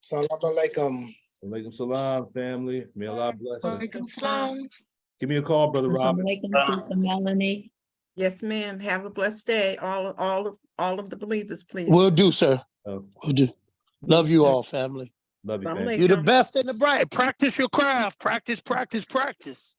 Salam alaikum. Alaikum salam, family. May Allah bless us. Walaikum salam. Give me a call, Brother Robert. Sister Melanie. Yes, ma'am. Have a blessed day. All of the believers, please. Will do, sir. Oh, Will do. Love you all, family. love you, Salam family. You're the alaikum. best and the bright. Practice your craft. Practice, practice, practice.